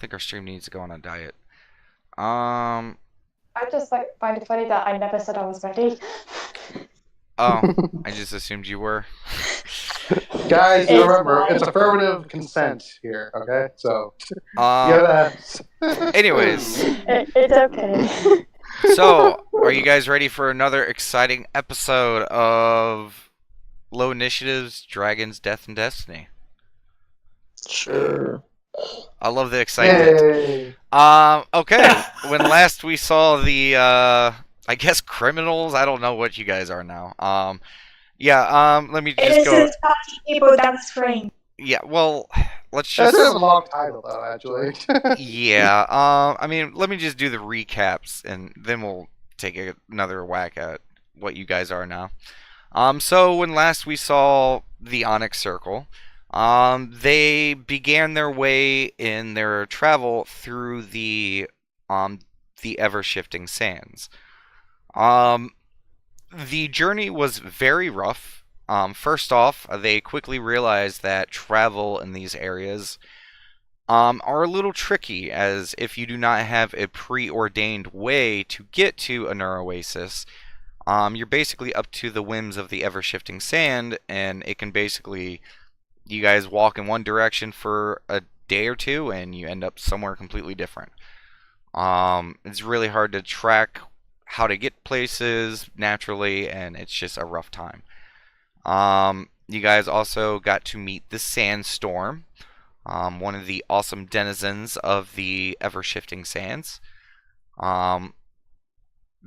think our stream needs to go on a diet. Um, I just find it funny that I never said I was ready. oh, I just assumed you were. Guys, you It's remember, it's fine. affirmative consent here, okay? So, you Um, gotta... anyways, It's okay. so are you guys ready for another exciting episode of Low Initiatives, Dragons, Death, and Destiny? Sure. I love the excitement. Yay! Okay. When last we saw the, I guess criminals. I don't know what you guys are now. Yeah. Let me just go. Innocent party people down the screen. Yeah. Well, let's That's just. a long title, though, actually. Yeah. I mean, let me just do the recaps, and then we'll take another whack at what you guys are now. So when last we saw the Onyx Circle, they began their way in their travel through the ever-shifting sands. Um, the journey was very rough. First off, they quickly realized that travel in these areas are a little tricky, as if you do not have a preordained way to get to an oasis, you're basically up to the whims of the ever-shifting sand, and it can basically, you guys walk in one direction for a day or two, and you end up somewhere completely different. It's really hard to track how to get places naturally, and it's just a rough time. You guys also got to meet the Sandstorm, one of the awesome denizens of the ever-shifting sands. Um,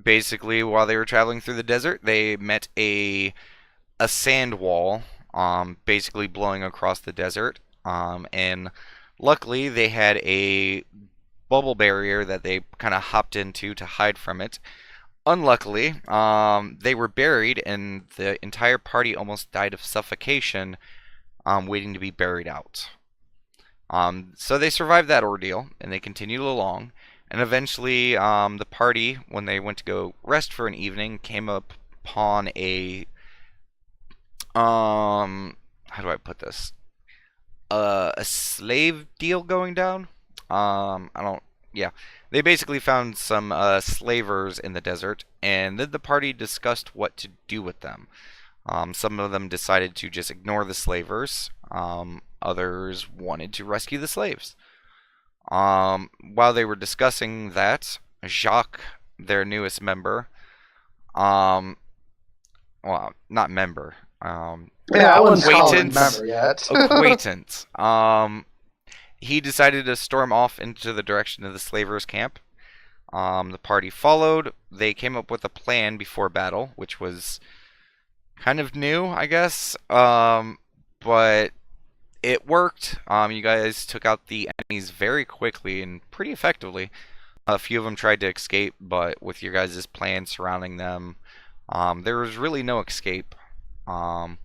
Basically, while they were traveling through the desert, they met a sand wall, basically blowing across the desert. And luckily, they had a bubble barrier that they kind of hopped into to hide from it. Unluckily, they were buried, and the entire party almost died of suffocation, waiting to be buried out. So they survived that ordeal, and they continued along. And eventually, the party, when they went to go rest for an evening, came upon how do I put this? A slave deal going down. I don't. Yeah, they basically found some slavers in the desert, and then the party discussed what to do with them. Some of them decided to just ignore the slavers. Others wanted to rescue the slaves. While they were discussing that, Jacques, their newest member, um, well, not member, Yeah, I wouldn't call him a acquaintance, member yet. acquaintance, he decided to storm off into the direction of the slavers' camp. The party followed. They came up with a plan before battle, which was kind of new, I guess, but it worked. You guys took out the enemies very quickly and pretty effectively. A few of them tried to escape, but with your guys' plan surrounding them, there was really no escape. Um,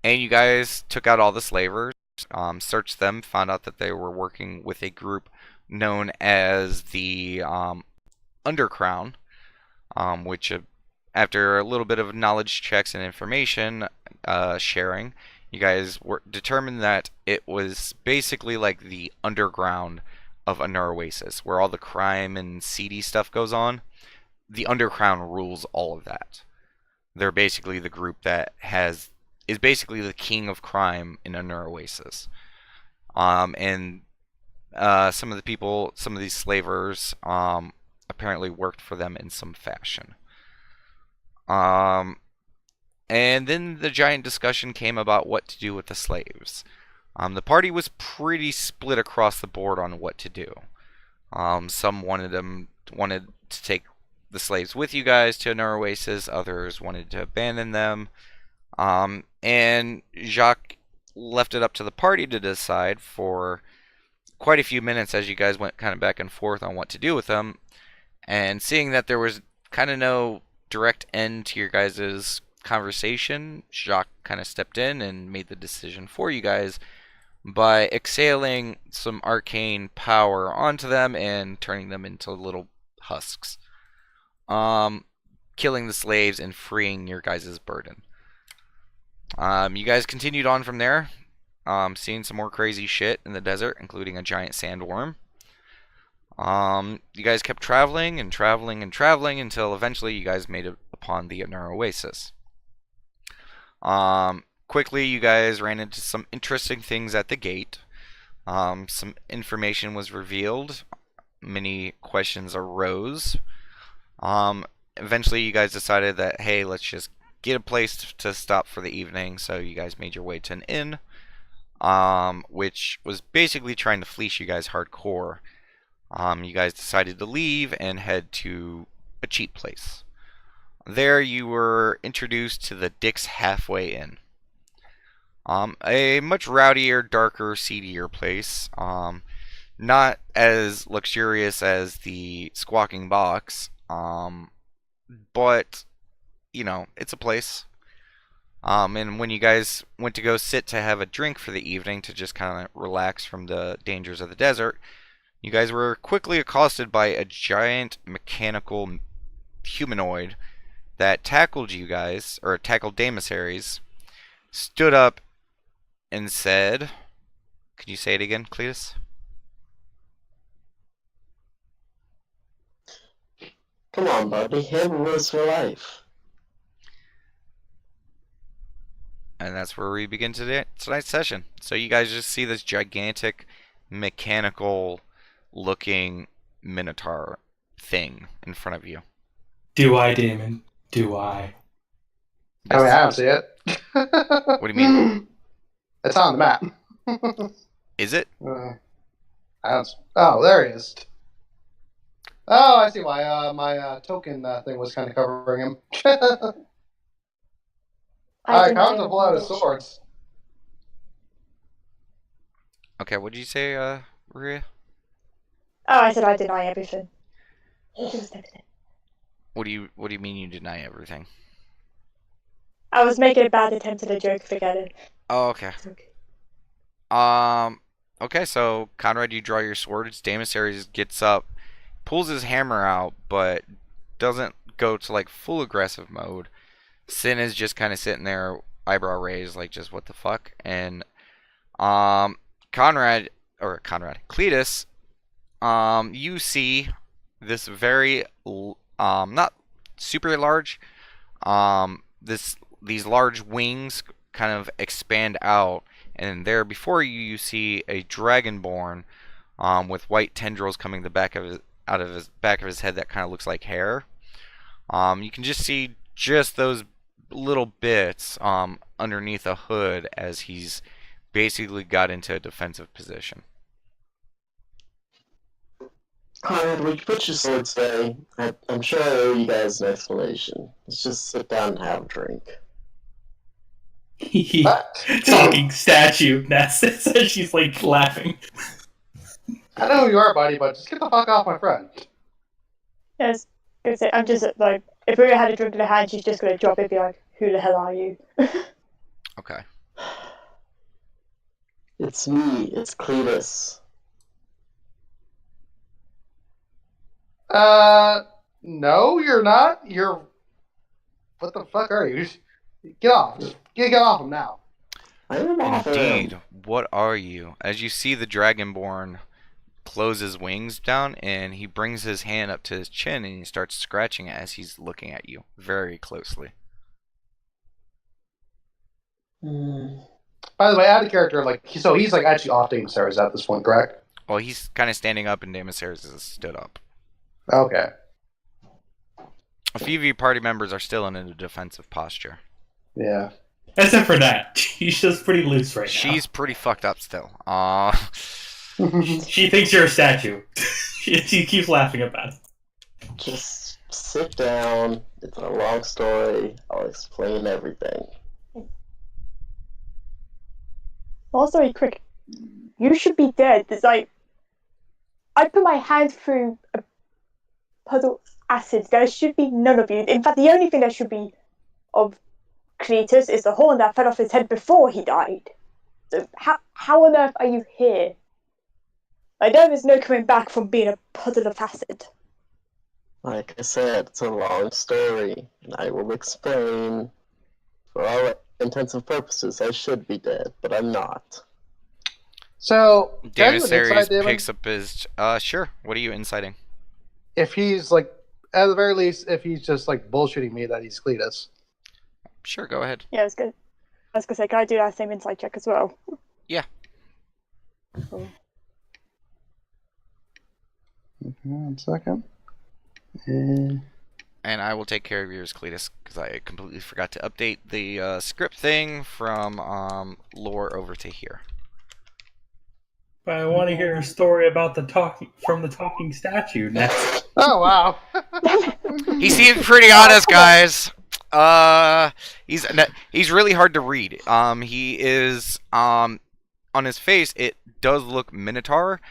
and you guys took out all the slavers, searched them, found out that they were working with a group known as the Undercrown, which, after a little bit of knowledge checks and information sharing, you guys were determined that it was basically like the underground of an oasis, where all the crime and seedy stuff goes on. The Underground rules all of that. They're basically the group that is basically the king of crime in an oasis. And some of the people, some of these slavers, apparently worked for them in some fashion. And then the giant discussion came about what to do with the slaves. The party was pretty split across the board on what to do. Some wanted to take the slaves with you guys to an oasis. Others wanted to abandon them. And Jacques left it up to the party to decide for quite a few minutes as you guys went kind of back and forth on what to do with them. And seeing that there was kind of no direct end to your guys' conversation, Jacques kind of stepped in and made the decision for you guys by exhaling some arcane power onto them and turning them into little husks. Killing the slaves and freeing your guys' burden. You guys continued on from there, seeing some more crazy shit in the desert, including a giant sandworm. You guys kept traveling and traveling and traveling until eventually you guys made it upon the inner oasis. Quickly, you guys ran into some interesting things at the gate. Some information was revealed. Many questions arose. Eventually, you guys decided that, hey, let's just get a place to stop for the evening. So you guys made your way to an inn, which was basically trying to fleece you guys hardcore. You guys decided to leave and head to a cheap place. There, you were introduced to the Dick's Halfway Inn. A much rowdier, darker, seedier place. Not as luxurious as the Squawking Box, but, you know, it's a place. And when you guys went to go sit to have a drink for the evening to just kind of relax from the dangers of the desert, you guys were quickly accosted by a giant mechanical humanoid that tackled you guys, or tackled Daemissaries, stood up and said, can you say it again, Cletus? Come on, buddy. Handle rules for life. And that's where we begin tonight's session. So you guys just see this gigantic, mechanical looking minotaur thing in front of you. Do I, Damon? Do I? I mean, I don't see it. What do you mean? It's on the map. Is it? I don't. Oh, there he is. Oh, I see why. My token thing was kind of covering him. I can't pull out his swords. Okay, what did you say, Maria? Oh, I said I deny everything. What do you mean you deny everything? I was making a bad attempt at a joke, forget it. Oh, okay. It's okay. Okay, so Conrad, you draw your swords. Daemissaries gets up, pulls his hammer out, but doesn't go to like full aggressive mode. Sin is just kind of sitting there, eyebrow raised, like just what the fuck. And Cletus, you see this very not super large, these large wings kind of expand out, and there before you, you see a dragonborn with white tendrils coming out of his back of his head that kind of looks like hair. You can just see just those little bits underneath a hood as he's basically got into a defensive position. Conrad, would you put your swords away? I'm sure I owe you guys an explanation. Let's just sit down and have a drink. Talking statue. That's she's like laughing. I know who you are, buddy, but just get the fuck off my friend. Yes, I'm just like, if we had a drink in her hand, she's just going to drop it and be like, who the hell are you? Okay. It's me. It's Cletus. No, you're not. You're. What the fuck are you? Get off. Just get off him now. I'm off him. Indeed. What are you? As you see the dragonborn close his wings down, and he brings his hand up to his chin and he starts scratching it as he's looking at you very closely. By the way, out of character, like, so he's like actually off Daemissaries at this point, correct? Well, he's kind of standing up, and Daemissaries is stood up. Okay. A few of you party members are still in a defensive posture. Yeah. Except for that. She's just pretty loose right now. She's pretty fucked up still. She thinks you're a statue. She keeps laughing about it. Just sit down. It's a long story. I'll explain everything. Also, quick, you should be dead. It's like, I put my hand through a puddle of acid. There should be none of you. In fact, the only thing there should be of Cletus is the horn that fell off his head before he died. So how on earth are you here? I know there's no coming back from being a puddle of acid. Like I said, it's a long story, and I will explain. For all intents and purposes, I should be dead, but I'm not. So, can I do an Daemosaries insight, Damon? picks up his. Sure. What are you inciting? If he's like, at the very least, if he's just like bullshitting me that he's Cletus. Sure, go ahead. Yeah, I was gonna say, can I do that same insight check as well? Yeah. Cool. Okay, 1 second. And I will take care of yours, Cletus, because I completely forgot to update the script thing from lore over to here. But I want to hear a story about the talking statue next. Oh wow! He seems pretty honest, guys. He's really hard to read. He is on his face. It does look Minotaur,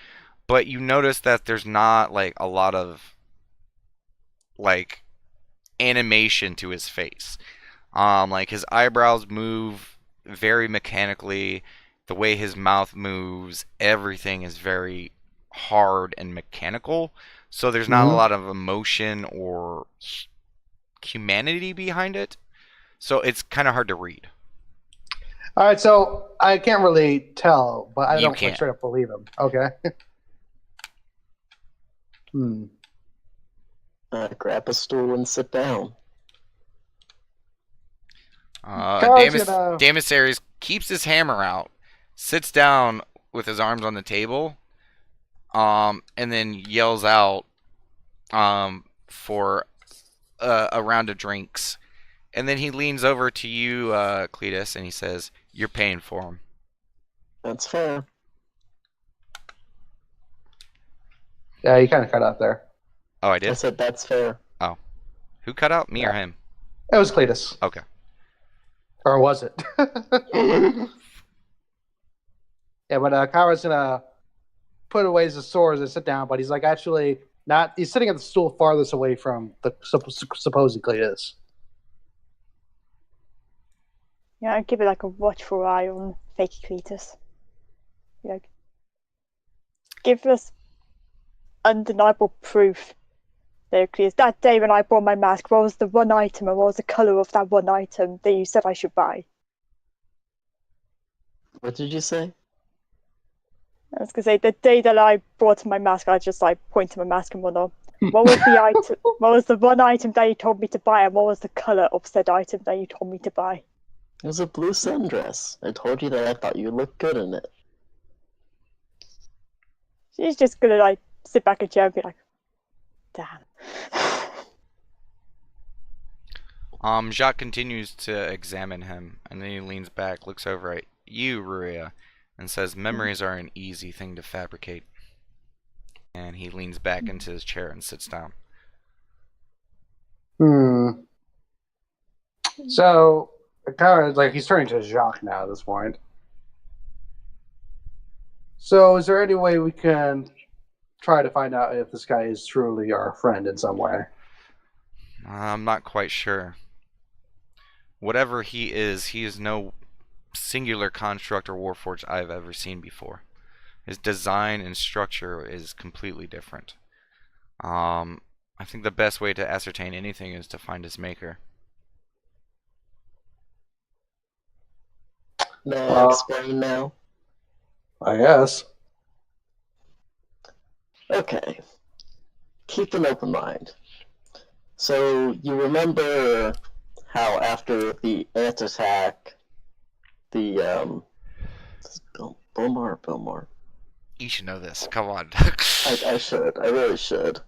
but you notice that there's not like a lot of like animation to his face. Like his eyebrows move very mechanically. The way his mouth moves, everything is very hard and mechanical. So there's not a lot of emotion or humanity behind it. So it's kind of hard to read. All right, so I can't really tell, but I You don't can't. straight up believe him. Okay. Grab a stool and sit down. Daemosaries keeps his hammer out, sits down with his arms on the table, and then yells out for a round of drinks. And then he leans over to you, Cletus, and he says, "You're paying for him." That's fair. Yeah, you kind of cut out there. Oh, I I did? said that's fair. Who cut out? Me or Yeah. him? It was Cletus. Okay. Or was it? Yeah, but Kyra's gonna put away his swords and sit down, but he's like actually not. He's sitting at the stool farthest away from the supposed Cletus. Yeah, I'd give it like a watchful eye on fake Cletus. Like, give us undeniable proof that Cletus. That day when I bought my mask, what was the one item and what was the colour of that one item that you said I should buy? What did you say? I was gonna say the day that I bought my mask, I just like point to my mask and whatnot. What was the item? What was the one item that you told me to buy, and what was the colour of said item that you told me to buy? It was a blue sundress. I told you that I thought you looked good in it. She's just gonna like sit back in a chair and be like, "Damn." Jacques continues to examine him, and then he leans back, looks over at you, Ruria, and says, "Memories are an easy thing to fabricate." And he leans back into his chair and sits down. So Kyra, like he's turning to Jacques now at this point. So is there any way we can try to find out if this guy is truly our friend in some way? I'm not quite sure. Whatever he is no singular construct or warforged I've ever seen before. His design and structure is completely different. I think the best way to ascertain anything is to find his maker. May I explain now? I guess. Okay. Keep an open mind. So, you remember how after the ant attack, the, Billmar? You should know this. Come on. I should. I really should.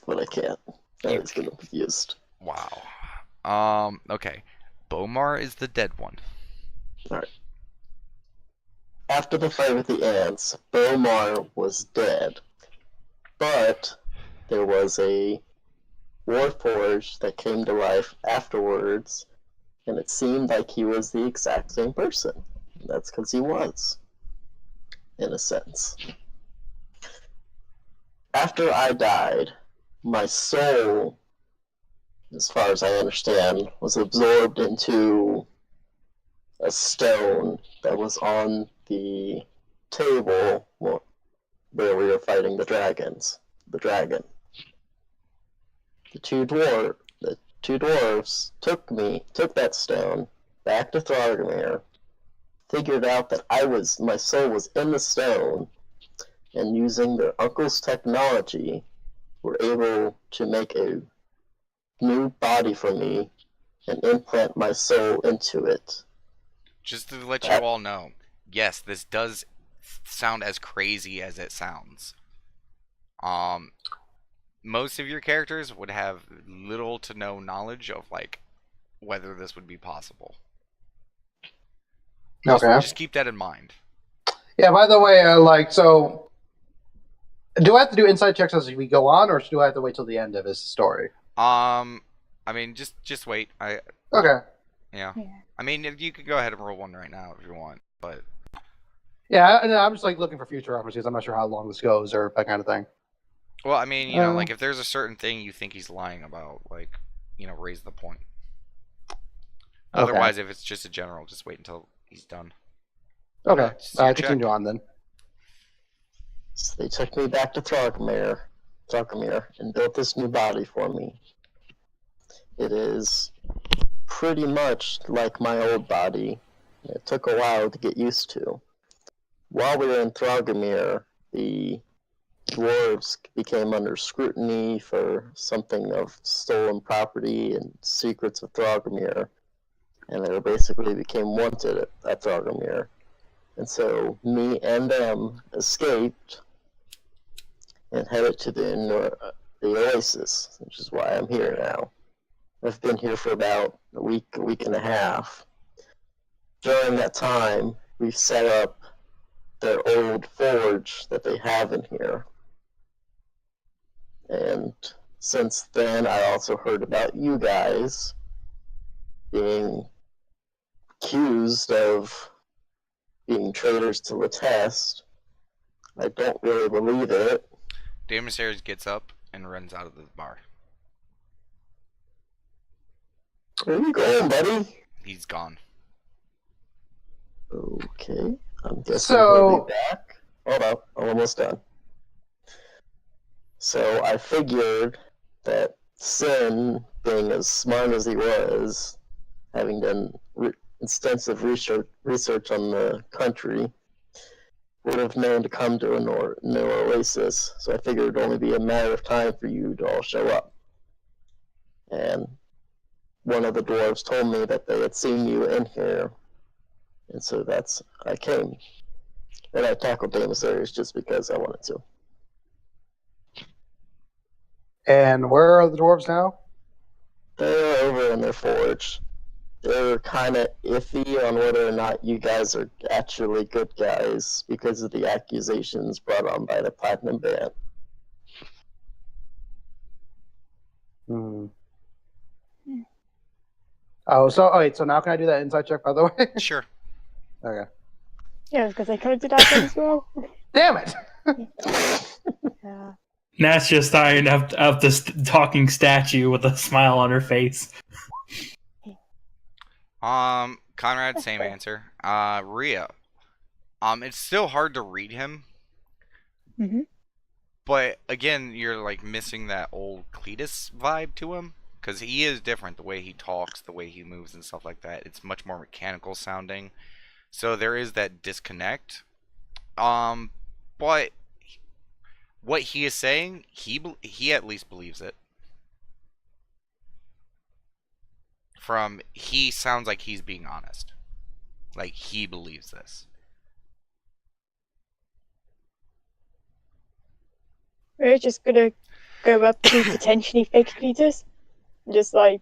But I can't. I was getting confused. Wow. Okay. Bomar is the dead one. Alright. After the fight with the ants, Bomar was dead. But there was a warforged that came to life afterwards, and it seemed like he was the exact same person. That's because he was, in a sense. After I died, my soul, as far as I understand, was absorbed into a stone that was on the table where we were fighting the dragons. The dragon. The two dwarves took that stone back to Throgomir, figured out that my soul was in the stone, and using their uncle's technology, were able to make a new body for me and implant my soul into it. Just to let you all know, yes, this does sound as crazy as it sounds. Most of your characters would have little to no knowledge of like whether this would be possible. Okay. Just keep that in mind. Yeah. By the way, so do I have to do inside checks as we go on, or do I have to wait till the end of his story? I mean, just wait. Okay. Yeah. Yeah. I mean, you could go ahead and roll one right now if you want, but Yeah, I'm just like looking for future opportunities. I'm not sure how long this goes or that kind of thing. well, I mean, you know, like if there's a certain thing you think he's lying about, like, you know, raise the point. Otherwise, if it's just a general, just wait until he's done. Okay. Check. Continue on then. So they took me back to Throgomir, and built this new body for me. It is pretty much like my old body. It took a while to get used to. While we were in Throgomir, the dwarves became under scrutiny for something of stolen property and secrets of Throgomir, and they basically became wanted at Throgomir. And so me and them escaped and headed to the Oasis, which is why I'm here now. I've been here for about a week and a half. During that time, we've set up their old forge that they have in here. And since then, I also heard about you guys being accused of being traitors to the test. I don't really believe it. Damasares gets up and runs out of the bar. Where you going, buddy? He's gone. Okay, I'm guessing So- he'll be back. Hold up, I'm almost done. So I figured that Sin, being as smart as he was, having done extensive research on the country, would have known to come to an oasis. So I figured it would only be a matter of time for you to all show up. And one of the dwarves told me that they had seen you in here, and so I came. And I tackled Damasares just because I wanted to. And where are the dwarves now? They're over in their forge. They're kind of iffy on whether or not you guys are actually good guys because of the accusations brought on by the Platinum Band. Hmm. Oh, so wait. So now can I do that inside check? By the way. Sure. Okay. Yeah, because I could do that then as well. Damn it. Yeah. Nat's just eyeing up this talking statue with a smile on her face. Conrad, same answer. Rhea. It's still hard to read him, Mm-hmm. but again, you're like missing that old Cletus vibe to him. Because he is different, the way he talks, the way he moves and stuff like that. It's much more mechanical sounding. So there is that disconnect. But what he is saying, he at least believes it. He sounds like he's being honest. Like he believes this. We're just gonna go up to potentially fake Cletus. Just like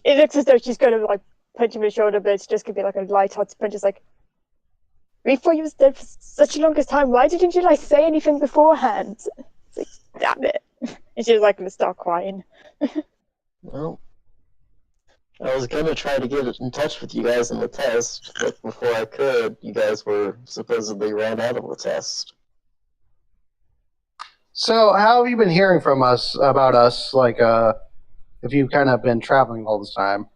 it looks as though she's gonna like punch him in the shoulder, but it's just gonna be like a light hot punch. Just like we thought you was dead for such a longest time. Why didn't you like say anything beforehand? It's like, damn it! And she's like gonna start crying. Well, I was gonna try to get in touch with you guys in the test, but before I could, you guys were supposedly ran out of the test. So how have you been hearing from us about us? Like, if you've kind of been traveling all this time?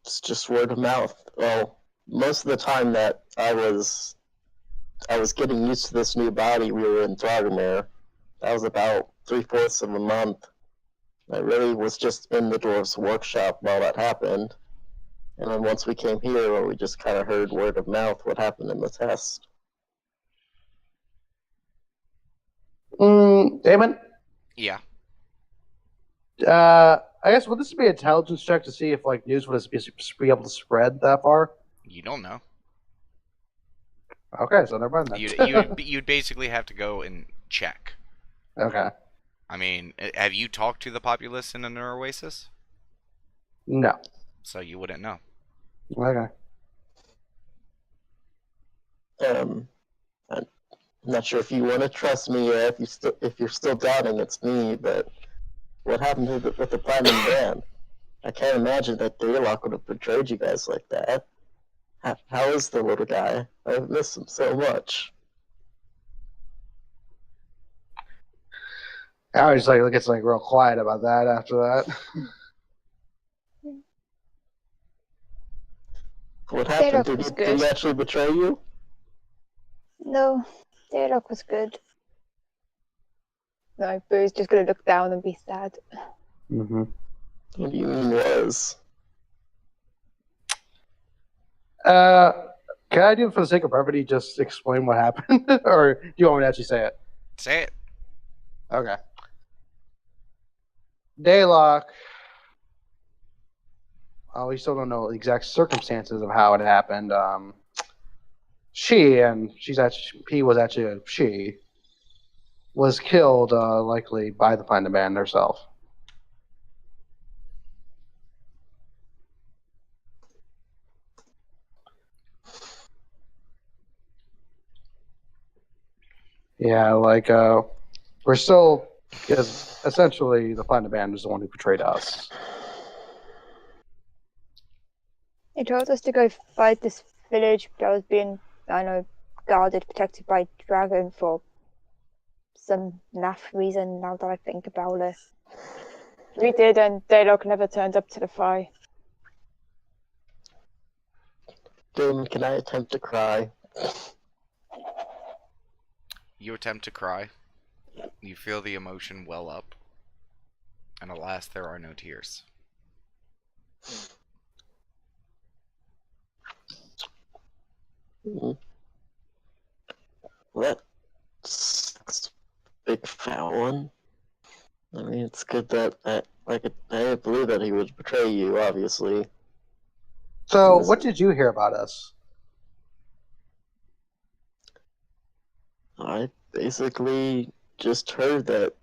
It's just word of mouth. Well, most of the time that I was getting used to this new body, we were in Throgomir. That was about 3/4 of a month. I really was just in the dwarf's workshop while that happened. And then once we came here, we just kind of heard word of mouth what happened in the test. Damon, Yeah. I guess would this be an intelligence check to see if like news would be able to spread that far? You don't know. Okay, so never mind then. You'd basically have to go and check. Okay. I mean, have you talked to the populace in an oasis? No. So you wouldn't know. Okay. I'm not sure if you want to trust me or if you're still doubting it's me, but what happened with the Platinum Band? I can't imagine that Daylock would have betrayed you guys like that. How is the little guy? I've missed him so much. I was like, gets like real quiet about that after that. What happened? Daylock was Did good. he actually betray you? No, Daylock was good. No, Boo's just gonna look down and be sad. Mm-hmm. What do you mean was? Can I do it for the sake of brevity? Just explain what happened, or do you want me to actually say it? Say it. Okay. Daylock. We still don't know the exact circumstances of how it happened. He was actually a she, was killed likely by the Platinum Band herself. Yeah, we're still, because essentially the Platinum Band was the one who betrayed us. He told us to go fight this village that was being, guarded, protected by dragon for some naff reason, now that I think about it. We did, and Daylock never turned up to the fight. Damon, can I attempt to cry? You attempt to cry. You feel the emotion well up. And alas, there are no tears. Well, that's a big fat one. I mean, it's good that I didn't believe that he would betray you, obviously. So, what did you hear about us? I basically just heard that,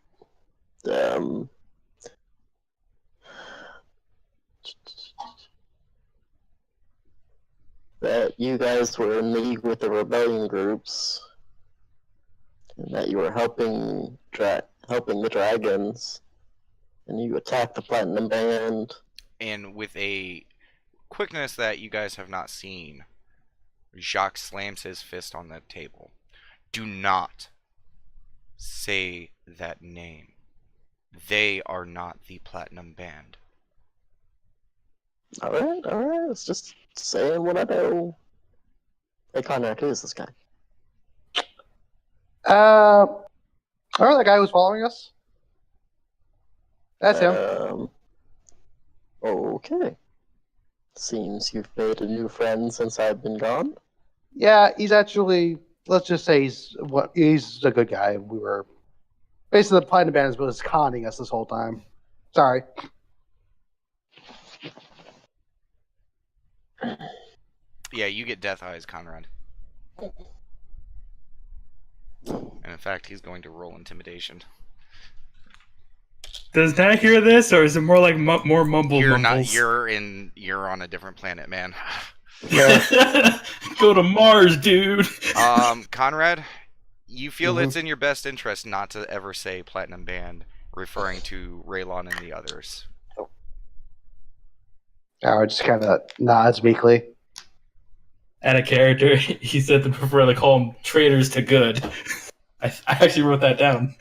that you guys were in league with the rebellion groups, and that you were helping the dragons, and you attacked the Platinum Band. And with a quickness that you guys have not seen, Jacques slams his fist on the table. Do not say that name. They are not the Platinum Band. Alright, it's just saying what I know. Hey, Conrad, who is this guy? Remember that guy who was following us? That's him. Okay. Seems you've made a new friend since I've been gone. Yeah, he's actually, let's just say he's a good guy. We were basically the Platinum Band was conning us this whole time. Sorry. Yeah, you get death eyes, Conrad. And in fact, he's going to roll intimidation. Does Nat hear this, or is it more like more mumbles? You're not. You're on a different planet, man. Go to Mars, dude. Conrad, you feel Mhm. it's in your best interest not to ever say Platinum Band, referring to Raylon and the others. Howard just kind of nods meekly. Add a character. He said to prefer to call them traitors to good. I actually wrote that down.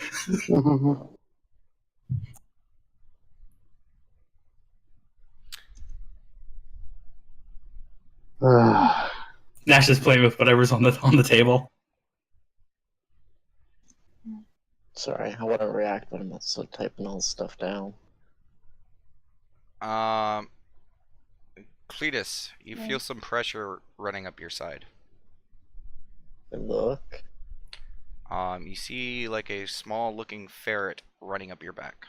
Nash just playing with whatever's on the table. Sorry, I want to react, but I'm also typing all this stuff down. Cletus, you feel some pressure running up your side. Look. You see like a small-looking ferret running up your back.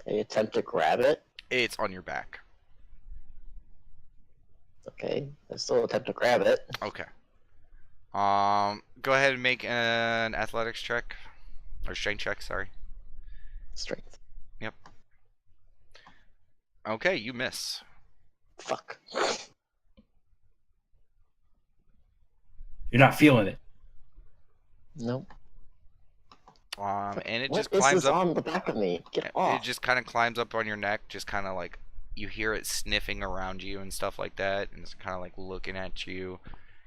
I attempt to grab it. It's on your back. Okay. I still attempt to grab it. Okay. Go ahead and make an athletics check. Or strength check, sorry. Strength. Yep. Okay, you miss. Fuck. You're not feeling it. Nope. And it What just is climbs this up. on the back of me? Get off. It just kind of climbs up on your neck, just kind of like you hear it sniffing around you and stuff like that, and it's kind of like looking at you.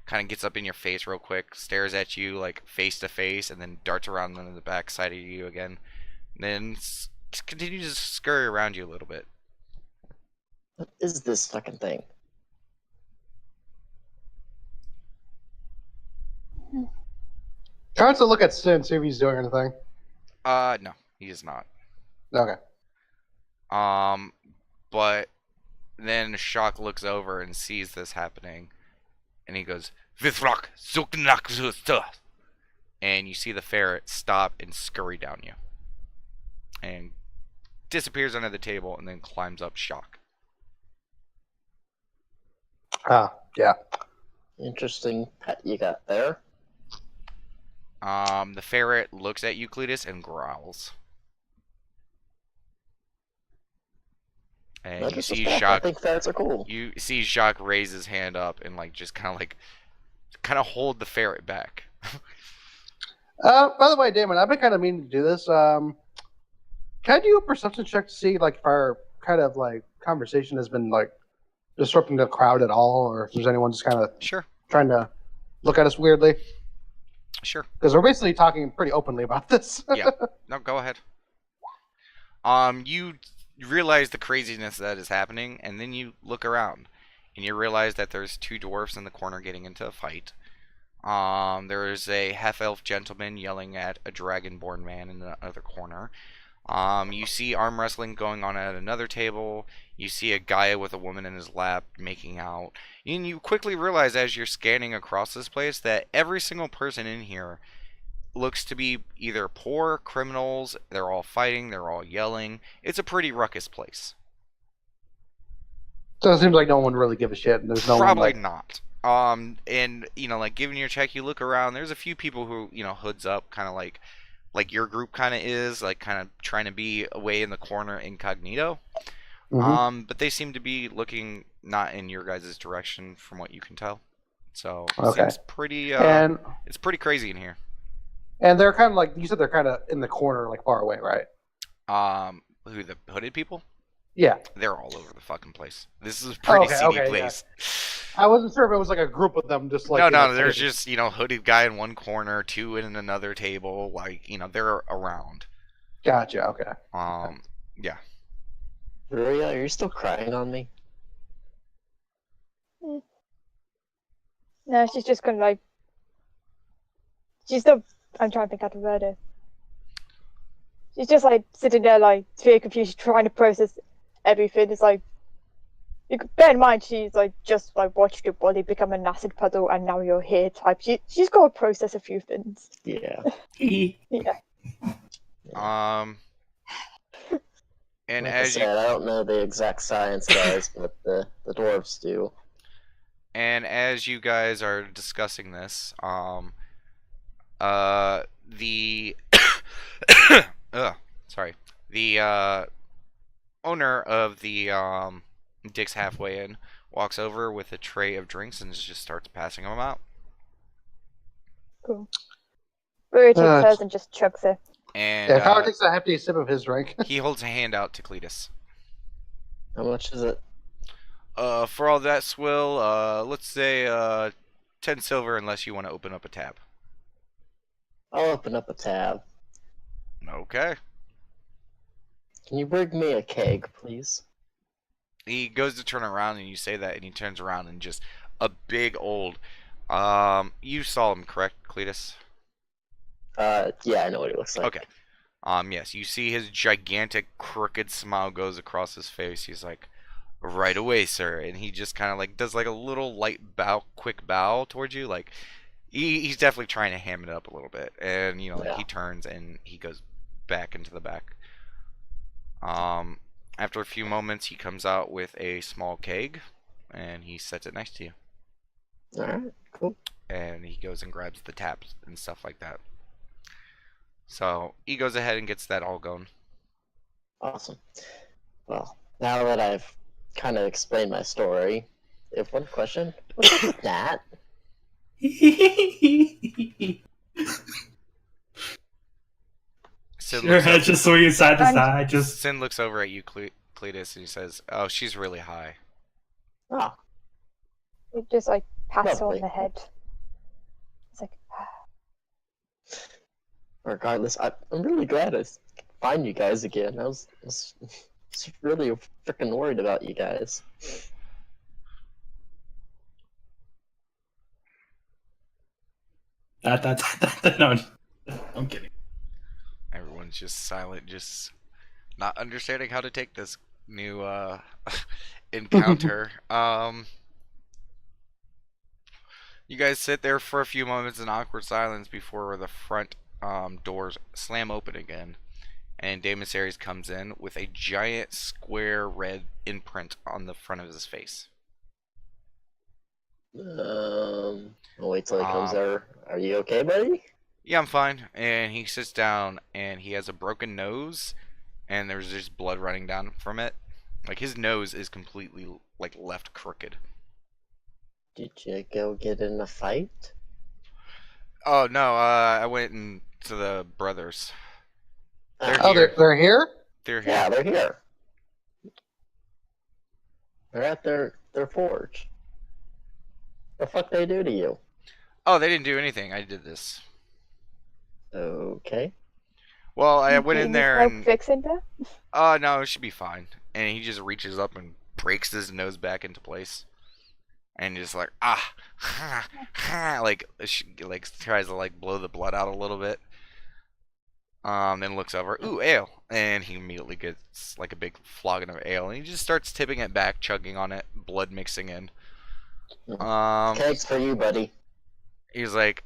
Kind of gets up in your face real quick, stares at you like face to face, and then darts around on the back side of you again. And then continues to scurry around you a little bit. What is this fucking thing? Tries to look at Sin, see if he's doing anything. No, he is not. Okay. But then Shock looks over and sees this happening, and he goes, "Vithrak, Zuknak Zusta." And you see the ferret stop and scurry down you, and disappears under the table, and then climbs up Shock. Yeah. Interesting pet you got there. The ferret looks at you, Cletus, and growls. And Not you just a see pet, I Shock. think ferrets are cool. You see Jacques raise his hand up and like just kind of hold the ferret back. By the way, Damon, I've been kind of meaning to do this. Can I do a perception check to see like if our kind of like conversation has been like disrupting the crowd at all, or if there's anyone just kind of Sure, trying to look at us weirdly? sure. Because we're basically talking pretty openly about this. Yeah. No, go ahead. You realize the craziness that is happening, and then you look around, and you realize that there's two dwarfs in the corner getting into a fight. There is a half-elf gentleman yelling at a dragonborn man in the other corner. You see arm wrestling going on at another table. You see a guy with a woman in his lap making out. And you quickly realize as you're scanning across this place that every single person in here looks to be either poor criminals. They're all fighting. They're all yelling. It's a pretty ruckus place. So it seems like no one really gives a shit, and there's no Probably one not. And like giving your check, you look around. There's a few people who hoods up, kind of like your group kind of is, like kind of trying to be away in the corner incognito. But they seem to be looking not in your guys' direction, from what you can tell. So it seems pretty. and It's pretty crazy in here. they're kind of like you said, they're kind of in the corner, like far away, right? Who, the hooded people? Yeah. They're all over the fucking place. This is a pretty seedy place. I wasn't sure if it was like a group of them, just like No. There's just hooded guy in one corner, two in another table. Like they're around. Gotcha. Okay. Yeah. Maria, are you still crying on me? No, she's just gonna like. She's still. I'm trying to think how to word it. She's just like sitting there, like very confused, trying to process everything. It's like, you could bear in mind she's like just like watched your body become an acid puddle, and now you're here. Type. She's got to process a few things. Yeah. Yeah. And Like as I said, I don't know the exact science, guys, but the dwarves do. And as you guys are discussing this, the the owner of the Dick's Halfway Inn walks over with a tray of drinks and just starts passing them out. Cool. Rory takes hers and just chugs it. And Yeah, Howard takes a hefty sip of his drink. he holds a hand out to Cletus. How much is it? For all that swill, let's say 10 silver, unless you want to open up a tab. I'll open up a tab. Okay. Can you bring me a keg, please? He goes to turn around, and you say that, and he turns around, and just a big old. You saw him, correct, Cletus? Yeah, I know what he looks like. Okay. Yes, you see his gigantic crooked smile goes across his face. He's like, Right away, sir. And he just kind of like does like a little light bow, quick bow towards you. Like he's definitely trying to ham it up a little bit. And like Yeah. he turns and he goes back into the back. Um, After a few moments, he comes out with a small keg, and he sets it next to you. All right. Cool. And he goes and grabs the taps and stuff like that. So he goes ahead and gets that all going. Awesome. Well, now that I've kind of explained my story, if one question, what's up with that? Sin Your looks, head just swinging side to And- side. Just Sin looks over at you, Cletus, and he says, "Oh, she's really high." Oh, You just like pat her on Lovely. the head. It's like, regardless, I'm really glad I find you guys again. I was really freaking worried about you guys. no, I'm kidding. Everyone's just silent, just not understanding how to take this new encounter. You guys sit there for a few moments in awkward silence before the front doors slam open again, and Daemon Ares comes in with a giant square red imprint on the front of his face. I'll wait till he comes Um, there. Are you okay, buddy? Yeah, I'm fine. And he sits down, and he has a broken nose, and there's just blood running down from it. Like his nose is completely like left crooked. Did you go get in a fight? Oh no, I went to the brothers. They're Oh, here. they're here? They're here. Yeah, they're here. They're at their forge. The fuck they do to you? Oh, they didn't do anything. I did this. Okay. Well, I "Do went you in need there help and fixing that?" no, it should be fine. And he just reaches up and breaks his nose back into place, and just like like tries to like blow the blood out a little bit. Then looks over. Ooh, ale, and he immediately gets like a big flagon of ale, and he just starts tipping it back, chugging on it, blood mixing in. Cakes for you, buddy. He's like,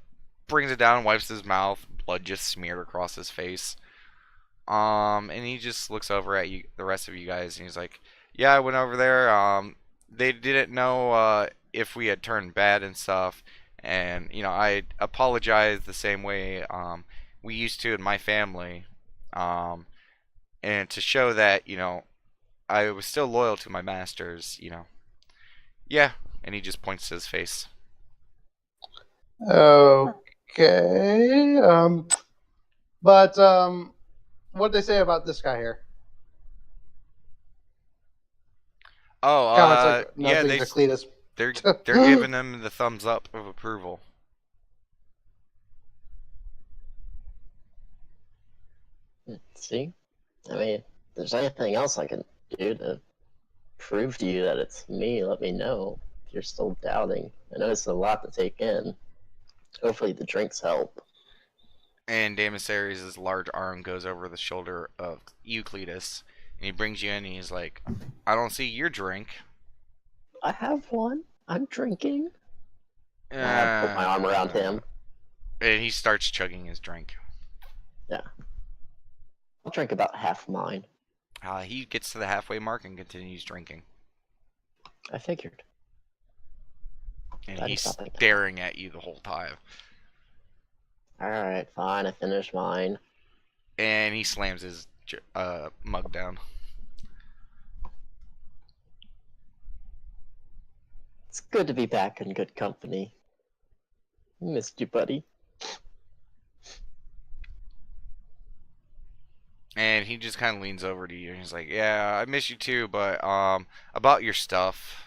brings it down, wipes his mouth, blood just smeared across his face. And he just looks over at you, the rest of you guys, and he's like, "Yeah, I went over there. They didn't know if we had turned bad and stuff, and I apologize the same way we used to in my family, and to show that I was still loyal to my masters. Yeah." And he just points to his face. Okay. But what'd they say about this guy here? Oh, Comments like yeah, nothing to Cletus. they're giving him the thumbs up of approval. See? I mean, if there's anything else I can do to prove to you that it's me, let me know. If you're still doubting. I know it's a lot to take in. Hopefully the drinks help. And Daemosaries' large arm goes over the shoulder of Euclides, and he brings you in, and he's like, "I don't see your drink." I have one. I'm drinking. I put my arm around him. And he starts chugging his drink. I'll drink about half mine. He gets to the halfway mark and continues drinking. I figured. And I'm he's stopping. staring at you the whole time. Alright, fine, I finished mine. And he slams his mug down. It's good to be back in good company. Missed you, buddy. And he just kind of leans over to you, and he's like, "Yeah, I miss you too, but about your stuff."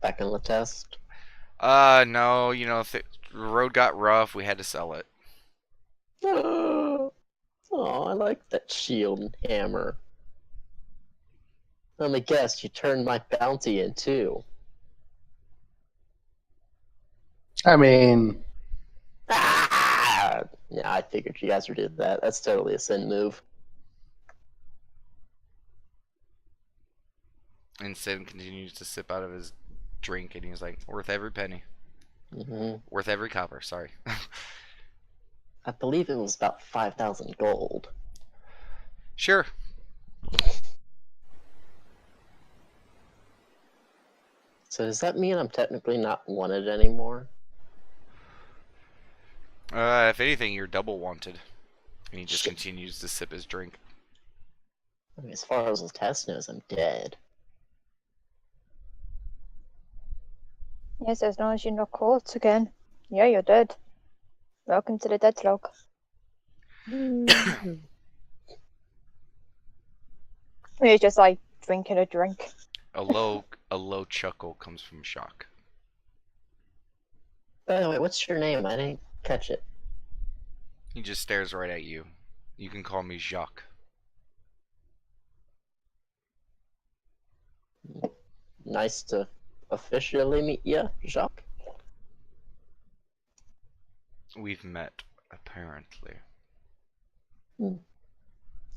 Back on the test. No, if the road got rough, we had to sell it. Oh, I like that shield and hammer. Let me guess, you turned my bounty in too. I mean, Ah! Yeah, I figured you guys would do that. That's totally a sin move. And Sid continues to sip out of his drink, and he's like, worth every penny. Hmm. Worth every copper, sorry. I believe it was about 5,000 gold. Sure. So does that mean I'm technically not wanted anymore? If anything, you're double wanted. And he just Shit. continues to sip his drink. I mean, as far as the test knows, I'm dead. Yes, as long as you're not caught again. Yeah, you're dead. Welcome to the deadlock. He's just like drinking a drink. A low chuckle comes from Shock. By the way, what's your name? I didn't catch it. He just stares right at you. You can call me Jacques. Nice to officially meet you, Jacques. We've met, apparently.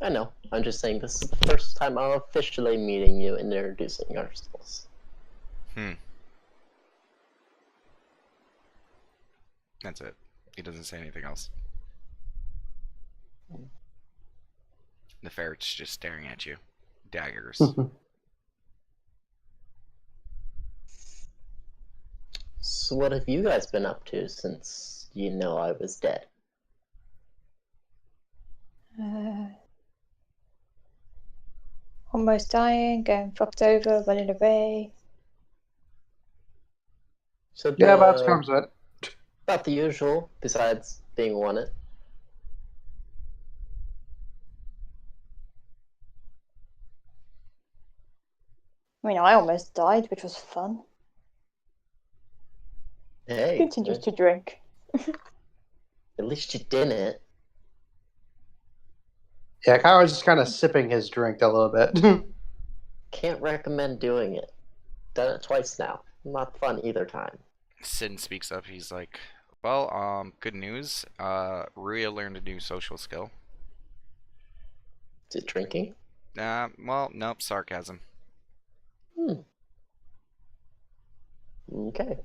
I know. I'm just saying this is the first time I'm officially meeting you and introducing ourselves. That's it. He doesn't say anything else. The ferret's just staring at you. Daggers. So what have you guys been up to since you know I was dead? Almost dying, getting fucked over, running away. So Yeah, about to comes it. about the usual, besides being wanted. I mean, I almost died, which was fun. Hey, Continues to drink. at least you didn't. Yeah, Kyra's just kind of sipping his drink a little bit. Can't recommend doing it. Done it twice now. Not fun either time. Sin speaks up. He's like, well, good news. Ruya learned a new social skill. Is it drinking? Well, nope, sarcasm. Okay.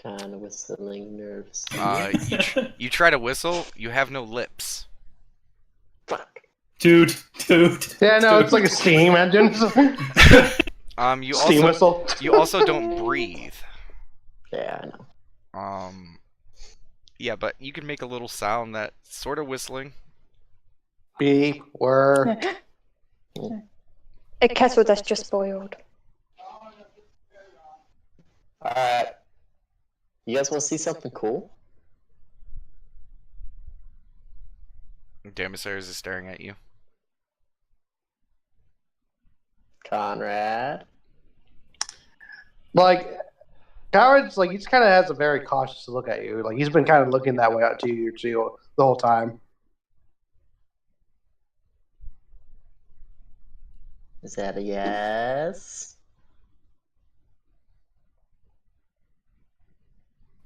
Kind of whistling nervously. You try to whistle, you have no lips. Fuck. Dude. Yeah, no, it's like a steam engine. You Steam whistle. You also don't breathe. Yeah, I know. Yeah, but you can make a little sound that sort of whistling. Beep. Whir. A kettle that's just boiled. Alright. You guys want to see something cool? Damasaurs is staring at you. Conrad? Like, Kyra's like, he just kind of has a very cautious look at you. Like, he's been kind of looking that way out to you too, the whole time. Is that a yes?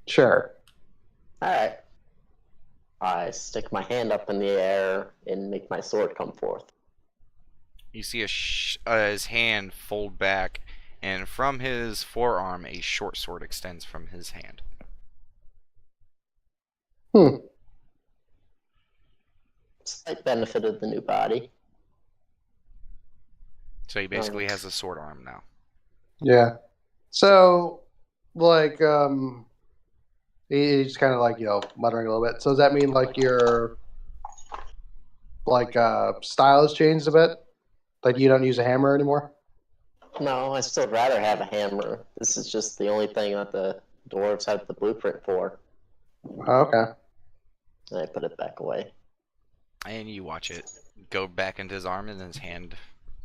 Sure. Alright. I stick my hand up in the air and make my sword come forth. You see his hand fold back, and from his forearm, a short sword extends from his hand. Slight benefit of the new body. So he basically has a sword arm now. Yeah. So, like, he's kind of like, muttering a little bit. So does that mean like your style has changed a bit? Like you don't use a hammer anymore? No, I still rather have a hammer. This is just the only thing that the dwarves have the blueprint for. Oh, okay. And I put it back away. And you watch it go back into his arm, and his hand,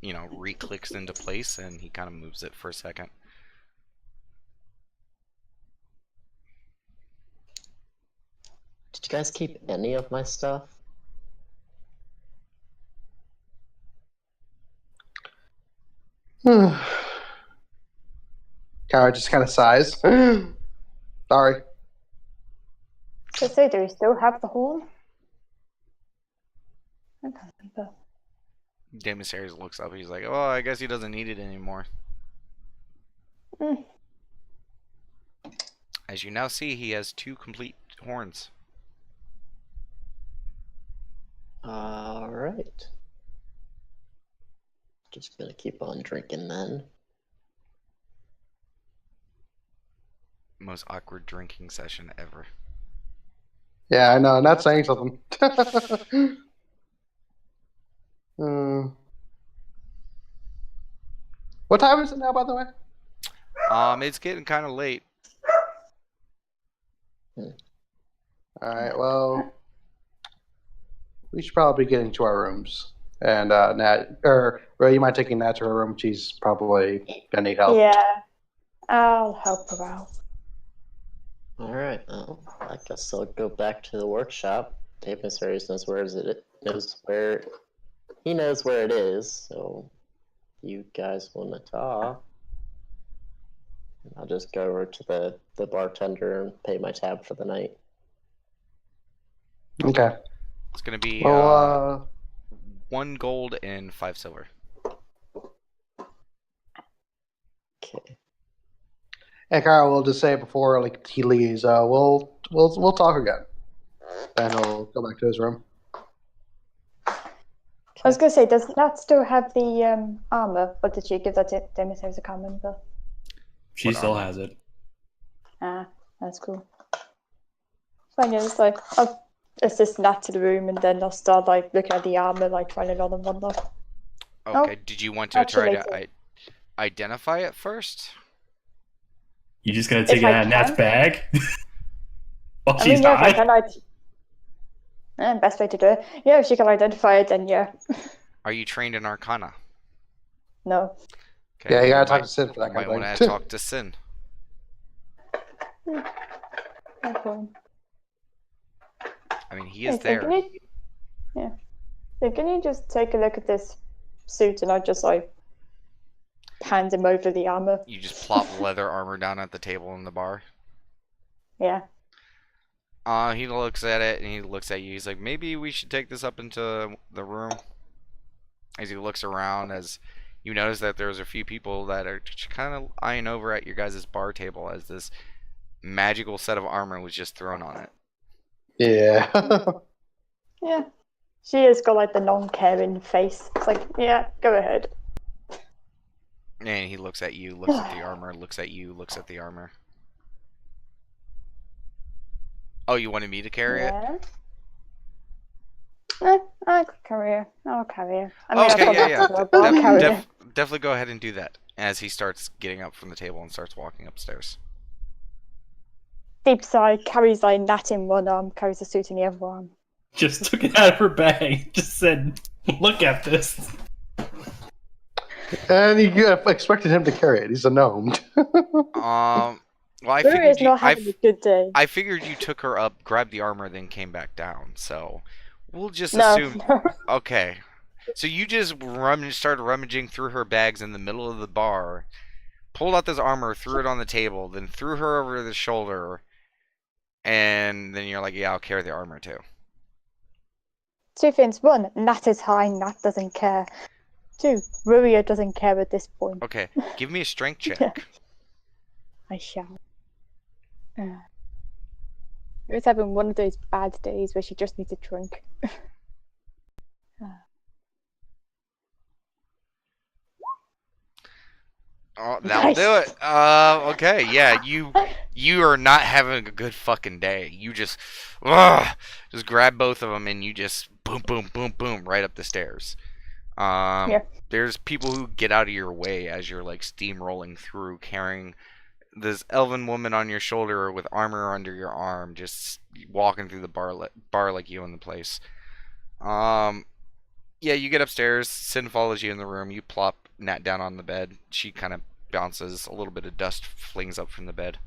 re-clicks into place, and he kind of moves it for a second. Did you guys keep any of my stuff? Kyra just kind of sighs. Sorry. So say, do we still have the horn? I can't remember. Demisarius looks up. He's like, "Oh, I guess he doesn't need it anymore." Mm. As you now see, he has 2 complete horns. Alright. Just gonna keep on drinking then. Most awkward drinking session ever. Yeah, I know. Not saying something. What time is it now, by the way? It's getting kind of late. All right. Well, we should probably be getting to our rooms. And Nat, or Ray, you mind taking Nat to her room? She's probably gonna need help. Yeah, I'll help her out. Alright, well, I guess I'll go back to the workshop. Dave Mysterious knows where he knows where it is, so you guys wanna talk. I'll just go over to the bartender and pay my tab for the night. Okay. It's gonna be Well, 1 gold and 5 silver. Okay. and Kyle will just say before like he leaves, we'll talk again. Then he'll go back to his room. I was gonna say, does Nat still have the armor, or did she give that to Demetrius? I can't remember. She What still armor? has it. Ah, that's cool. Fine, yeah, it's like I'll assist Nat to the room, and then I'll start like looking at the armor, like trying it on and whatnot. Okay. Did you want to actually try to later. identify it first? You just gonna take If it I out of Nat's can. bag? While I she's mean, yeah, if I high? can, best way to do it. Yeah, if she can identify it, then yeah. Are you trained in Arcana? No. Okay. Yeah, you gotta talk might- to Sid for that You kind might of want thing. to talk to Sin. No problem. I mean, he is Hey, so there. can you just take a look at this suit, and I just like hand him over the armor. You just plop leather armor down at the table in the bar. Yeah. He looks at it and he looks at you. He's like, maybe we should take this up into the room. As he looks around, as you notice that there's a few people that are kind of eyeing over at your guys' bar table as this magical set of armor was just thrown on it. Yeah. Yeah. She has got like the non-caring face. It's like, yeah, go ahead. And he looks at you, looks at the armor, looks at you, looks at the armor. Oh, you wanted me to carry it? I'll carry her. I'll carry her. I mean, Okay, I'll yeah, yeah. probably I'll carry her. Definitely go ahead and do that. As he starts getting up from the table and starts walking upstairs. Deep sigh, carries like Nat in one arm, carries the suit in the other arm. Just took it out of her bag. Just said, look at this. And you expected him to carry it. He's a gnome. Well, I Ruru figured is not having a good day. I figured you took her up, grabbed the armor, then came back down. So we'll just No. assume. Okay. So you just started rummaging through her bags in the middle of the bar, pulled out this armor, threw it on the table, then threw her over the shoulder, and then you're like, yeah, I'll carry the armor too. 2 things. 1, Nat is high, Nat doesn't care. 2, Ruria doesn't care at this point. Okay, give me a strength check. I shall. Ru's having one of those bad days where she just needs a drink. Oh, that'll do it. Okay, yeah, you are not having a good fucking day. You just grab both of them and you just boom, boom, boom, boom, right up the stairs. Yeah. There's people who get out of your way as you're like steamrolling through, carrying this elven woman on your shoulder with armor under your arm, just walking through the bar like you in the place. Yeah, you get upstairs. Sin follows you in the room. You plop Nat down on the bed. She kind of bounces. A little bit of dust flings up from the bed.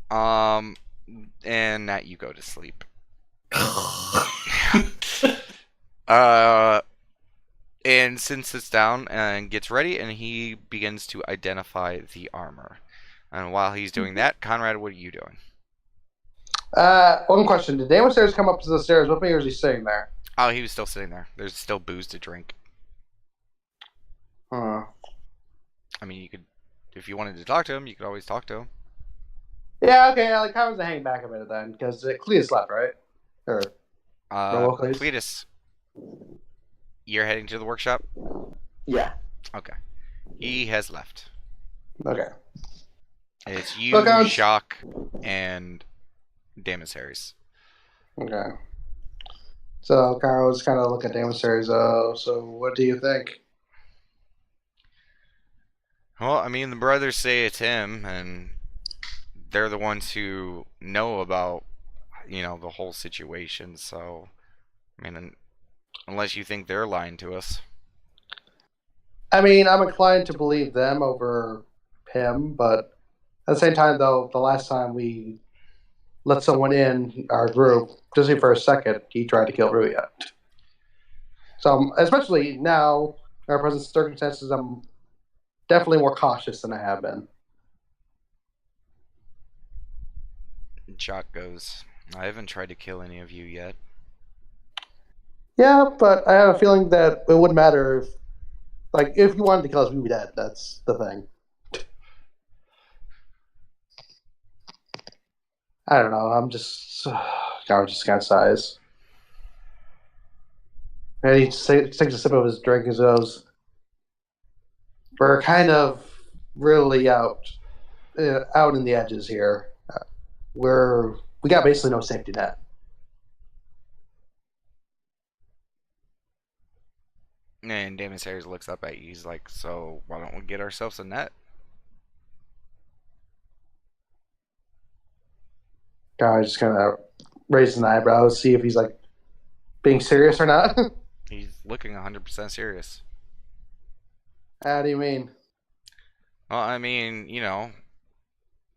And Nat, you go to sleep. And Sin sits down and gets ready, and he begins to identify the armor. And while he's doing that, Conrad, what are you doing? One question: did Damon Stairs come up to the stairs with me, or is he sitting there? Oh, he was still sitting there. There's still booze to drink. Huh. I mean, you could, if you wanted to talk to him, you could always talk to him. Yeah, okay. Like, how was to hang back a minute then? Because Cletus left, right? Or Robo Cletus? Cletus, you're heading to the workshop? Yeah. Okay. He has left. Okay. It's you, Look, Jacques, and Damus Harris. Okay. So Kyle was kind of look at Damon Stairs. So what do you think? Well, I mean, the brothers say it's him, and they're the ones who know about, the whole situation. So, I mean, unless you think they're lying to us. I mean, I'm inclined to believe them over him, but at the same time, though, the last time we let someone in our group, just for a second, he tried to kill Ruya. So, especially now, in our present circumstances, I'm definitely more cautious than I have been. Jacques goes, I haven't tried to kill any of you yet. Yeah, but I have a feeling that it wouldn't matter if you wanted to kill us, we'd be dead. That's the thing. I don't know. I'm just, I was just kind of sighs. And he takes a sip of his drink and goes, "We're kind of really out in the edges here. We got basically no safety net." And Damus Harris looks up at you. He's like, so why don't we get ourselves a net? Guy just kind of raises an eyebrow, see if he's like being serious or not. He's looking 100% serious. How do you mean? Well, I mean,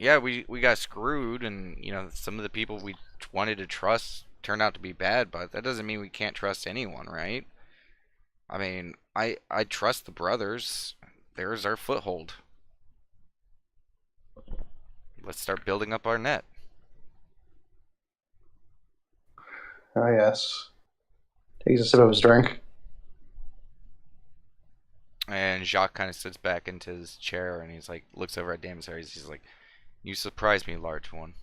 yeah, we got screwed, and some of the people we wanted to trust turned out to be bad, but that doesn't mean we can't trust anyone, right? I mean, I trust the brothers. There's our foothold. Let's start building up our net. Oh yes. Takes a sip of his drink. And Jacques kind of sits back into his chair, and he's like, looks over at Damus Harris. He's like, "You surprised me, large one."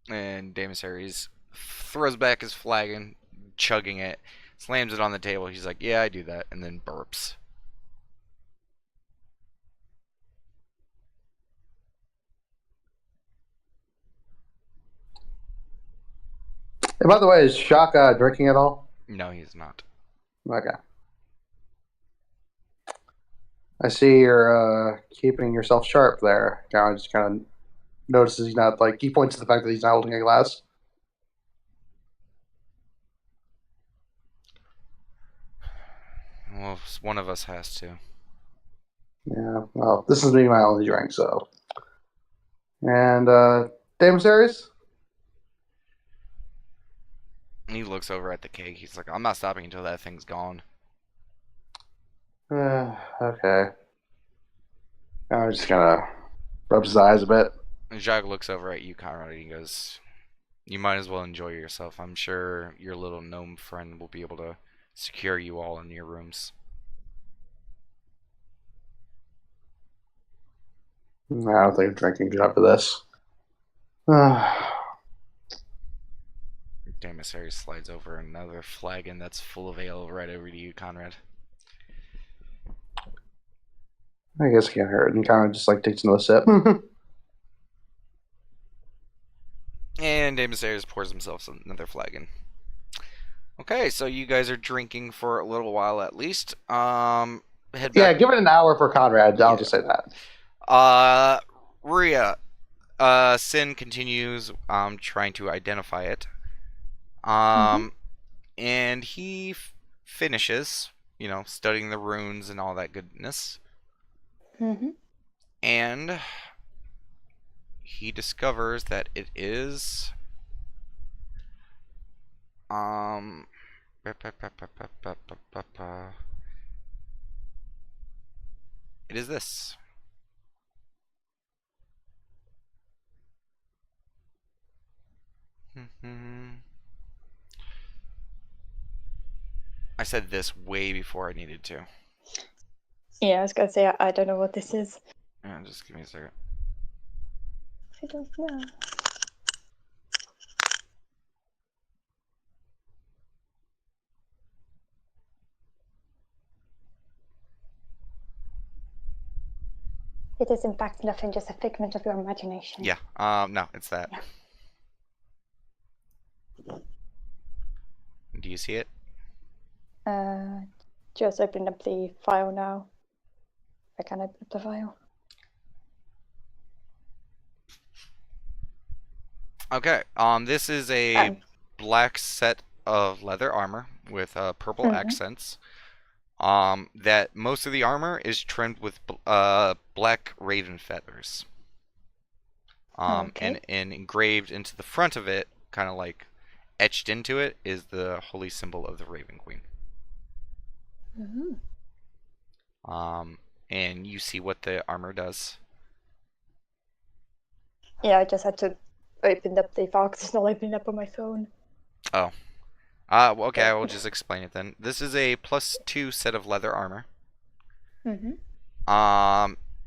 And Damus Harris throws back his flagon, chugging it, slams it on the table. He's like, "Yeah, I do that," and then burps. And by the way, is Shaka drinking at all? No, he's not. Okay. I see you're keeping yourself sharp there. John just kind of notices he's not he points to the fact that he's not holding a glass. Well, one of us has to. Yeah. Well, this is being my only drink, so. And David Series? He looks over at the cake. He's like, "I'm not stopping until that thing's gone." Okay. I'm just gonna rub his eyes a bit. And Jacques looks over at you, Conrad, and he goes, "You might as well enjoy yourself. I'm sure your little gnome friend will be able to secure you all in your rooms." I don't think I'm drinking good for this. Damus Harris slides over another flagon that's full of ale right over to you, Conrad. I guess it can't hurt. And kind of just takes another sip. And Damus Harris pours himself another flagon. Okay, so you guys are drinking for a little while at least. Head back. Yeah, give it an hour for Conrad. I'll just say that. Ria, Sin continues trying to identify it. And he finishes, studying the runes and all that goodness. Mm-hmm. And he discovers that it is it is this. I said this way before I needed to. Yeah, I was gonna say I don't know what this is. Yeah, just give me a second. I don't know. It is in fact nothing, just a figment of your imagination. Yeah. No, it's that. Yeah. Do you see it? Just opening up the file now. I can open up the file. Okay. This is a black set of leather armor with purple accents. That most of the armor is trimmed with black raven feathers. Okay. And engraved into the front of it, kind of like etched into it, is the holy symbol of the Raven Queen. And you see what the armor does. Yeah, I just had to open up the file because it's not opening up on my phone. Oh. Well, okay, I will just explain it then. This is a +2 set of leather armor.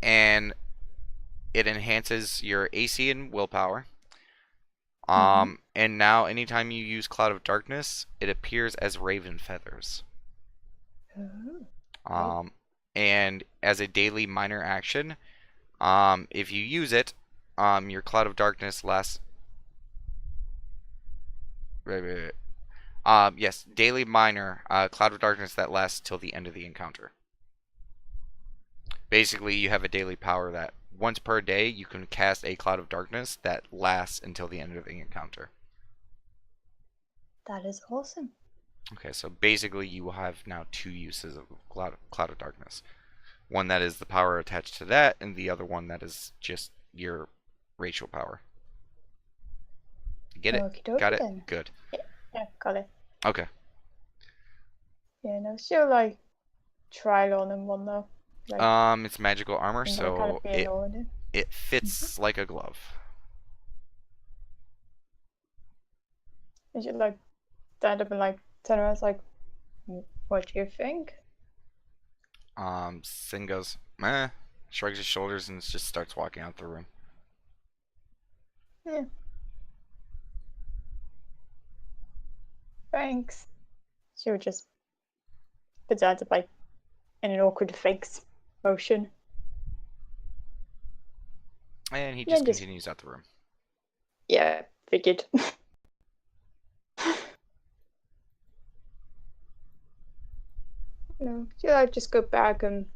And it enhances your AC and willpower. And now anytime you use Cloud of Darkness, it appears as raven feathers. And as a daily minor action, if you use it, your Cloud of Darkness lasts. Yes, daily minor Cloud of Darkness that lasts till the end of the encounter. Basically, you have a daily power that once per day you can cast a Cloud of Darkness that lasts until the end of the encounter. That is awesome. Okay, so basically you will have now 2 uses of Cloud of Darkness. One that is the power attached to that, and the other one that is just your racial power. Get it? Okey-dokey Got it? then. Good. Yeah, got it. Okay. Yeah, no, still like trial on and one though. Like, It's magical armor, so it fits like a glove. You should like stand up and like turn around, like, what do you think? Sin goes, meh, shrugs his shoulders and just starts walking out the room. Yeah. Thanks. She would just put her hands up like in an awkward thanks motion. And he Yeah, just just- continues out the room. Yeah, figured. No, she'll like just go back and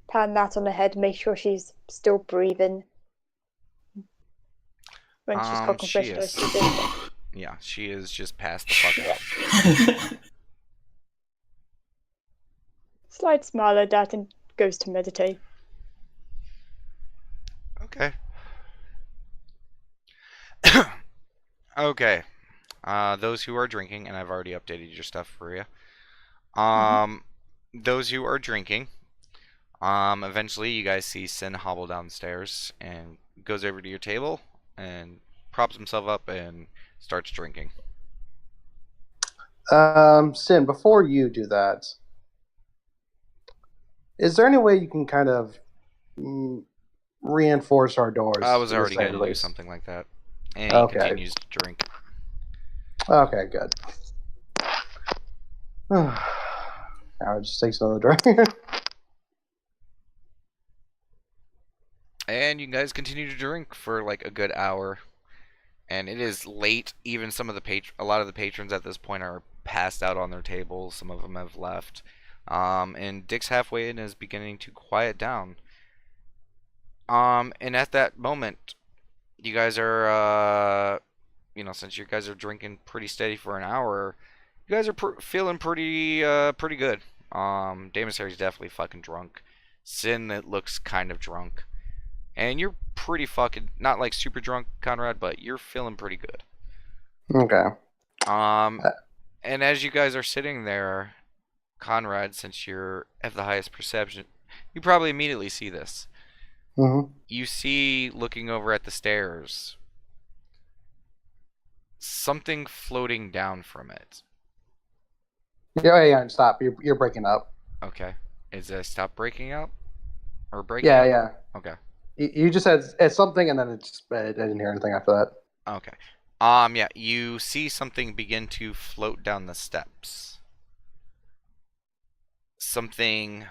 pat Nat on the head, make sure she's still breathing. When she's got She confession, is. Yeah, she is just passed the fuck out. Slight smile at that and goes to meditate. Okay. Okay. Those who are drinking, and I've already updated your stuff for you. Those who are drinking, eventually you guys see Sin hobble downstairs and goes over to your table and props himself up and starts drinking. Sin, before you do that, is there any way you can kind of reinforce our doors? I was to already say going the to do least? something like that. And he Okay. continues to drink. Okay, good. Now it just takes another drink. And you guys continue to drink for like a good hour. And it is late. Even some of the a lot of the patrons at this point are passed out on their tables. Some of them have left. And Dick's halfway in is beginning to quiet down. And at that moment, you guys are, since you guys are drinking pretty steady for an hour, you guys are feeling pretty good. Daemonsary's definitely fucking drunk. Sin, it looks kind of drunk. And you're pretty fucking, not like super drunk, Conrad, but you're feeling pretty good. Okay. And as you guys are sitting there, Conrad, since you have the highest perception, you probably immediately see this. You see, looking over at the stairs, something floating down from it. Yeah, stop. You're breaking up. Okay. Is it stop breaking up? Or breaking Yeah, up? yeah. Okay. You just said it's something, and then I didn't hear anything after that. Okay. Yeah, you see something begin to float down the steps. Something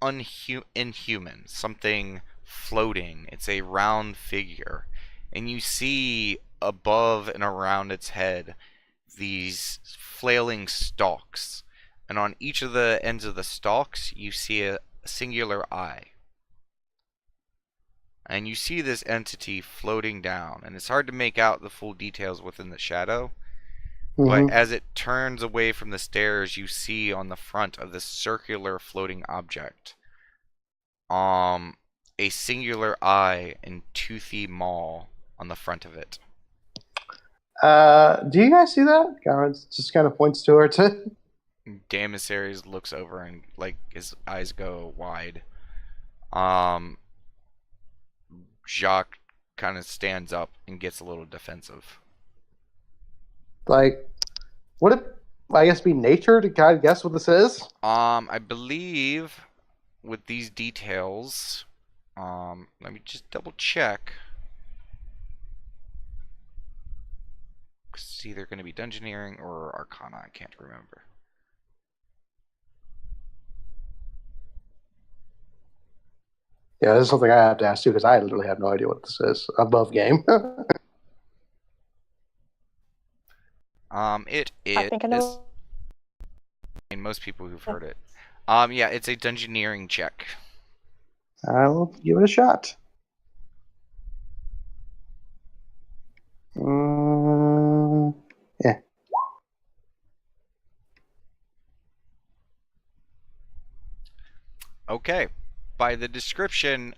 inhuman, something floating. It's a round figure. And you see above and around its head these flailing stalks. And on each of the ends of the stalks, you see a singular eye. And you see this entity floating down. And it's hard to make out the full details within the shadow. But Mm-hmm. as it turns away from the stairs, you see on the front of this circular floating object, a singular eye and toothy maw on the front of it. Do you guys see that? Garrett just kind of points to her too. Damasaries looks over and like his eyes go wide. Jacques kind of stands up and gets a little defensive. Like, would it? I guess be nature to kind of guess what this is. I believe with these details, let me just double check. It's either going to be Dungeoneering or Arcana. I can't remember. Yeah, this is something I have to ask too because I literally have no idea what this is. Above game. It I think I is. know. And most people who've heard it. Yeah, it's a Dungeoneering check. I'll give it a shot. Yeah. Okay. By the description,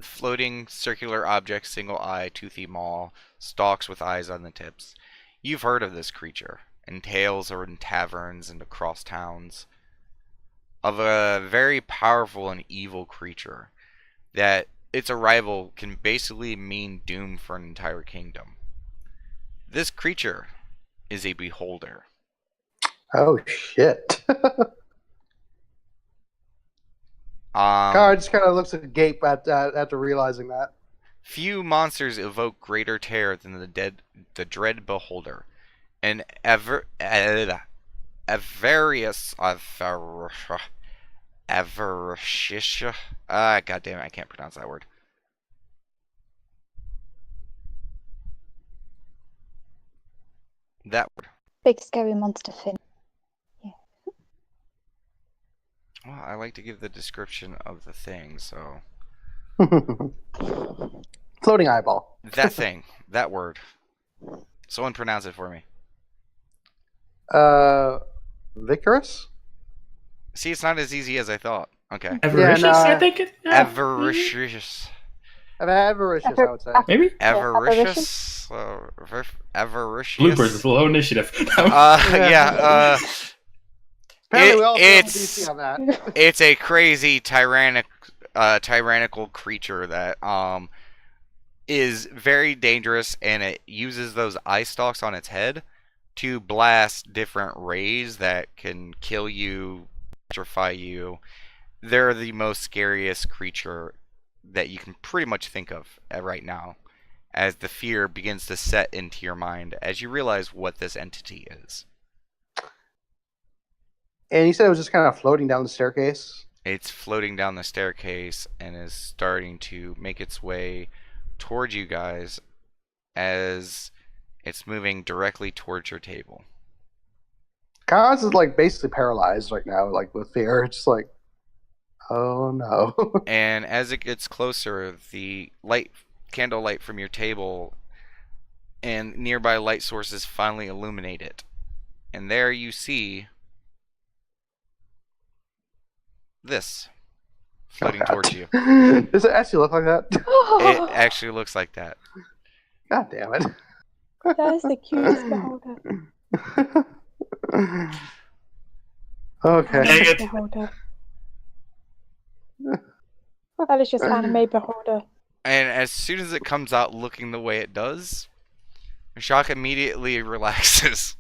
floating circular object, single eye, toothy maw, stalks with eyes on the tips. You've heard of this creature, and tales are in taverns and across towns of a very powerful and evil creature that its arrival can basically mean doom for an entire kingdom. This creature is a beholder. Oh shit. Car just kind of looks agape after realizing that. Few monsters evoke greater terror than the dread beholder, an avaricious, god damn it, I can't pronounce that word. That word. Big scary monster thing. Well, I like to give the description of the thing, so Floating eyeball. that thing, that word. Someone pronounce it for me. Vicarous? See, it's not as easy as I thought. Okay. Avaricious, Yeah, no, I think. Avaricious. Avaricious, I would say. Maybe. Avaricious. Avaricious. Bloopers, low initiative. Yeah. Apparently we all failed It's DC on that. it's a crazy tyrannical creature that is very dangerous, and it uses those eye stalks on its head to blast different rays that can kill you, petrify you. They're the most scariest creature that you can pretty much think of right now, as the fear begins to set into your mind as you realize what this entity is. And you said it was just kind of floating down the staircase? It's floating down the staircase and is starting to make its way towards you guys as it's moving directly towards your table. Kaz is like basically paralyzed right now, like with fear. It's like, oh no. And as it gets closer, the candlelight from your table and nearby light sources finally illuminate it. And there you see this floating towards you. Does it actually look like that? It actually looks like that. God damn it. That is the cutest beholder. Okay. Dang it. Beholder. That is just anime beholder. And as soon as it comes out looking the way it does, Shock immediately relaxes.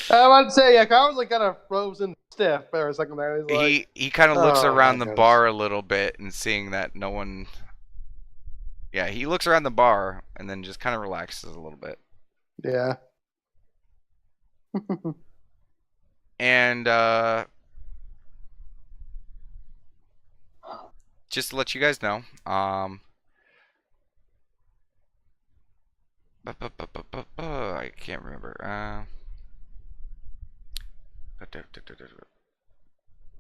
I want to say, yeah, I was like kind of frozen stiff for a second there. He's like, He kind of looks oh around my the goodness. bar a little bit and seeing that no one. Yeah, he looks around the bar and then just kind of relaxes a little bit. Yeah. And just to let you guys know, I can't remember.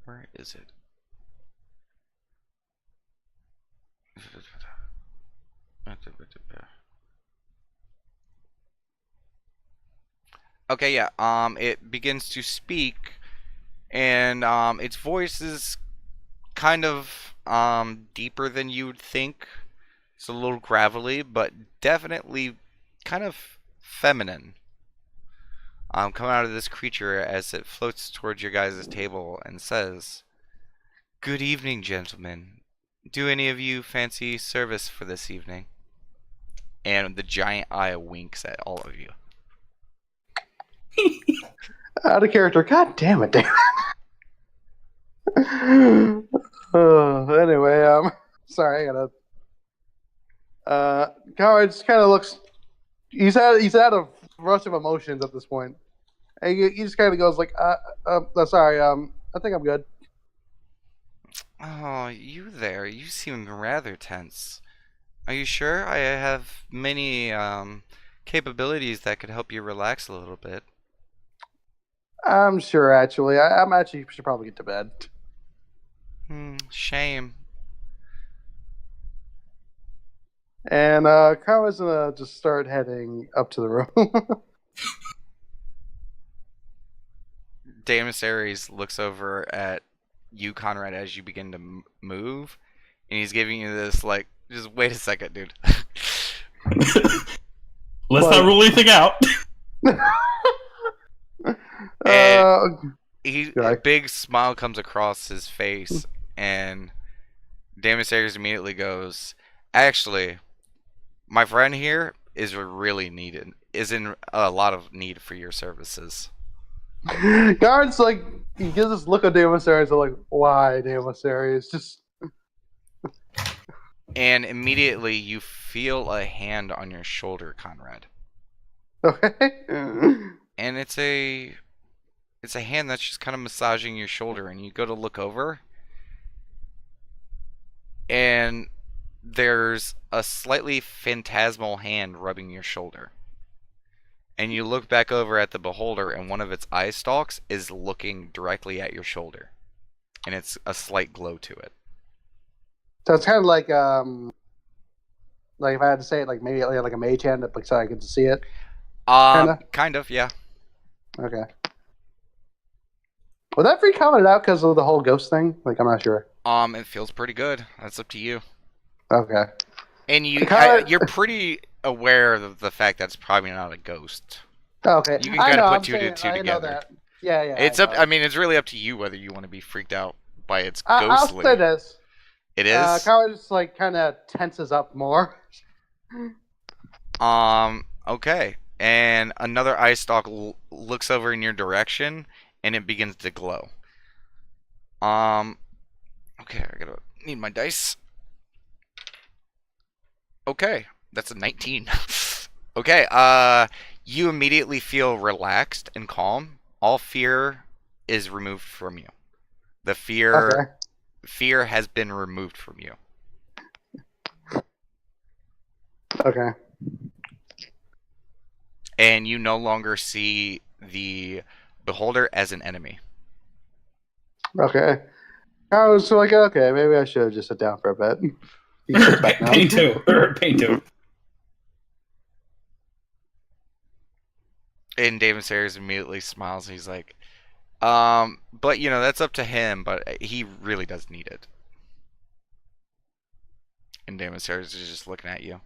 Where is it? Okay, yeah. It begins to speak, and its voice is kind of deeper than you'd think. It's a little gravelly, but definitely kind of feminine. Coming out of this creature as it floats towards your guys' table and says, "Good evening, gentlemen. Do any of you fancy service for this evening?" And the giant eye winks at all of you. Out of character. God damn it, damn. Anyway, sorry, I gotta. Coward just kind of looks. He's out of rush of emotions at this point. And he just kind of goes like, sorry, I think I'm good. Oh, you there. You seem rather tense. Are you sure? I have many capabilities that could help you relax a little bit. I'm sure, actually. I'm actually should probably get to bed. Shame. And Kara's gonna just start heading up to the room. Damus Ares looks over at you, Conrad, as you begin to move, and he's giving you this, like, just wait a second, dude. Let's not rule anything out. A big smile comes across his face, and Damus Ares immediately goes, "Actually, my friend here is in a lot of need for your services." Guards like he gives this look at Damus Ares, like, why Damus Ares? Just And immediately you feel a hand on your shoulder, Conrad. okay. And it's a hand that's just kind of massaging your shoulder, and you go to look over, and there's a slightly phantasmal hand rubbing your shoulder. And you look back over at the beholder, and one of its eye stalks is looking directly at your shoulder. And it's a slight glow to it. So it's kind of like if I had to say it, like maybe like a mage hand, like so I get to see it. Kind of, yeah. Okay. Would that be commented out because of the whole ghost thing? Like, I'm not sure. It feels pretty good. That's up to you. Okay. And you're pretty aware of the fact that's probably not a ghost. Okay. You can kind of put two saying, to two I together. know that. Yeah. It's up. I mean, it's really up to you whether you want to be freaked out by its ghostly. I'll say this. It is. Kyle just like kind of tenses up more. Okay. And another eye stalk looks over in your direction, and it begins to glow. Okay, I gotta need my dice. Okay, that's a 19. Okay, you immediately feel relaxed and calm. All fear is removed from you. The fear has been removed from you. Okay. And you no longer see the beholder as an enemy. Okay. I was like, okay, maybe I should just sit down for a bit. You sit back now. Pain too. And David Ayers immediately smiles. And he's like, but you know, that's up to him, but he really does need it. And David Ayers is just looking at you.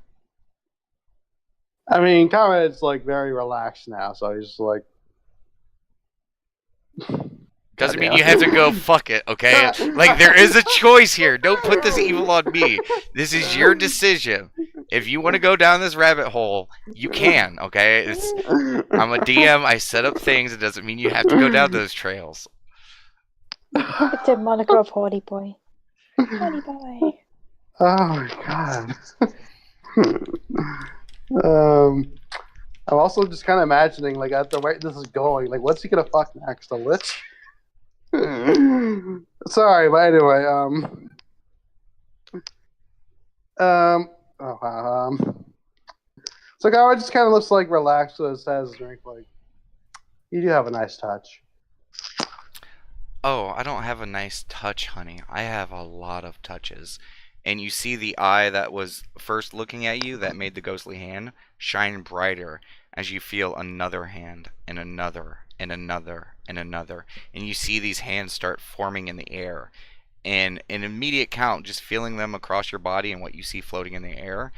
I mean, Conrad's like very relaxed now, so he's just like, Doesn't mean you have to go fuck it, okay? Like, there is a choice here. Don't put this evil on me. This is your decision. If you want to go down this rabbit hole, you can, okay? I'm a DM. I set up things. It doesn't mean you have to go down those trails. It's a moniker of Horny Boy. Horny Boy. Oh my god. I'm also just kind of imagining, like, at the rate this is going, like, what's he gonna fuck next? A lich? Sorry, but anyway, so Gara just kind of looks like relaxed as his drink, like, you do have a nice touch. Oh, I don't have a nice touch, honey. I have a lot of touches. And you see the eye that was first looking at you that made the ghostly hand shine brighter as you feel another hand and another and another and another. And you see these hands start forming in the air. And an immediate count, just feeling them across your body and what you see floating in the air,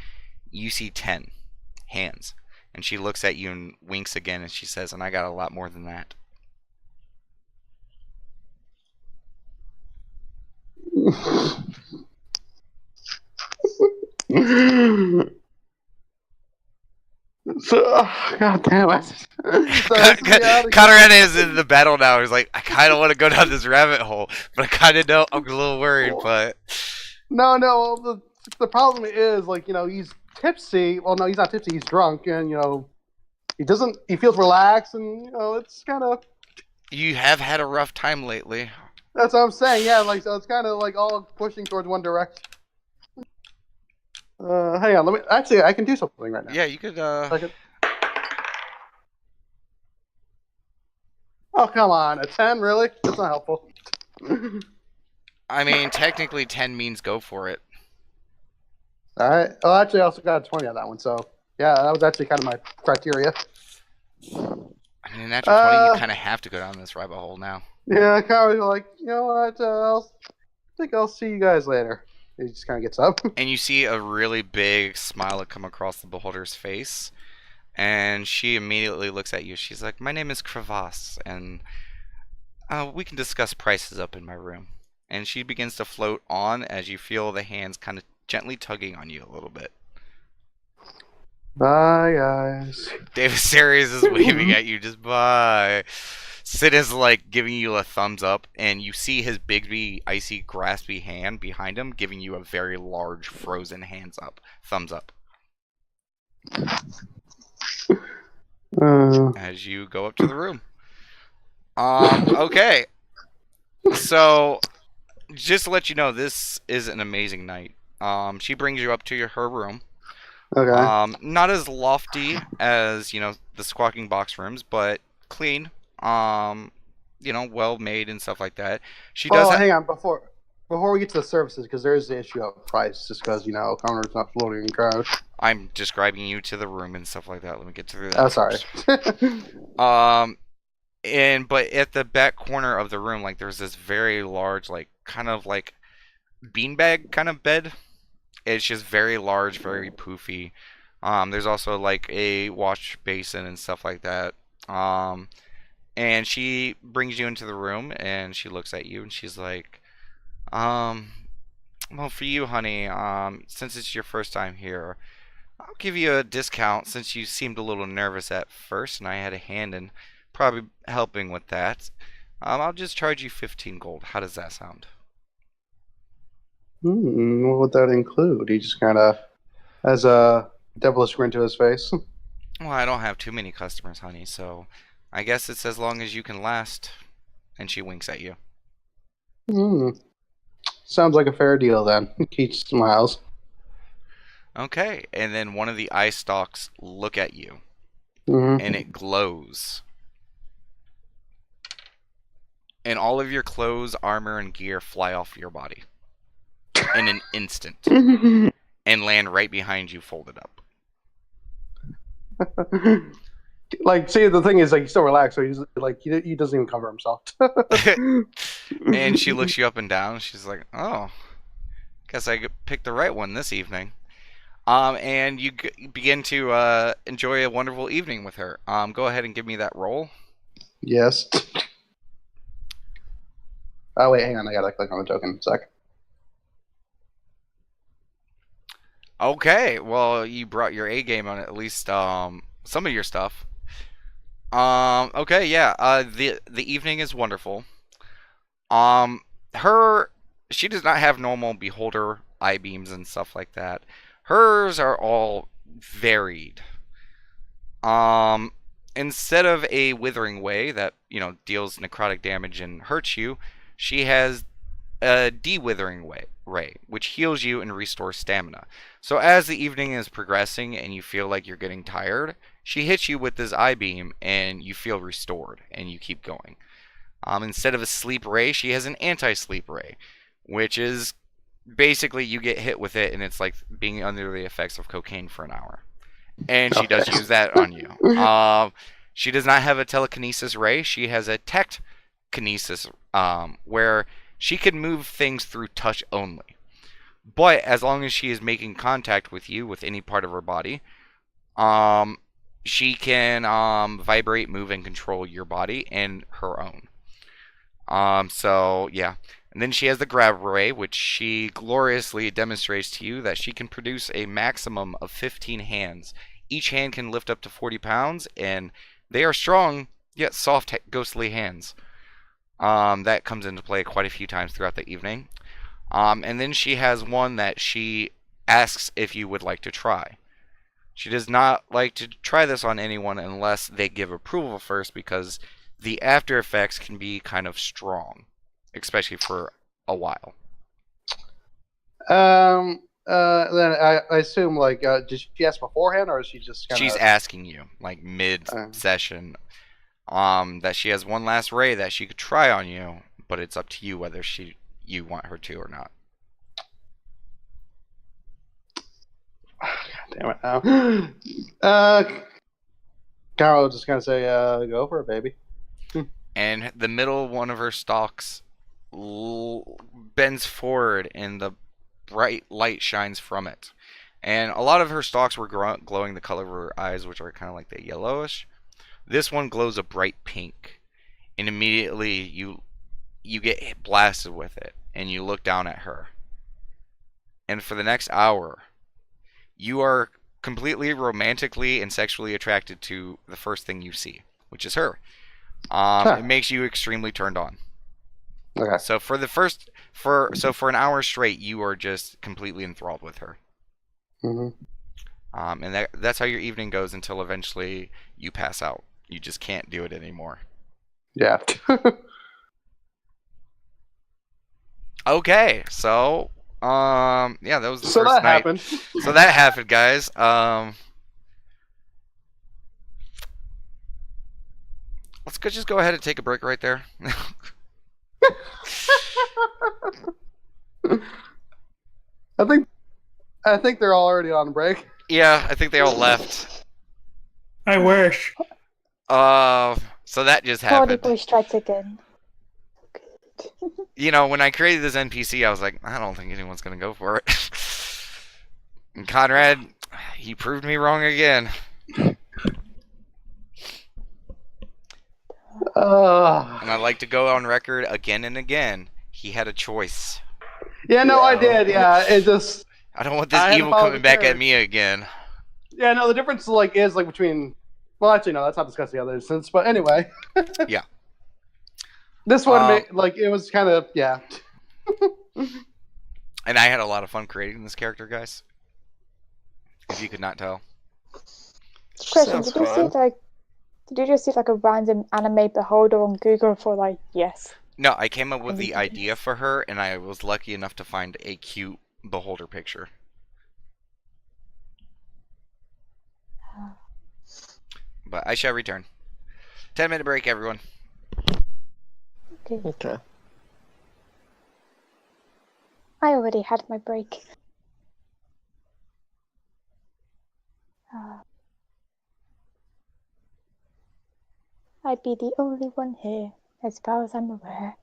you see 10 hands. And she looks at you and winks again and she says, and I got a lot more than that. So, god damn it. So Conrad is in the battle now. He's like, I kind of want to go down this rabbit hole, but I kind of know I'm a little worried, but... No, the problem is, like, you know, he's tipsy. Well, no, he's not tipsy, he's drunk, and, you know, he feels relaxed, and, you know, it's kind of... You have had a rough time lately. That's what I'm saying, yeah, like, so it's kind of, like, all pushing towards one direction. Hang on, actually, I can do something right now. Yeah, you could, Oh, come on, a 10, really? That's not helpful. I mean, technically 10 means go for it. Alright, well, actually, I also got a 20 on that one, so, yeah, that was actually kind of my criteria. I mean, after 20, you kind of have to go down this rabbit hole now. Yeah, I kind of like, you know what, I think I'll see you guys later. He just kind of gets up. And you see a really big smile come across the beholder's face. And she immediately looks at you. She's like, my name is Crevasse, and we can discuss prices up in my room. And she begins to float on as you feel the hands kind of gently tugging on you a little bit. Bye, guys. David Series is waving at you, just bye. Sid is like giving you a thumbs up, and you see his big, icy, graspy hand behind him giving you a very large, frozen thumbs up. As you go up to the room. Okay. So, just to let you know, this is an amazing night. She brings you up to her room. Okay. Not as lofty as, you know, the Squawking Box rooms, but clean. You know, well made and stuff like that. She does. Hang on, before we get to the services, because there is the issue of price, just because, you know, Connor's not floating in crowd. I'm describing you to the room and stuff like that. Let me get through that. Oh, sorry. But at the back corner of the room, like, there's this very large, like, kind of like beanbag kind of bed. It's just very large, very poofy. There's also like a wash basin and stuff like that. And she brings you into the room and she looks at you and she's like, well, for you, honey, since it's your first time here, I'll give you a discount since you seemed a little nervous at first and I had a hand in probably helping with that. I'll just charge you 15 gold. How does that sound? What would that include? He just kind of has a devilish grin to his face. Well, I don't have too many customers, honey, so I guess it's as long as you can last. And she winks at you. Sounds like a fair deal then. Keith smiles. Okay, and then one of the eye stalks look at you. And it glows. And all of your clothes, armor, and gear fly off your body. In an instant. And land right behind you, folded up. Like, see, the thing is, like, he's still relaxed, so he's like, he doesn't even cover himself. And she looks you up and down. She's like, oh, guess I picked the right one this evening. And you begin to enjoy a wonderful evening with her. Go ahead and give me that roll. Yes. Oh wait, hang on. I gotta click on the token. Sec. Okay, well, you brought your A game on at least some of your stuff. Okay, yeah. The evening is wonderful. Um, her she does not have normal beholder eye beams and stuff like that. Hers are all varied. Um, Instead of a withering way that deals necrotic damage and hurts you, she has a de-withering ray, which heals you and restores stamina. So as the evening is progressing and you feel like you're getting tired, she hits you with this eye beam and you feel restored and you keep going. Instead of a sleep ray, she has an anti-sleep ray, which is basically you get hit with it and it's like being under the effects of cocaine for an hour. And she does Okay. use that on you. She does not have a telekinesis ray. She has a tech kinesis, where she can move things through touch only. But as long as she is making contact with you with any part of her body, she can vibrate, move, and control your body and her own. So yeah. And then she has the grab ray, which she gloriously demonstrates to you that she can produce a maximum of 15 hands. Each hand can lift up to 40 pounds, and they are strong yet soft, ghostly hands. That comes into play quite a few times throughout the evening. And then she has one that she asks if you would like to try. She does not like to try this on anyone unless they give approval first, because the after effects can be kind of strong, especially for a while. Then I assume did she ask beforehand, or is she just kind of? She's asking you, like mid-session, that she has one last ray that she could try on you, but it's up to you whether you want her to or not. Damn it now. Carol was just gonna say, "Go for it, baby." And the middle one of her stalks bends forward, and the bright light shines from it. And a lot of her stalks were glowing the color of her eyes, which are kind of like the yellowish. This one glows a bright pink, and immediately you get blasted with it, and you look down at her. And for the next hour, you are completely romantically and sexually attracted to the first thing you see, which is her. It makes you extremely turned on. Okay. So for an hour straight, you are just completely enthralled with her. Mm-hmm. And that's how your evening goes until eventually you pass out. You just can't do it anymore. Yeah. Okay, so yeah, that was the So first that night. happened. So that happened, guys. Just go ahead and take a break right there. I think they're all already on break. Yeah, I think they all left. I wish. So that just Party happened. boy strikes again. When I created this NPC, I was like, I don't think anyone's gonna go for it. And Conrad, he proved me wrong again. And I like to go on record again and again. He had a choice. Yeah, no, I did. Yeah, it just. I don't want this I had to evil follow coming the back at carrot. me again. Yeah, no, the difference is between. Well, actually, no, that's not discussing the other instance. But anyway. Yeah. This one, it was kind of And I had a lot of fun creating this character, guys. If you could not tell. Question: Sounds Did you fun. just see a random anime beholder on Google for yes? No, I came up with the idea for her, and I was lucky enough to find a cute beholder picture. But I shall return. 10-minute break, everyone. Okay. I already had my break. I'd be the only one here, as far as I'm aware.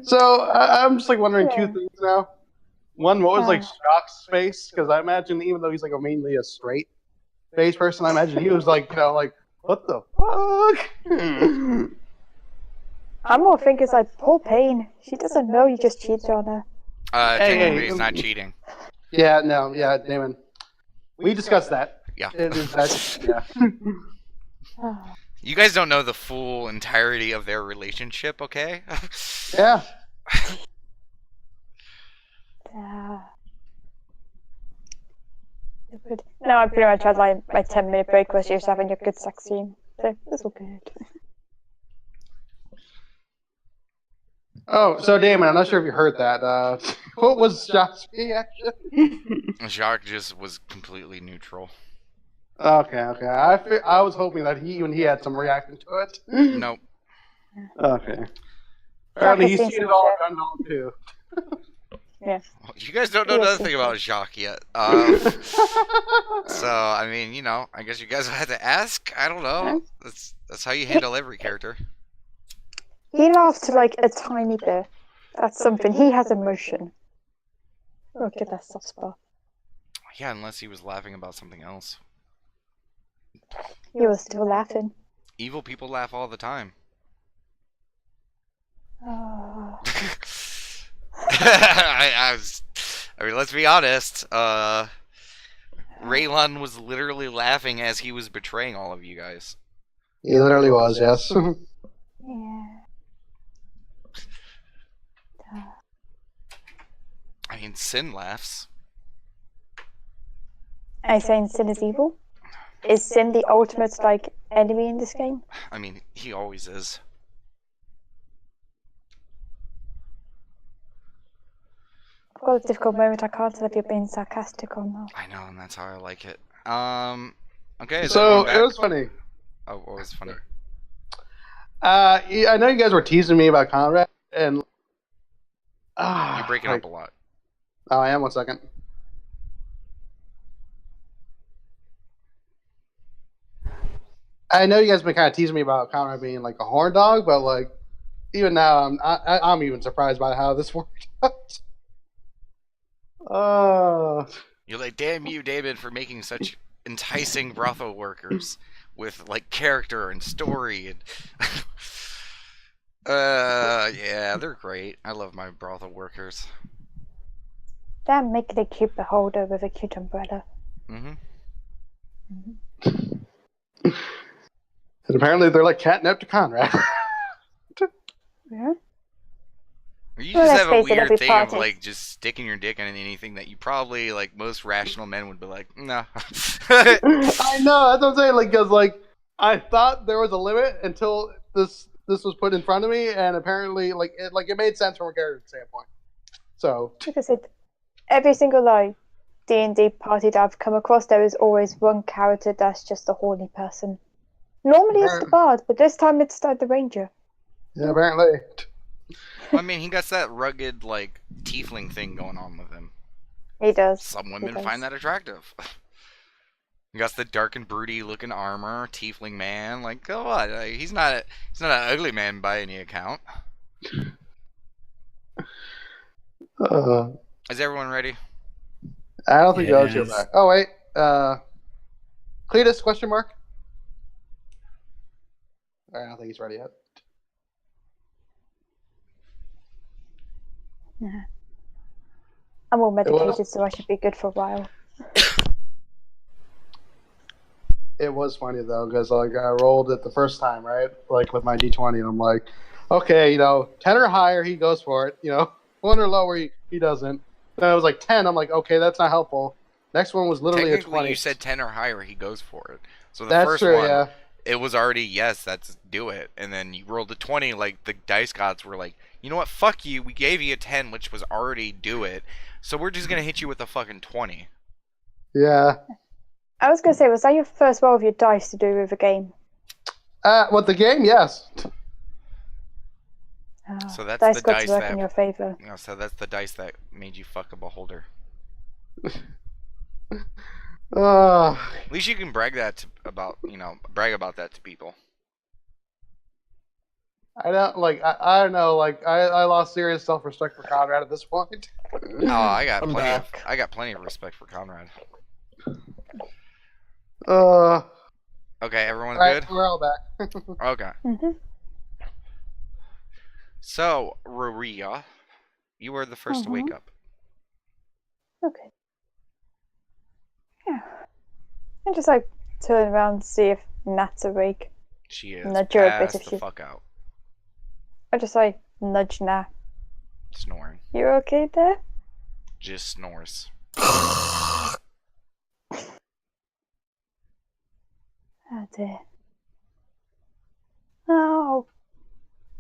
So I'm just like wondering two Yeah. things now. One, what was like Ah. Shock's face? Because I imagine even though he's like mainly a straight face person, I imagine he was like, like, what the fuck? I'm more thinking it's like, poor Pain. She doesn't know you just cheated on her. Technically, it's not cheating. Yeah, no, yeah, Damon. We discussed that. Yeah. It is that, yeah. Ah. You guys don't know the full entirety of their relationship, okay? Yeah. Good. No, I pretty much had like my 10-minute break where she was having a good sex scene. So that's all good. Oh, so Damon, I'm not sure if you heard that. What was Shock's reaction? Jacques just was completely neutral. Okay. I was hoping that he had some reaction to it. Nope. Okay. Apparently he's seen seen it some all shit. unknown too. Yeah. You guys don't know Yes, nothing yes, about Jacques yet. So, I mean, you know, I guess you guys had to ask. I don't know. That's how you handle every character. He laughs like a tiny bit. That's something. He has emotion. Look at that soft spot. Yeah, unless he was laughing about something else. He was still laughing. Evil people laugh all the time. Oh. I mean, let's be honest. Raylon was literally laughing as he was betraying all of you guys. He literally was, yes. Yeah. I mean, Sin laughs. Are you saying Sin is evil? Is Sin the ultimate like enemy in this game? I mean, he always is. I've got a difficult moment. I can't tell if you're being sarcastic or not. I know, and that's how I like it. Okay. Is So everyone it back? was funny. Oh, what was funny? I know you guys were teasing me about Conrad, and You're breaking like, up a lot. Oh, I am. 1 second. I know you guys been kind of teasing me about Conrad being like a horn dog, but like even now, I'm even surprised by how this worked out. You're like, damn you, David, for making such enticing brothel workers with like character and story and. Yeah, they're great. I love my brothel workers. They're making a cute beholder with a cute umbrella. And apparently they're like catnip to Conrad. Yeah. You Well, just let's have a face it, weird every thing of party. like just sticking your dick in anything that you probably like most rational men would be like, no. I know, that's what I'm saying. Like, cause like I thought there was a limit until this was put in front of me, and apparently like it made sense from a character standpoint. So Like I said, every single like D&D party that I've come across, there is always one character that's just a horny person. Normally it's the bard, but this time it's like the ranger. yeah, apparently. Well, I mean, he got that rugged like tiefling thing going on with him. He does. Some He women does. find that attractive. He got the dark and broody looking armor, tiefling man. Like, come on, like, he's not an ugly man by any account. Is everyone ready? I don't think those are Yes. back. Oh wait, Cletus? Question mark. I don't think he's ready yet. I'm all medicated, so I should be good for a while. It was funny though, because like I rolled it the first time, right? Like with my D20, and I'm like, okay, 10 or higher, he goes for it. 1 or lower, he doesn't. Then it was like 10. I'm like, okay, that's not helpful. Next one was literally a Technically, 20. you said 10 or higher, he goes for it. So the That's first true, one, yeah. it was already, yes, that's do it. And then you rolled a 20, like, the dice gods were like, you know what, fuck you, we gave you a 10, which was already do it. So we're just gonna hit you with a fucking 20. Yeah. I was going to say, was that your first roll of your dice to do with a game? With the game, yes. So that's dice the got dice to work that- in your favor. So that's the dice that made you fuck a beholder. Uh, At least you can brag about that to people. I don't like. I don't know. Like I lost serious self-respect for Conrad at this point. Oh, I'm back. I got plenty of respect for Conrad. All Okay, everyone's right, good. we're all back. Okay, Mm-hmm. so Ruria, you were the first to wake up. Okay. Yeah. I just like turn around to see if Nat's awake. She is Nudge her a bit passed if the she's. fuck out, I just like nudge Nat. snoring. You okay there? Just snores. Oh dear. I'll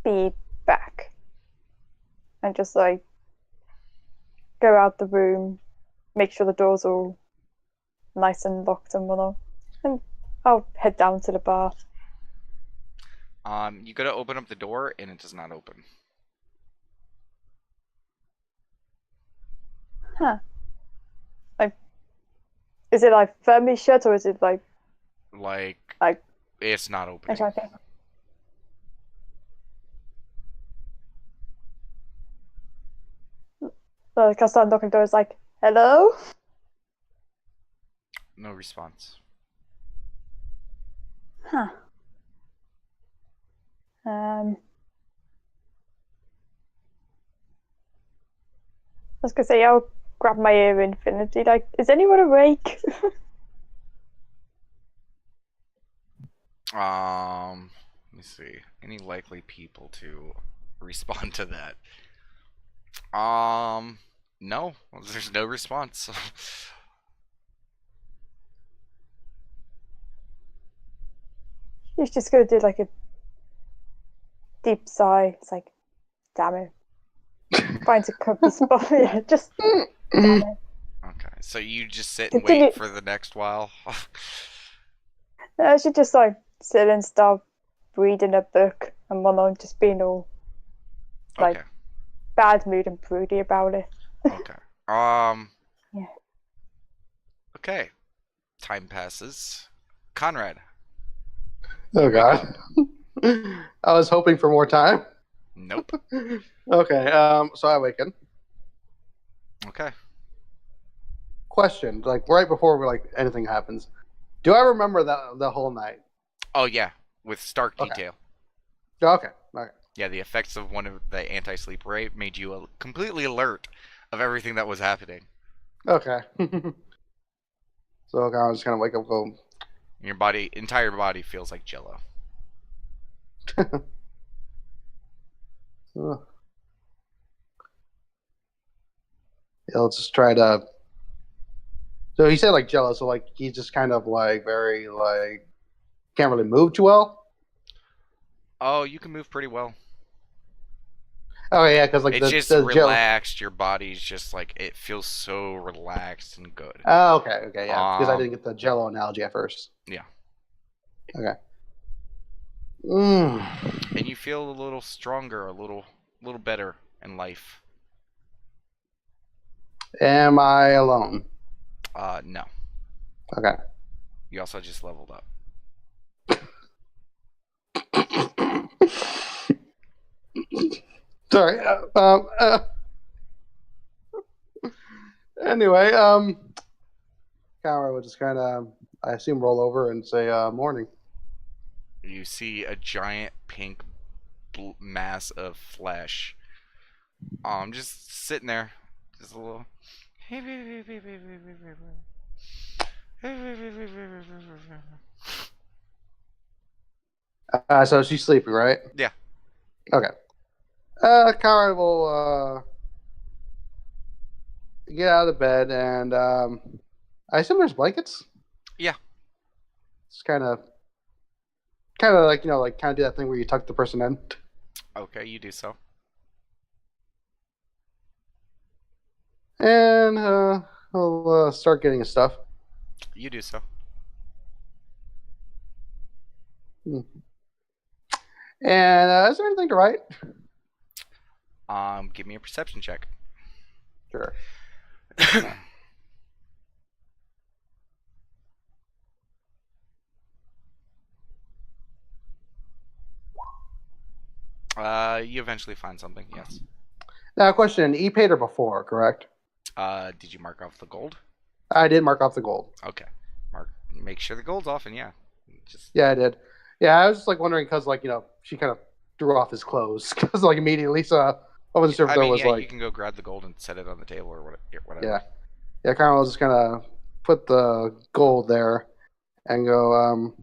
be back. And just like go out the room, make sure the door's all nice and locked and whatnot. And I'll head down to the bar. You gotta open up the door, and it does not open. Huh. Like, is it like firmly shut or is it like Like, Like- it's not opening. okay? Like I start knocking doors like, hello? No response. Huh. I was gonna say I'll grab my ear infinity, like, is anyone awake? Let me see. Any likely people to respond to that? No. There's no response. He's just gonna do like a deep sigh. It's like, damn it. Finds a comfy spot. Yeah, just damn it. Okay, so you just sit and Continue. wait for the next while. I should just like sit and start reading a book and whatnot, just being all like Okay. bad mood and broody about it. Okay. Yeah. Okay. Time passes. Conrad. Oh wake god. I was hoping for more time. Nope. Okay, so I awaken. Okay. Question, like right before like anything happens, do I remember the whole night? Oh yeah, with stark Okay. detail. Okay. Yeah, the effects of one of the anti-sleep ray made you completely alert of everything that was happening. Okay. So I was just gonna wake up, go. Your entire body feels like jello. Yeah, let's just try to. So he said like jealous, so like he's just kind of like very like can't really move too well. Oh, you can move pretty well. Oh yeah, because like It's just the gel. relaxed. Your body's just like, it feels so relaxed and good. Oh, okay, yeah. Because I Um, didn't get the Jello analogy at first. Yeah. Okay. Mm. And you feel a little stronger, a little better in life. Am I alone? No. Okay. You also just leveled up. Sorry. Anyway, Kara will just kind of, I assume, roll over and say, "Morning." You see a giant pink mass of flesh. Just sitting there, just a little. So she's sleeping, right? Yeah. Okay. Kara will get out of bed and I assume there's blankets. Yeah. It's kind of like like kind of do that thing where you tuck the person in. Okay, you do so. And we'll start getting his stuff. You do so. And is there anything to write? Give me a perception check. Sure. You eventually find something. Yes. Now, question: he paid her before, correct? Did you mark off the gold? I did mark off the gold. Okay. Make sure the gold's off, and yeah, just Yeah, I did. Yeah, I was just like wondering because like she kind of threw off his clothes because like immediately, so I wasn't sure if I there mean, was yeah, you like can go grab the gold and set it on the table or whatever. yeah, yeah. Kind of was just gonna put the gold there and go.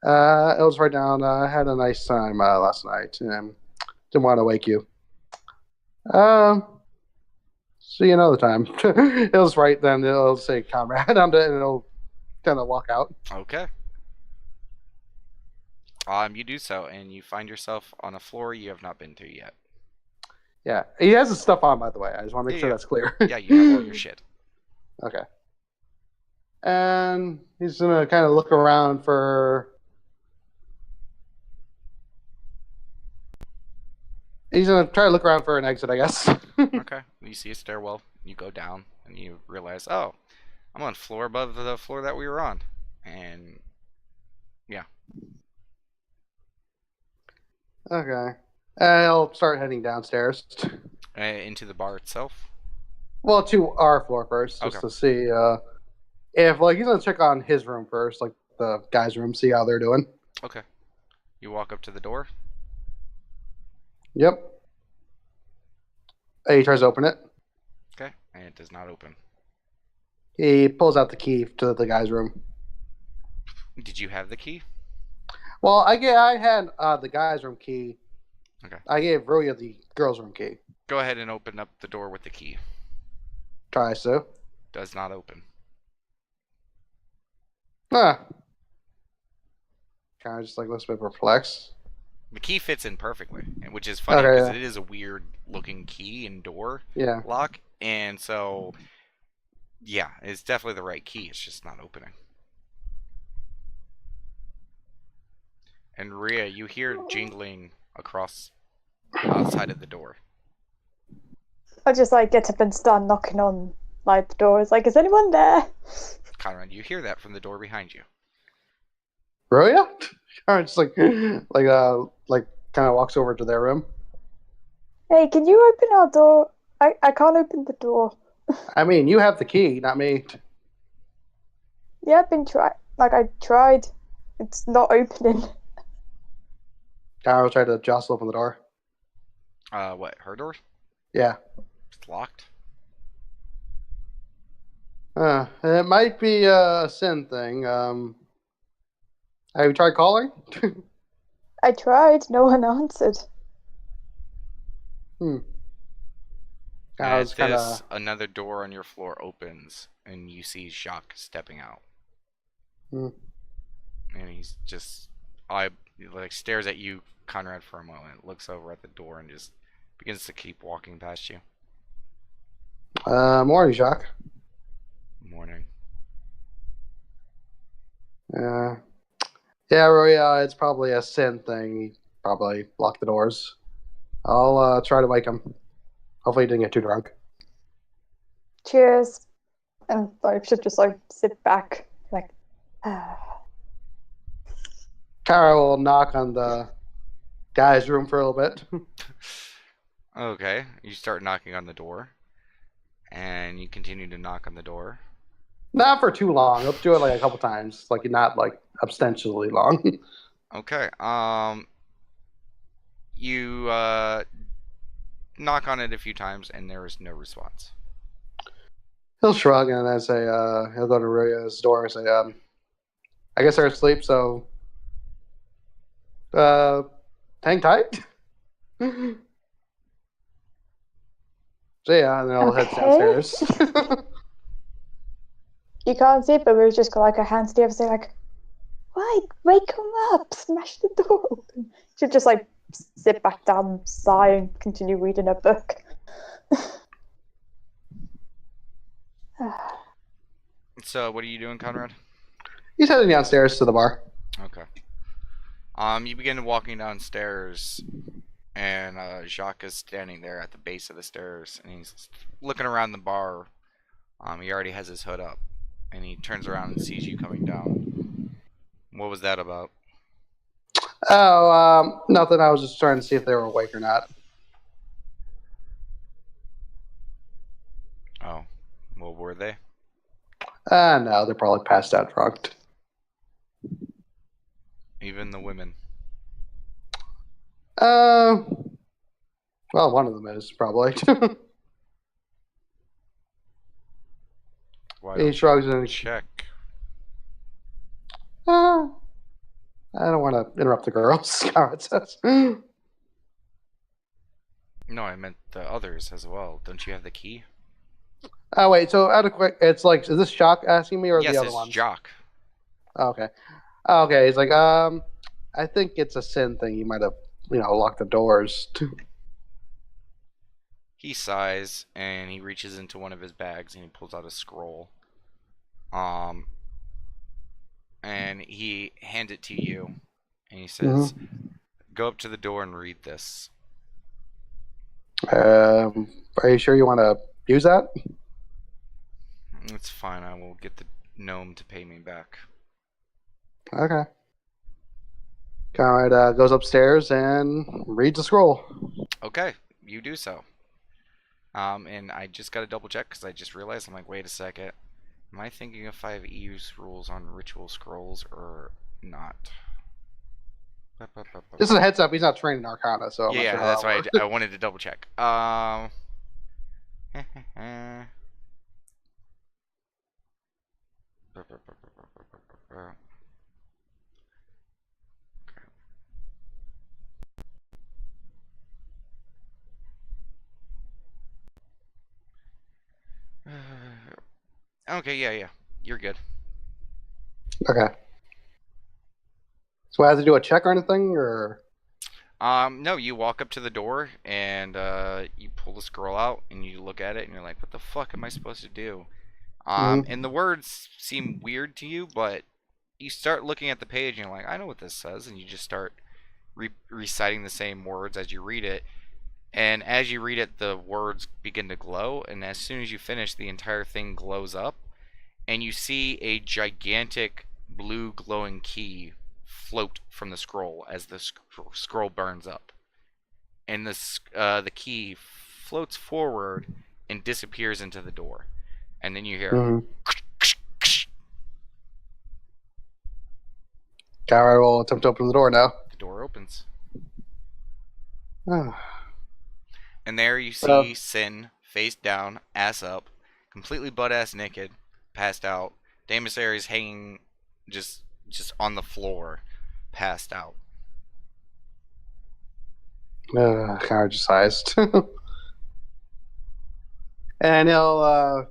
It was right down. I had a nice time last night. Didn't want to wake you. See you another time. It was right then. It'll say comrade on it, and it'll kind of walk out. Okay. You do so, and you find yourself on a floor you have not been to yet. Yeah, he has his stuff on, by the way. I just want to make Yeah, sure yeah. that's clear. Yeah, you have all your shit. Okay. And he's gonna kind of look around for. He's gonna try to look around for an exit, I guess. Okay. You see a stairwell. You go down, and you realize, oh, I'm on floor above the floor that we were on, and yeah. Okay. I'll start heading downstairs. Into the bar itself. Well, to our floor first, just Okay. to see if like he's gonna check on his room first, like the guys' room, see how they're doing. Okay. You walk up to the door. Yep. He tries to open it. Okay. And it does not open. He pulls out the key to the guy's room. Did you have the key? Well, I had the guy's room key. Okay. I gave Ruya the girl's room key. Go ahead and open up the door with the key. Tries to. Does not open. Kind of just like looks a bit perplexed. The key fits in perfectly, which is funny Okay, because yeah. it is a weird looking key and door Yeah. lock, and so yeah, it's definitely the right key. It's just not opening. And Rhea, you hear jingling across outside of the door. I just like get up and start knocking on like the door. It's like, is anyone there? Conrad, you hear that from the door behind you. Ruya? Kind of just like kind of walks over to their room. Hey, can you open our door? I can't open the door. I mean, you have the key, not me. Yeah, I've been trying. Like I tried. It's not opening. Kind of tried to jostle open the door. What? Her door? Yeah. It's locked. It might be a sin thing. Have you tried calling? I tried. No one answered. I was At kind this, of. another door on your floor opens, and you see Jacques stepping out. Hmm. And he's just, he like stares at you, Conrad, for a moment, looks over at the door, and just begins to keep walking past you. Morning, Jacques. Morning. Yeah, Roy, it's probably a sin thing. He probably locked the doors. I'll try to wake him. Hopefully he didn't get too drunk. Cheers. And I should just like sit back, like. Kara will knock on the guy's room for a little bit. Okay, you start knocking on the door, and you continue to knock on the door. Not for too long. He'll do it like a couple times, like not like substantially long. Okay, you knock on it a few times, and there is no response. He'll shrug and then say, he'll go to Ruya's door and say, I guess they're asleep, so hang tight. So yeah, and then I'll head Okay. downstairs. You can't see it, but we just got like a hand to the other say like, "Why, wake him up! Smash the door open." She'd just like sit back down, sigh, and continue reading her book. So, what are you doing, Conrad? He's heading downstairs to the bar. Okay. You begin walking downstairs, and Jacques is standing there at the base of the stairs, and he's looking around the bar. He already has his hood up, and he turns around and sees you coming down. What was that about? Oh, nothing. I was just trying to see if they were awake or not. Oh, well, were they? No, they're probably passed out drunk. Even the women. Well, one of them is probably. Why He don't shrugs you and check? I don't want to interrupt the girls. Scarlet says. No, I meant the others as well. Don't you have the key? Oh wait, so out of quick, it's like, is this Shock asking me or Yes, the other it's ones? Jock. Oh, okay. Oh, okay, he's like, I think it's a sin thing. You might have, locked the doors. He sighs and he reaches into one of his bags and he pulls out a scroll. And he hands it to you and he says, "Go up to the door and read this." Are you sure you want to use that? It's fine. I will get the gnome to pay me back. Okay. Conrad goes upstairs and reads the scroll. Okay, you do so. And I just got to double check because I just realized, I'm like, wait a second. Am I thinking of 5E's rules on ritual scrolls or not? Just a heads up, he's not trained in Arcana, so I'm not Yeah, sure how that's that why works. I wanted to double check. Okay, yeah, you're good. Okay. So I have to do a check or anything, or? No, you walk up to the door and you pull the scroll out and you look at it and you're like, what the fuck am I supposed to do? And the words seem weird to you, but you start looking at the page and you're like, I know what this says, and you just start reciting the same words as you read it. And as you read it, the words begin to glow, and as soon as you finish, the entire thing glows up, and you see a gigantic blue glowing key float from the scroll as the scroll burns up, and the key floats forward and disappears into the door, and then you hear. Conrad will attempt to open the door now. The door opens. Oh. And there you see Sin, face down, ass up, completely butt-ass naked, passed out. Damasary's hanging just on the floor, passed out. Conrad just sighs. And he'll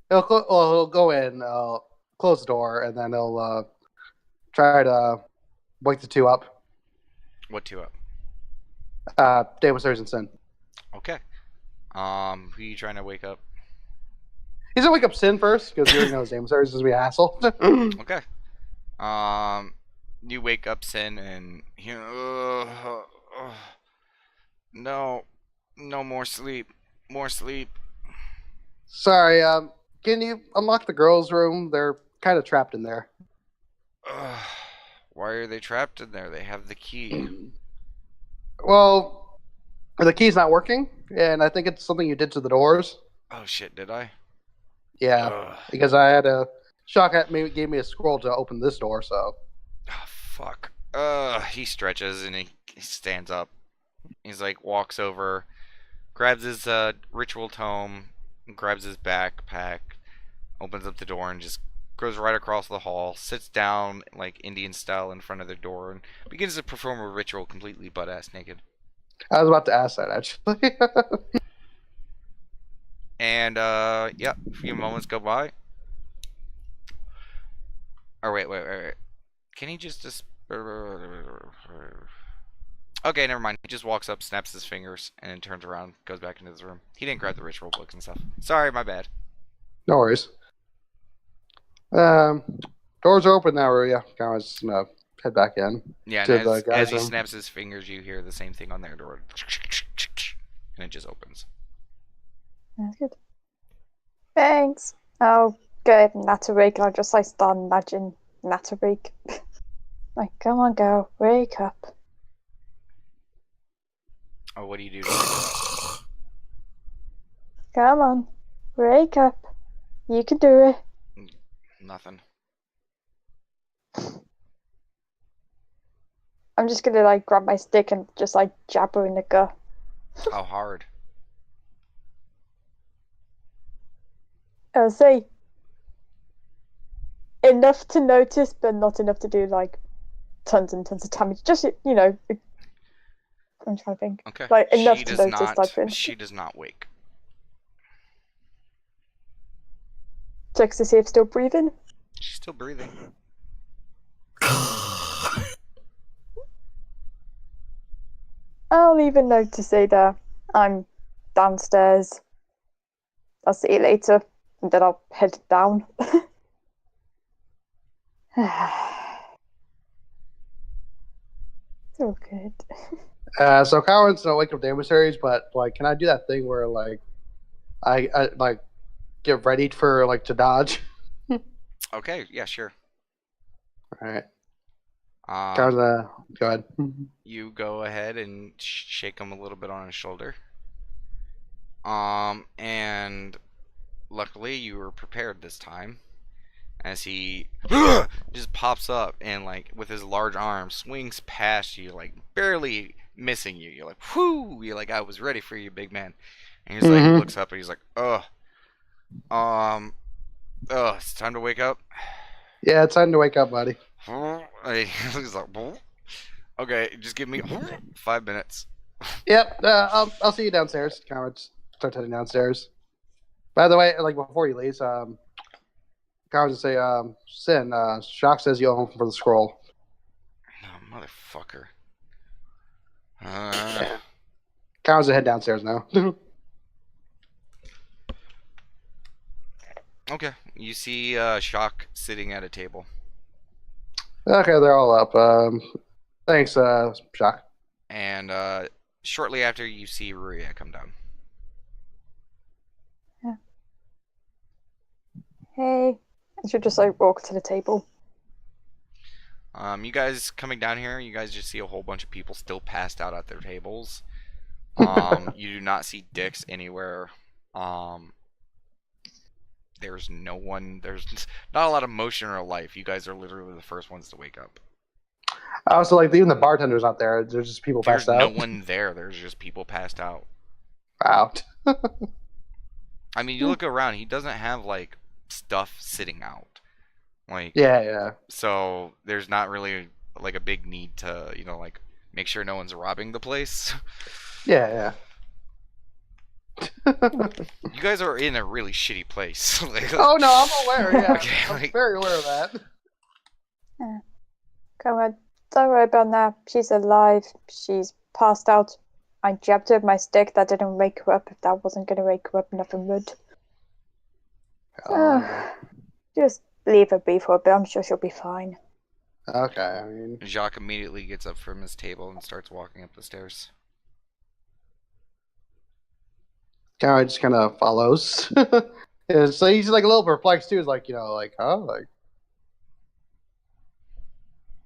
he'll go in, close the door, and then he'll try to wake the two up. What two up? Damasers and Sin. Okay. Who are you trying to wake up? He's gonna wake up Sin first, because he already knows Damasers is gonna be an asshole. Okay. You wake up Sin and you no more sleep. More sleep. Sorry, can you unlock the girls' room? They're kind of trapped in there. Why are they trapped in there? They have the key. Well, the key's not working, and I think it's something you did to the doors. Oh shit, did I? Yeah, because I had a Shock at me, gave me a scroll to open this door, so. Oh, fuck. He stretches and he stands up. He's like, walks over, grabs his ritual tome, grabs his backpack, opens up the door and just goes right across the hall, sits down like Indian style in front of the door, and begins to perform a ritual completely butt-ass naked. I was about to ask that, actually. And, a few moments go by. Or wait. Can he just Okay, never mind. He just walks up, snaps his fingers, and then turns around, goes back into his room. He didn't grab the ritual books and stuff. Sorry, my bad. No worries. Doors are open now, Ruya. Conrad's gonna head back in. Yeah, to and the as he room. snaps his fingers, you hear the same thing on their door. And it just opens. That's good. Thanks. I'll go ahead and Natterik. I'll just like start nudging Natterik. Like, come on, girl, wake up. Oh, what do you do? Come on, wake up. You can do it. Nothing. I'm just gonna like grab my stick and just like jab her in the gut. How hard? I'll say enough to notice, but not enough to do like tons and tons of damage. Just I'm trying to think. Okay. Like enough She to does notice not. type thing. She does not wake. Checks to see if still breathing. She's still breathing. I'll leave a note to say that I'm downstairs. I'll see you later, and then I'll head down. So good. So Cowan's not wake up the emissaries, but like, can I do that thing where like I like get ready for like to dodge? Okay. Yeah. Sure. All right. Cowan's go ahead. You go ahead and shake him a little bit on his shoulder. And luckily you were prepared this time, as he just pops up and like with his large arm swings past you, like barely missing you. You're like, whoo! You're like, I was ready for you, big man. And he's like, he looks up and he's like, it's time to wake up. Yeah, it's time to wake up, buddy. He's like, okay, just give me 5 minutes. Yep. I'll see you downstairs. Cowan starts heading downstairs. By the way, like before he leaves, Cowan say, Sin, Shock says you owe him for the scroll. Oh, motherfucker. Yeah. Cowan's head downstairs now. Okay, you see Shock sitting at a table. Okay, they're all up. Thanks, Shock. And shortly after, you see Ruria come down. Yeah. Hey. I should just like walk to the table. You guys coming down here, you guys just see a whole bunch of people still passed out at their tables. You do not see dicks anywhere. There's no one. There's not a lot of motion or life. You guys are literally the first ones to wake up. So like even the bartender's not there. There's just people There's passed out. no one there. There's just people passed out. Out. I mean, you look around. He doesn't have like stuff sitting out. Like Yeah. So there's not really like a big need to like make sure no one's robbing the place. Yeah. You guys are in a really shitty place. Oh no, I'm aware. Yeah, Okay, I'm like- very aware of that. Come on, don't worry about that. She's alive. She's passed out. I jabbed her with my stick. That didn't wake her up. If that wasn't gonna wake her up, nothing would. Just leave her be for a bit. I'm sure she'll be fine. Okay, I mean, Jacques immediately gets up from his table and starts walking up the stairs. Guy just kind of follows. Yeah, so he's like a little perplexed too. He's like, like, huh, like.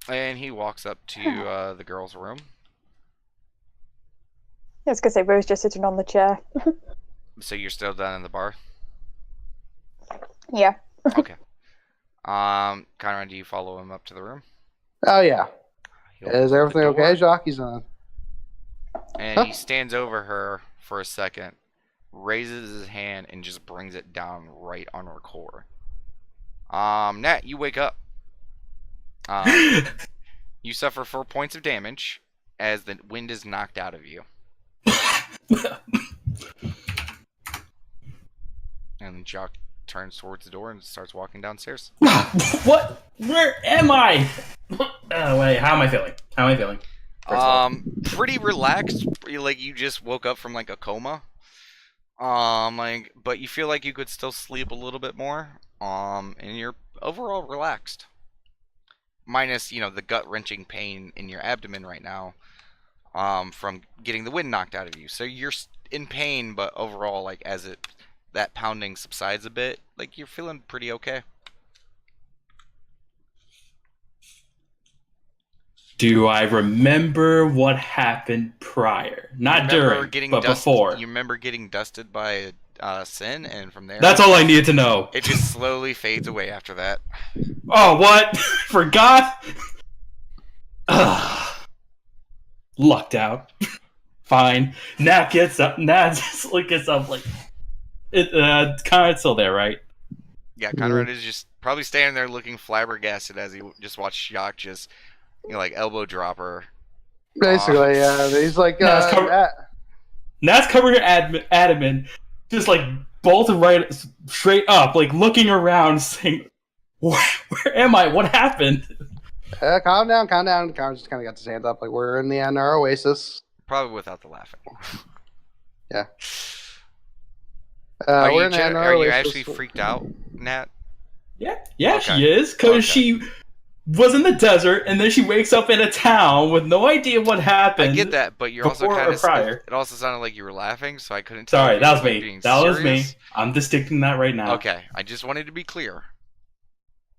And he walks up to the girl's room. I was gonna say Rose just sitting on the chair. So you're still down in the bar? Yeah. Okay. Conrad, do you follow him up to the room? Oh yeah. He Is opens the everything door, okay, Jacques? He's on. And he stands over her for a second, raises his hand, and just brings it down right on her core. Nat, you wake up. You suffer 4 points of damage as the wind is knocked out of you. And Jock turns towards the door and starts walking downstairs. What? Where am I? Wait, how am I feeling? First of all. Pretty relaxed. Like you just woke up from like a coma. But you feel like you could still sleep a little bit more. And you're overall relaxed. Minus, the gut-wrenching pain in your abdomen right now. From getting the wind knocked out of you. So you're in pain, but overall, like as that pounding subsides a bit, like you're feeling pretty okay. Do I remember what happened prior? Not during, but before. You remember getting dusted by Sin, and from there, That's all I needed to know. it just slowly fades away after that. Oh, what? Forgot? Lucked out. Fine. Nat gets up. Nat just gets up like... Conrad's still there, right? Yeah, Conrad is just probably standing there looking flabbergasted as he just watched Shock just, like, elbow drop her. Basically, yeah. He's like, Nat's covering her adamant, just like bolted right straight up, like looking around, saying, where am I? What happened? Calm down, calm down. Conrad just kind of got his hand up, like, we're in our oasis. Probably without the laughing. Yeah. Are you actually freaked out, Nat? Yeah, Okay. she is, because she was in the desert, and then she wakes up in a town with no idea what happened. I get that, but you're also kind of prior. It also sounded like you were laughing, so I couldn't tell. Sorry, if that was you were me. being That was serious. me. I'm distinct that right now. Okay, I just wanted to be clear.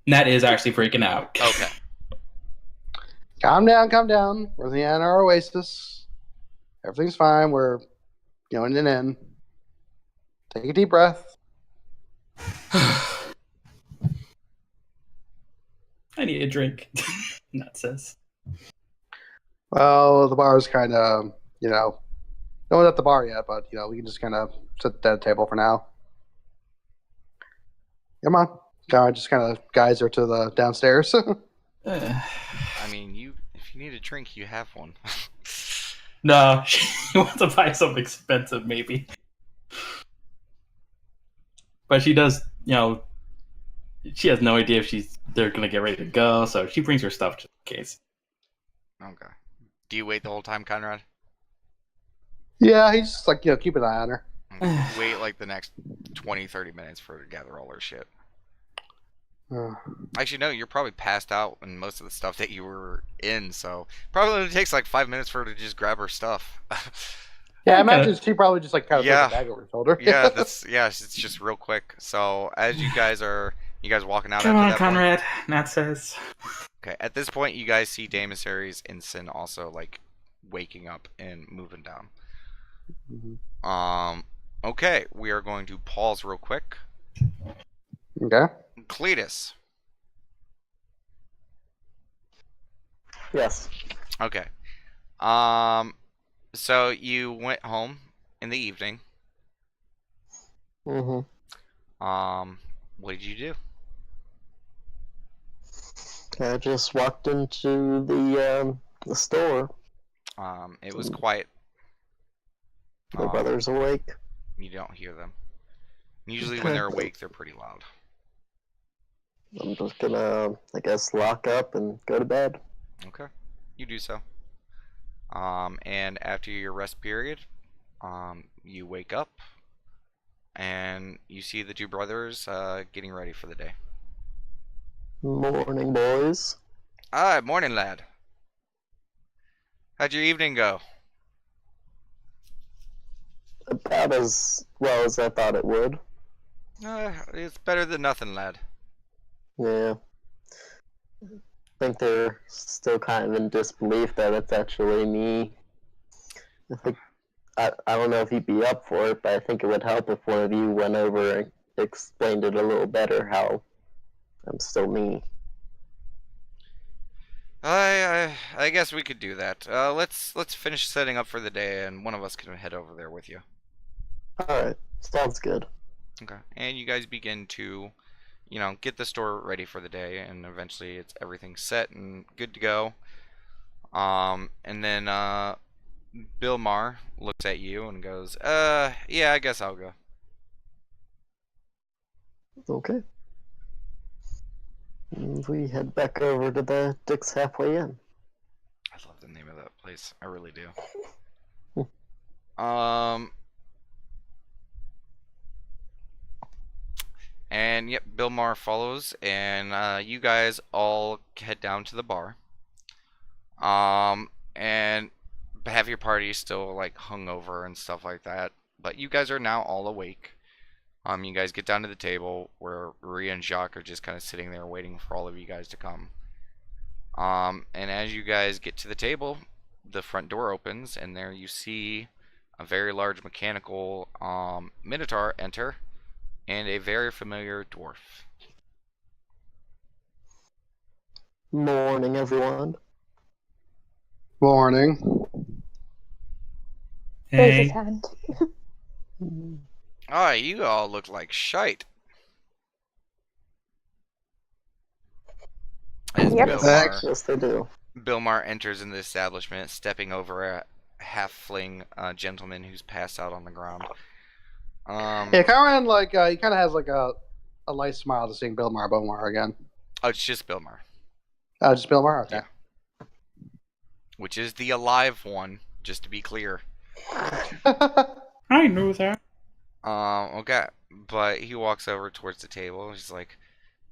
Nat is actually freaking out. Okay. Calm down, calm down. We're in our oasis. Everything's fine. We're going in. Take a deep breath. I need a drink. Nat says. Well, the bar is kind of, no one's at the bar yet, but, we can just kind of sit at the table for now. Come on. Conrad just kind of guides her to the downstairs. I mean, if you need a drink, you have one. No, she wants to buy something expensive, maybe. But she does, she has no idea if they're gonna get ready to go, so she brings her stuff just in case. Okay. Do you wait the whole time, Conrad? Yeah, he's just like, keep an eye on her. Okay. Wait like the next 20, 30 minutes for her to gather all her shit. Actually, no, you're probably passed out in most of the stuff that you were in, so probably only takes like 5 minutes for her to just grab her stuff. Yeah, I imagine she probably just like kind of Yeah. puts a bag over her shoulder. Yeah, it's just real quick. So as you guys walking out Come after on, that Conrad. Nat says. Okay, at this point you guys see Damus Ares and Sin also like waking up and moving down. Mhm. Okay, we are going to pause real quick. Okay. Cletus. Yes. Okay. So you went home in the evening. Mm-hmm. What did you do? I just walked into the store. It was quiet. My brother's awake. You don't hear them. Usually when they're awake, they're pretty loud. I'm just gonna, I guess, lock up and go to bed. Okay, you do so. And after your rest period, you wake up and you see the two brothers getting ready for the day. Morning, boys. Ah, morning, lad. How'd your evening go? About as well as I thought it would. It's better than nothing, lad. Yeah. I think they're still kind of in disbelief that it's actually me. I think I don't know if you'd be up for it, but I think it would help if one of you went over and explained it a little better how I'm still me. I guess we could do that. Let's finish setting up for the day, and one of us can head over there with you. Alright, sounds good. Okay. And you guys begin to, get the store ready for the day, and eventually everything's set and good to go. And then Bill Maher looks at you and goes, yeah, I guess I'll go. Okay. And we head back over to the Dick's Halfway Inn. I love the name of that place. I really do. And yep, Bill Maher follows, and you guys all head down to the bar. And have your party still like hungover and stuff like that, but you guys are now all awake. You guys get down to the table where Rhea and Jacques are just kind of sitting there waiting for all of you guys to come. And as you guys get to the table, the front door opens, and there you see a very large mechanical minotaur enter, and a very familiar dwarf. Morning, everyone. Morning. Raise his Hey, hand. Ah, you all look like shite. As Yep. Thanks. Yes, they do. Bilmar enters in the establishment, stepping over a half-fling gentleman who's passed out on the ground. Yeah, Kyron, he kind of has like a light smile to seeing Bill Bomar again. Oh, it's just Bilmar, Just Bill Maher, okay. which is the alive one, just to be clear. I knew that. Okay, but he walks over towards the table. He's like,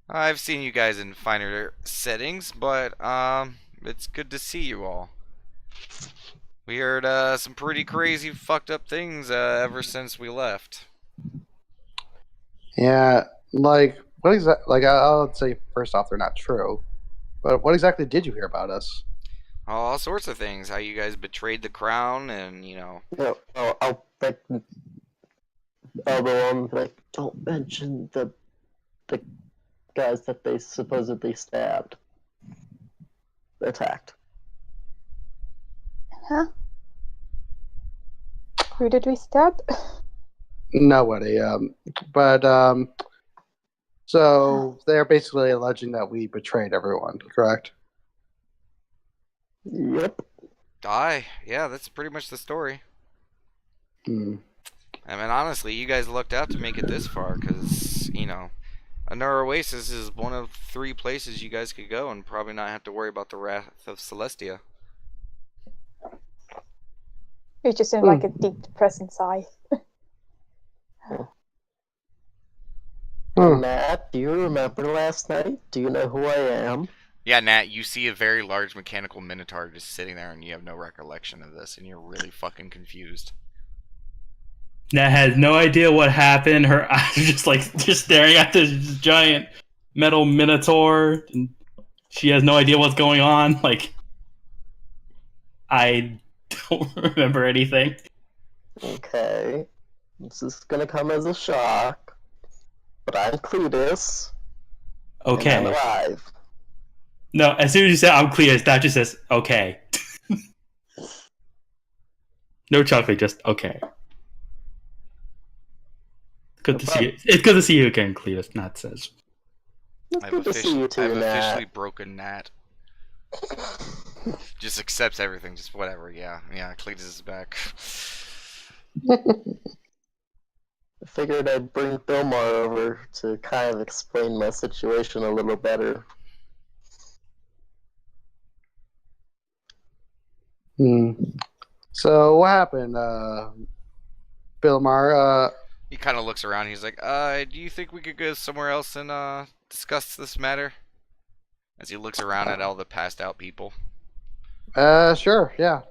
I've seen you guys in finer settings, but it's good to see you all. We heard some pretty crazy, fucked up things ever since we left. Yeah, like what exactly? Like I'll say first off, they're not true. But what exactly did you hear about us? All sorts of things. How you guys betrayed the crown, and No, don't mention the guys that they supposedly stabbed, attacked. Huh? Who did we stab? Nobody. So they're basically alleging that we betrayed everyone, correct? Yep. Yeah, that's pretty much the story. Hmm. I mean, honestly, you guys lucked out to make it this far, because, Another Oasis is one of 3 places you guys could go and probably not have to worry about the wrath of Celestia. It just seemed like a deep, depressing sigh. Hmm. Matt, do you remember last night? Do you know who I am? Yeah, Nat, you see a very large mechanical minotaur just sitting there, and you have no recollection of this, and you're really fucking confused. Nat has no idea what happened. Her eyes are just staring at this giant metal minotaur, and she has no idea what's going on. I don't remember anything. Okay. This is gonna come as a shock, but I'm Cletus, and I'm Okay. alive. No, as soon as you say I'm clear, that just says okay. No chocolate, just okay. Good to see you. It's good to see you again, Cletus. Nat says. It's good to see you too, I've officially Matt. broken Nat. Just accepts everything, just whatever, yeah. Yeah, Cletus is back. I figured I'd bring Bilmar over to kind of explain my situation a little better. So what happened, Bill Maher? He kind of looks around, he's like, do you think we could go somewhere else and discuss this matter? As he looks around at all the passed out people. Sure, yeah.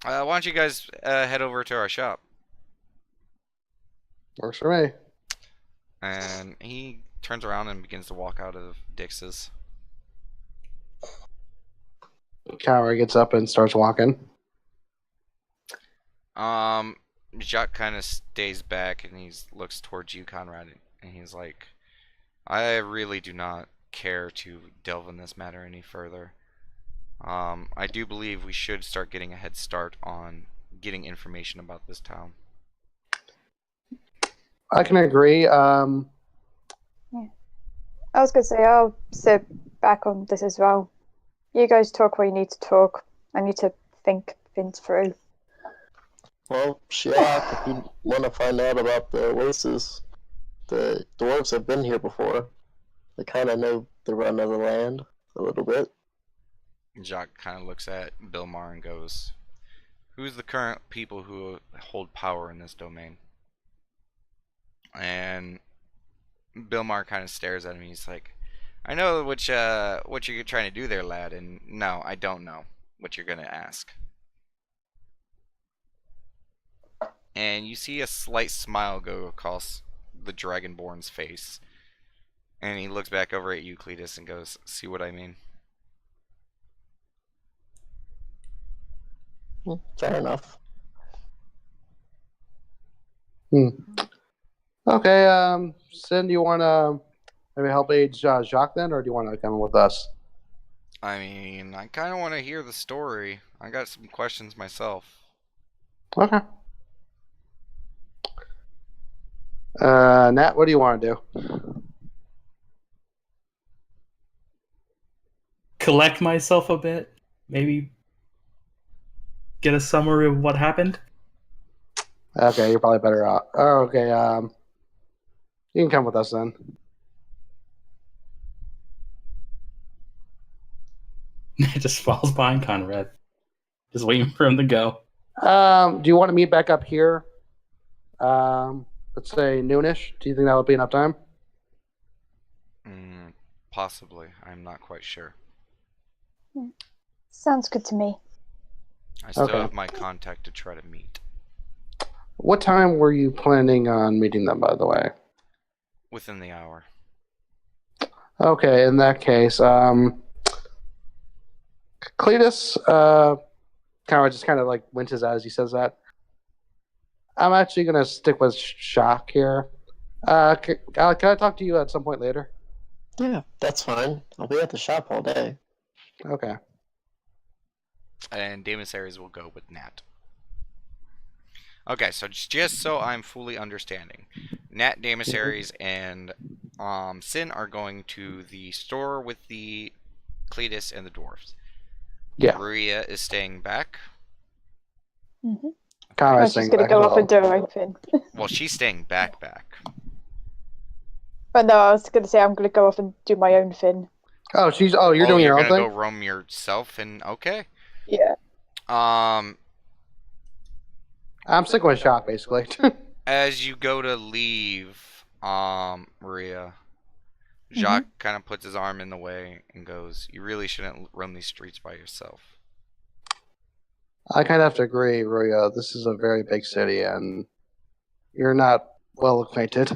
Why don't you guys head over to our shop? Works for me. And he turns around and begins to walk out of Dix's. Kyra gets up and starts walking. Jacques kind of stays back and he looks towards you, Conrad, and he's like, I really do not care to delve in this matter any further. I do believe we should start getting a head start on getting information about this town. I can agree. I was going to say, I'll sit back on this as well. You guys talk where you need to talk. I need to think things through. Well, Shiak, if you want to find out about the Oasis, the dwarves have been here before. They kind of know the run of the land a little bit. Jacques kind of looks at Bilmar and goes, who's the current people who hold power in this domain? And Bilmar kind of stares at him. He's like, I know what you're trying to do there, lad, and no, I don't know what you're gonna ask. And you see a slight smile go across the Dragonborn's face. And he looks back over at you, Cletus, and goes, see what I mean? Fair enough. Okay, Sin, do you want to maybe help aid Jacques then, or do you want to come with us? I mean, I kind of want to hear the story. I got some questions myself. Okay. Nat, what do you want to do? Collect myself a bit. Maybe get a summary of what happened. Okay, you're probably better out. Oh, okay, you can come with us then. Just falls behind Conrad. Just waiting for him to go. Do you want to meet back up here? Let's say noonish. Do you think that would be enough time? Possibly. I'm not quite sure. Sounds good to me. I still Okay. have my contact to try to meet. What time were you planning on meeting them, by the way? Within the hour. Okay, in that case, Cletus, kind of like winces out as he says that. I'm actually gonna stick with Shock here. Can I talk to you at some point later? Yeah, that's fine. I'll be at the shop all day. Okay. And Demissaries will go with Nat. Okay, so just so I'm fully understanding, Nat, Demissaries, and Sin are going to the store with the Cletus and the dwarves. Yeah. Maria is staying back. Mm-hmm. I Conrad's was just going to go off and do her own thing. Well, she's staying back. But no, I was going to say I'm going to go off and do my own thing. Oh, you're doing your own gonna thing? go roam yourself, and okay. Yeah. I'm sticking with Shock, basically. As you go to leave, Maria, Jacques kind of puts his arm in the way and goes, "You really shouldn't roam these streets by yourself." I kind of have to agree, Ruya. This is a very big city, and you're not well acquainted.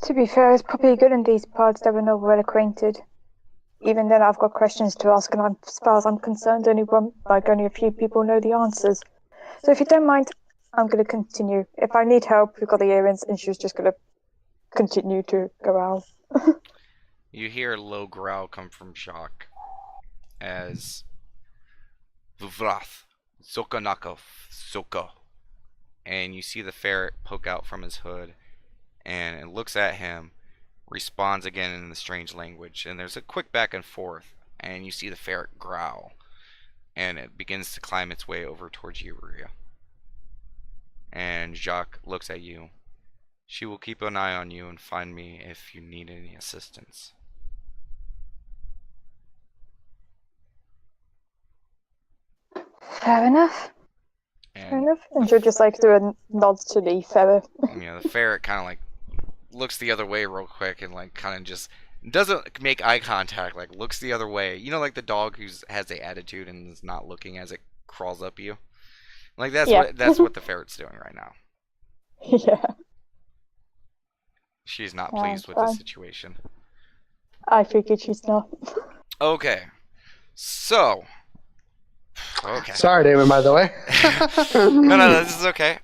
To be fair, it's probably good in these parts that we're not well acquainted. Even then, I've got questions to ask, and as far as I'm concerned, only a few people know the answers. So if you don't mind, I'm going to continue. If I need help, we've got the earrings, and she's just going to continue to go out. You hear a low growl come from Jacques as Vuvrath, Zokanakov, Zoko. And you see the ferret poke out from his hood, and it looks at him, responds again in the strange language, and there's a quick back and forth, and you see the ferret growl, and it begins to climb its way over towards you, Maria. And Jacques looks at you. She will keep an eye on you and find me if you need any assistance. Fair enough. And And she'll just do a nod to the ferret. the ferret kind of looks the other way real quick and kind of just doesn't make eye contact, looks the other way. You know, like the dog who has the attitude and is not looking as it crawls up you. That's what the ferret's doing right now. Yeah. She's not pleased with the situation. I figured she's not. Okay. So. Okay. Sorry, Damon, by the way. No, this is okay.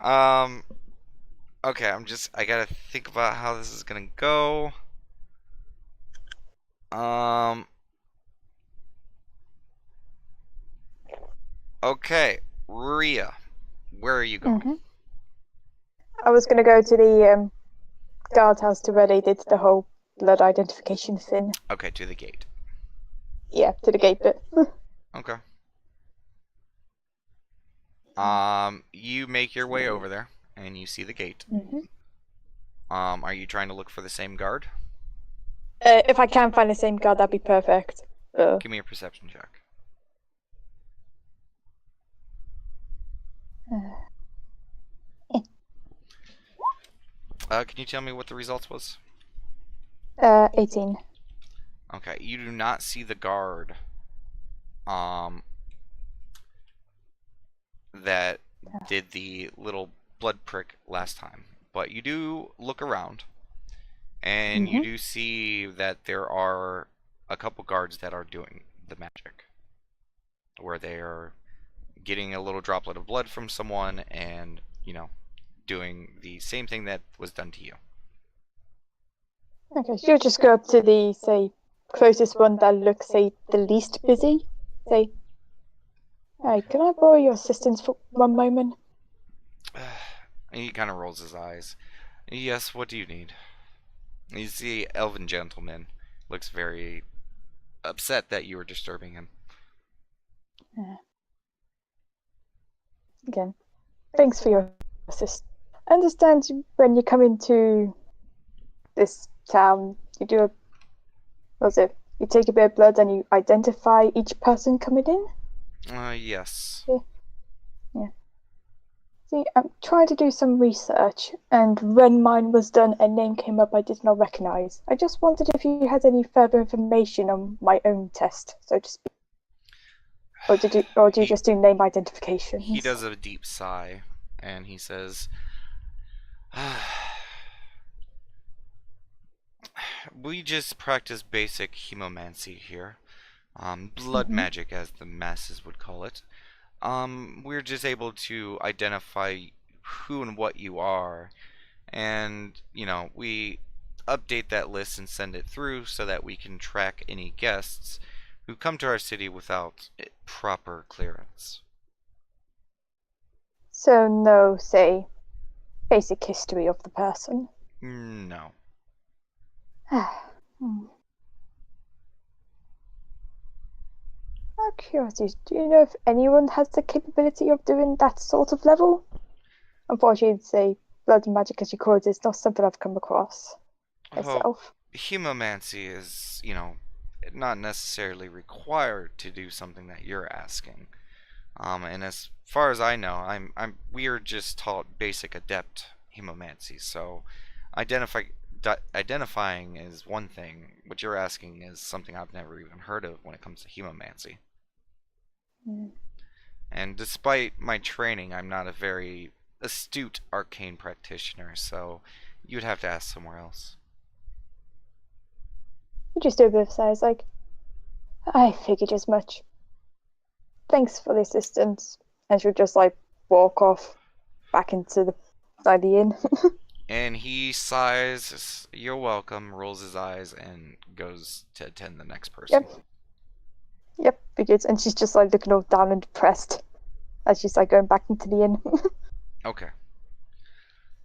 Okay, I gotta think about how this is gonna go. Okay, Ria, where are you going? I was going to go to the guardhouse to where they did the whole blood identification thing. Okay, to the gate. Yeah, to the gate bit. Okay. You make your way over there, and you see the gate. Are you trying to look for the same guard? If I can find the same guard, that'd be perfect. Give me a perception check. Can you tell me what the results was? 18. Okay, you do not see the guard. That did the little blood prick last time, but you do look around, and you do see that there are a couple guards that are doing the magic. where they are getting a little droplet of blood from someone and, doing the same thing that was done to you. Okay, so you'll just go up to the, say, closest one that looks, say, the least busy. Say, hey, can I borrow your assistance for one moment? He kind of rolls his eyes. Yes, what do you need? You see, elven gentleman looks very upset that you were disturbing him. Again, thanks for your assist. I understand when you come into this town, you do you take a bit of blood and you identify each person coming in? Yes. Yeah. See, I'm trying to do some research, and when mine was done, a name came up I did not recognize. I just wondered if you had any further information on my own test, so to speak. Or do you just do name identifications? He does a deep sigh, and he says, we just practice basic hemomancy here. Blood magic, as the masses would call it. We're just able to identify who and what you are, and, we update that list and send it through so that we can track any guests who come to our city without proper clearance. So no, say, basic history of the person? No. Out of curiosity, do you know if anyone has the capability of doing that sort of level? Unfortunately, say, blood magic, as you call it, is not something I've come across myself. Hemomancy is, not necessarily required to do something that you're asking. And as far as I know, we are just taught basic adept hemomancy. So, identifying is one thing. What you're asking is something I've never even heard of when it comes to hemomancy. And despite my training, I'm not a very astute arcane practitioner, so you'd have to ask somewhere else. You just do a bit of size, like, I figured as much. Thanks for the assistance. And she'll just, walk off back into the inn. And he sighs, you're welcome, rolls his eyes, and goes to attend the next person. Yep, figured. And she's just, looking all down and depressed as she's, going back into the inn. Okay.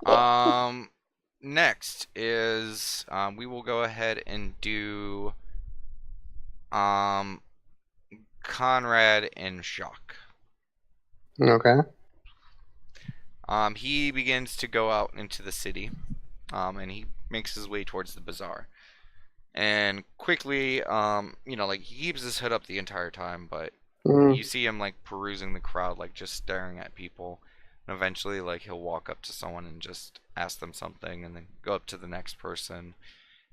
Yeah. Next is, we will go ahead and do, Conrad and Jacques. Okay. He begins to go out into the city, and he makes his way towards the bazaar. And quickly, he keeps his hood up the entire time, but you see him, perusing the crowd, just staring at people. And eventually, he'll walk up to someone and just ask them something, and then go up to the next person.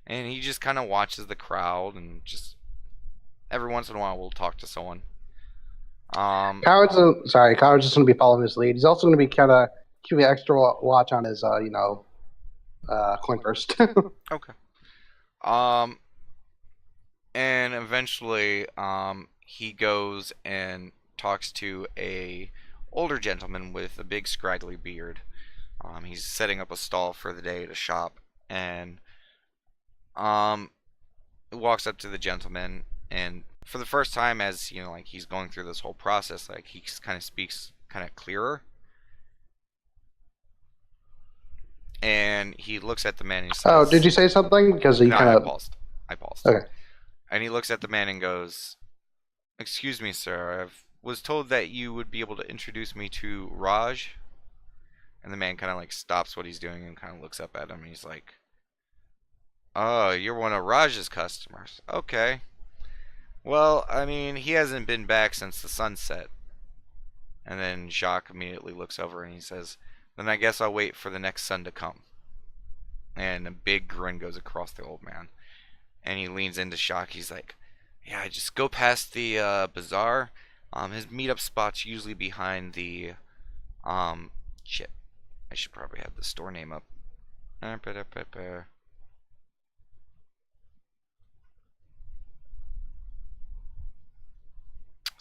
And he just kind of watches the crowd, and just every once in a while will talk to someone. Coward's just going to be following his lead. He's also going to be kind of keeping extra watch on his, coin purse. Okay. And eventually, he goes and talks to a older gentleman with a big scraggly beard. He's setting up a stall for the day to shop, and walks up to the gentleman, and for the first time, as he's going through this whole process, he kind of speaks kind of clearer, and he looks at the man and he says, "Oh, did you say something?" Because he kind of I paused. Okay. And he looks at the man and goes, "Excuse me, sir. I was told that you would be able to introduce me to Raj." And the man kind of stops what he's doing and kind of looks up at him. And he's like, "Oh, you're one of Raj's customers. Okay. Well, I mean, he hasn't been back since the sunset." And then Jacques immediately looks over and he says, "Then I guess I'll wait for the next sun to come." And a big grin goes across the old man. And he leans into Jacques. He's like, "Yeah, I just go past the bazaar. His meetup spot's usually behind the shit. I should probably have the store name up.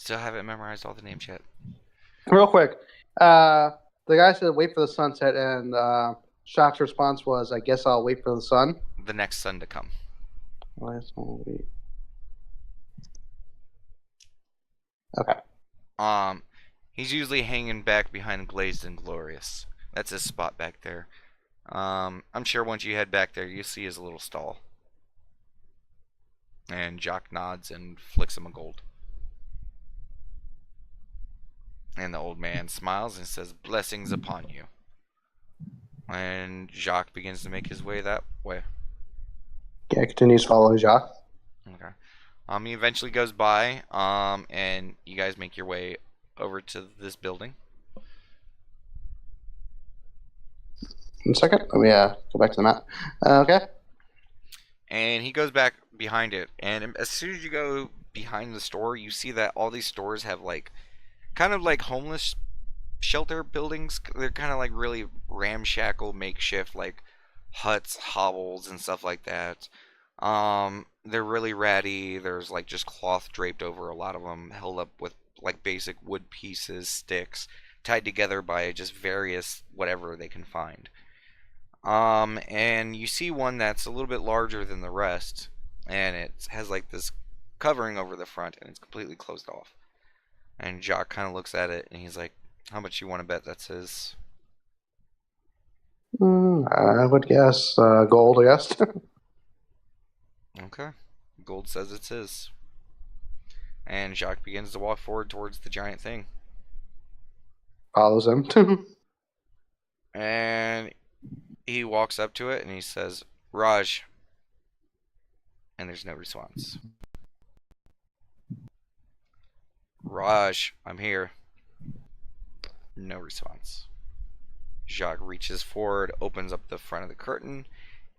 still haven't memorized all the names yet. Real quick, the guy said wait for the sunset, and Shock's response was, "I guess I'll wait for the sun." The next sun to come. Okay. He's usually hanging back behind Glazed and Glorious. That's his spot back there. I'm sure once you head back there, you see his little stall. And Jock nods and flicks him a gold. And the old man smiles and says, "Blessings upon you." And Jacques begins to make his way that way. Yeah, continues following Jacques. Okay. He eventually goes by, and you guys make your way over to this building. 1 second. Let me go back to the map. Okay. And he goes back behind it, and as soon as you go behind the store, you see that all these stores have like kind of like homeless shelter buildings. They're kind of like really ramshackle, makeshift, like huts, hovels, and stuff like that. They're really ratty. There's like just cloth draped over a lot of them, held up with like basic wood pieces, sticks, tied together by just various whatever they can find. And you see one that's a little bit larger than the rest, and it has like this covering over the front, and it's completely closed off. And Jock kind of looks at it, and he's like, "How much you want to bet that's his?" I would guess gold, I guess. Okay. Gold says it's his. And Jacques begins to walk forward towards the giant thing. Follows him. And he walks up to it and he says, "Raj." And there's no response. "Raj, I'm here." No response. Jacques reaches forward, opens up the front of the curtain,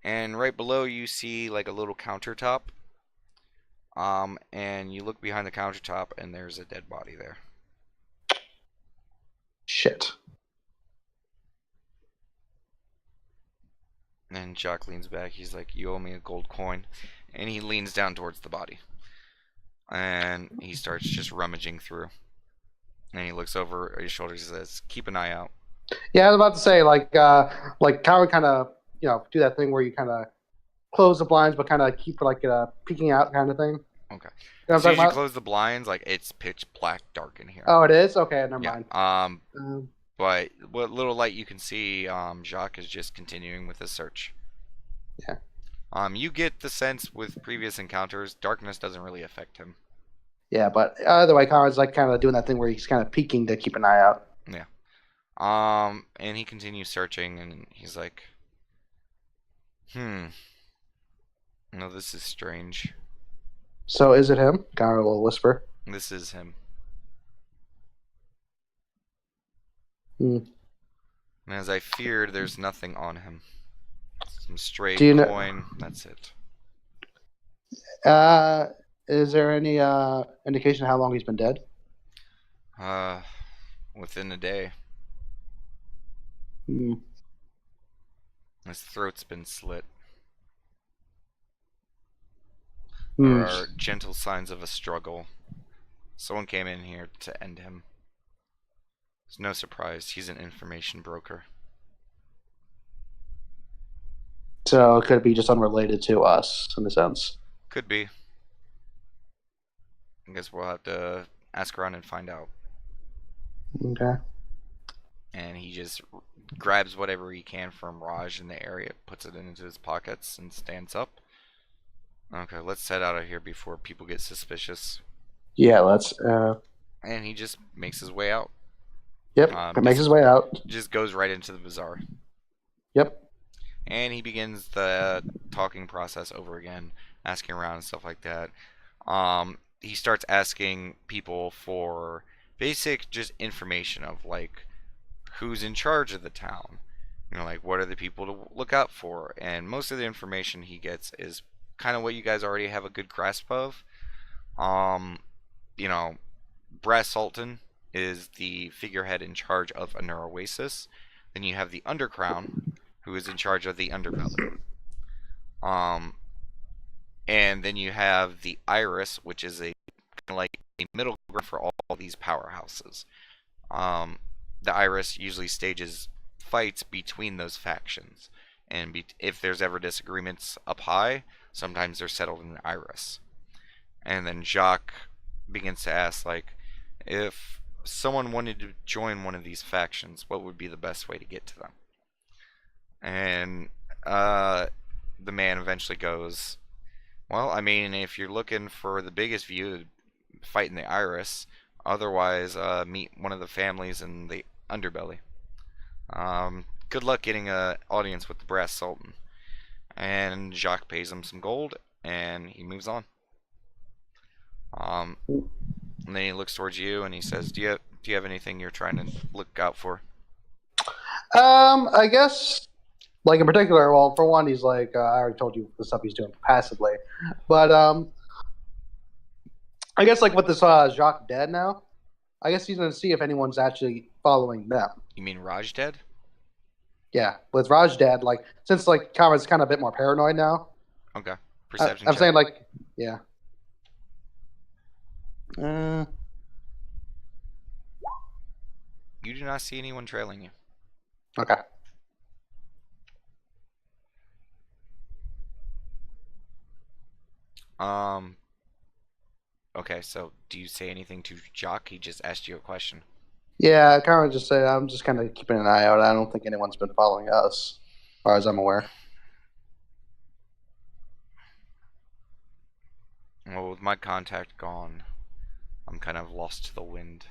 and right below you see like a little countertop. And you look behind the countertop and there's a dead body there. Shit. And Jock leans back. He's like, "You owe me a gold coin." And he leans down towards the body. And he starts just rummaging through. And he looks over his shoulder. He says, "Keep an eye out." Yeah, I was about to say, like Kyra kind of, do that thing where you kind of close the blinds, but kind of keep like peeking out kind of thing. Okay. You know As soon as you about? close the blinds, like it's pitch black dark in here. Oh, it is? Okay, never Yeah. mind. But what little light you can see, Jacques is just continuing with his search. Yeah. You get the sense with previous encounters, darkness doesn't really affect him. Yeah, but either way, Kyra's like kind of doing that thing where he's kind of peeking to keep an eye out. Yeah. And he continues searching, and he's like, "No, this is strange. So is it him? Kyra will whisper. This is him." Hmm. And as I feared, there's nothing on him. Some stray Do you know- coin, that's it. Is there any indication of how long he's been dead? Within a day. Hmm. His throat's been slit. Hmm. There are gentle signs of a struggle. Someone came in here to end him. It's no surprise, he's an information broker. So it could be just unrelated to us in a sense. Could be. I guess we'll have to ask around and find out. Okay. And he just grabs whatever he can from Raj in the area, puts it into his pockets, and stands up. Okay, let's head out of here before people get suspicious. Yeah, let's. And he just makes his way out. Yep, it makes his way out. Just goes right into the bazaar. Yep. And he begins the talking process over again, asking around and stuff like that. He starts asking people for basic just information of like who's in charge of the town. Like what are the people to look out for? And most of the information he gets is kind of what you guys already have a good grasp of. Brass Sultan is the figurehead in charge of a Oasis. Then you have the Undercrown, who is in charge of the Underbelly. And then you have the Iris, which is a kind of like a middle ground for all these powerhouses. The Iris usually stages fights between those factions, and if there's ever disagreements up high, sometimes they're settled in the Iris. And then Jacques begins to ask, like, if someone wanted to join one of these factions, what would be the best way to get to them? And the man eventually goes, well, I mean, if you're looking for the biggest view, fight in the Iris. Otherwise, meet one of the families in the underbelly. Good luck getting an audience with the Brass Sultan. And Jacques pays him some gold, and he moves on. And then he looks towards you, and he says, "Do you have anything you're trying to look out for?" I guess, like in particular, well, for one, he's like, I already told you the stuff he's doing passively, but I guess like with this Jacques dead now, I guess he's gonna see if anyone's actually following them. You mean Raj dead? Yeah, with Raj dead, like since like Conrad's kind of a bit more paranoid now. Okay. Perception I'm check. saying like, yeah. Uh, You do not see anyone trailing you. okay. Okay, so do you say anything to Jock? He just asked you a question. Yeah, Conrad just said I'm just kind of keeping an eye out. I don't think anyone's been following us, as far as I'm aware. Well, with my contact gone, I'm kind of lost to the wind.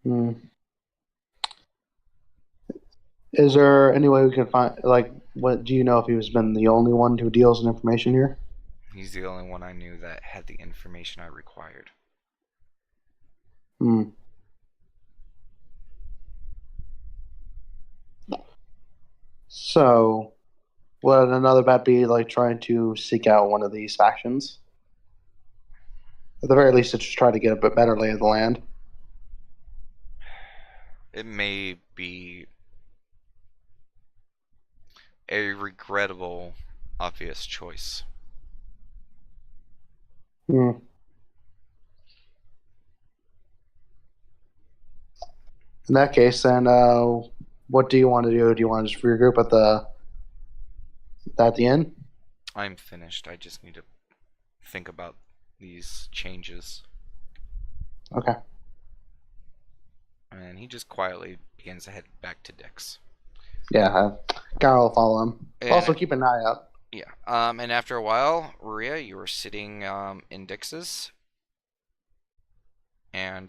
Hmm. Is there any way we can find, like, what do you know if he has been the only one who deals in information here? He's the only one I knew that had the information I required. Hmm. So, would another bet be like trying to seek out one of these factions? At the very least, to just try to get a bit better lay of the land. It may be a regrettable, obvious choice. Hmm. In that case, then, what do you want to do? Do you want to just regroup at the end? I'm finished. I just need to think about these changes. Okay. And he just quietly begins to head back to Dix. Yeah, Carl will follow him. And Also, keep an eye out. Yeah. And after a while, Maria, you were sitting in Dix's, and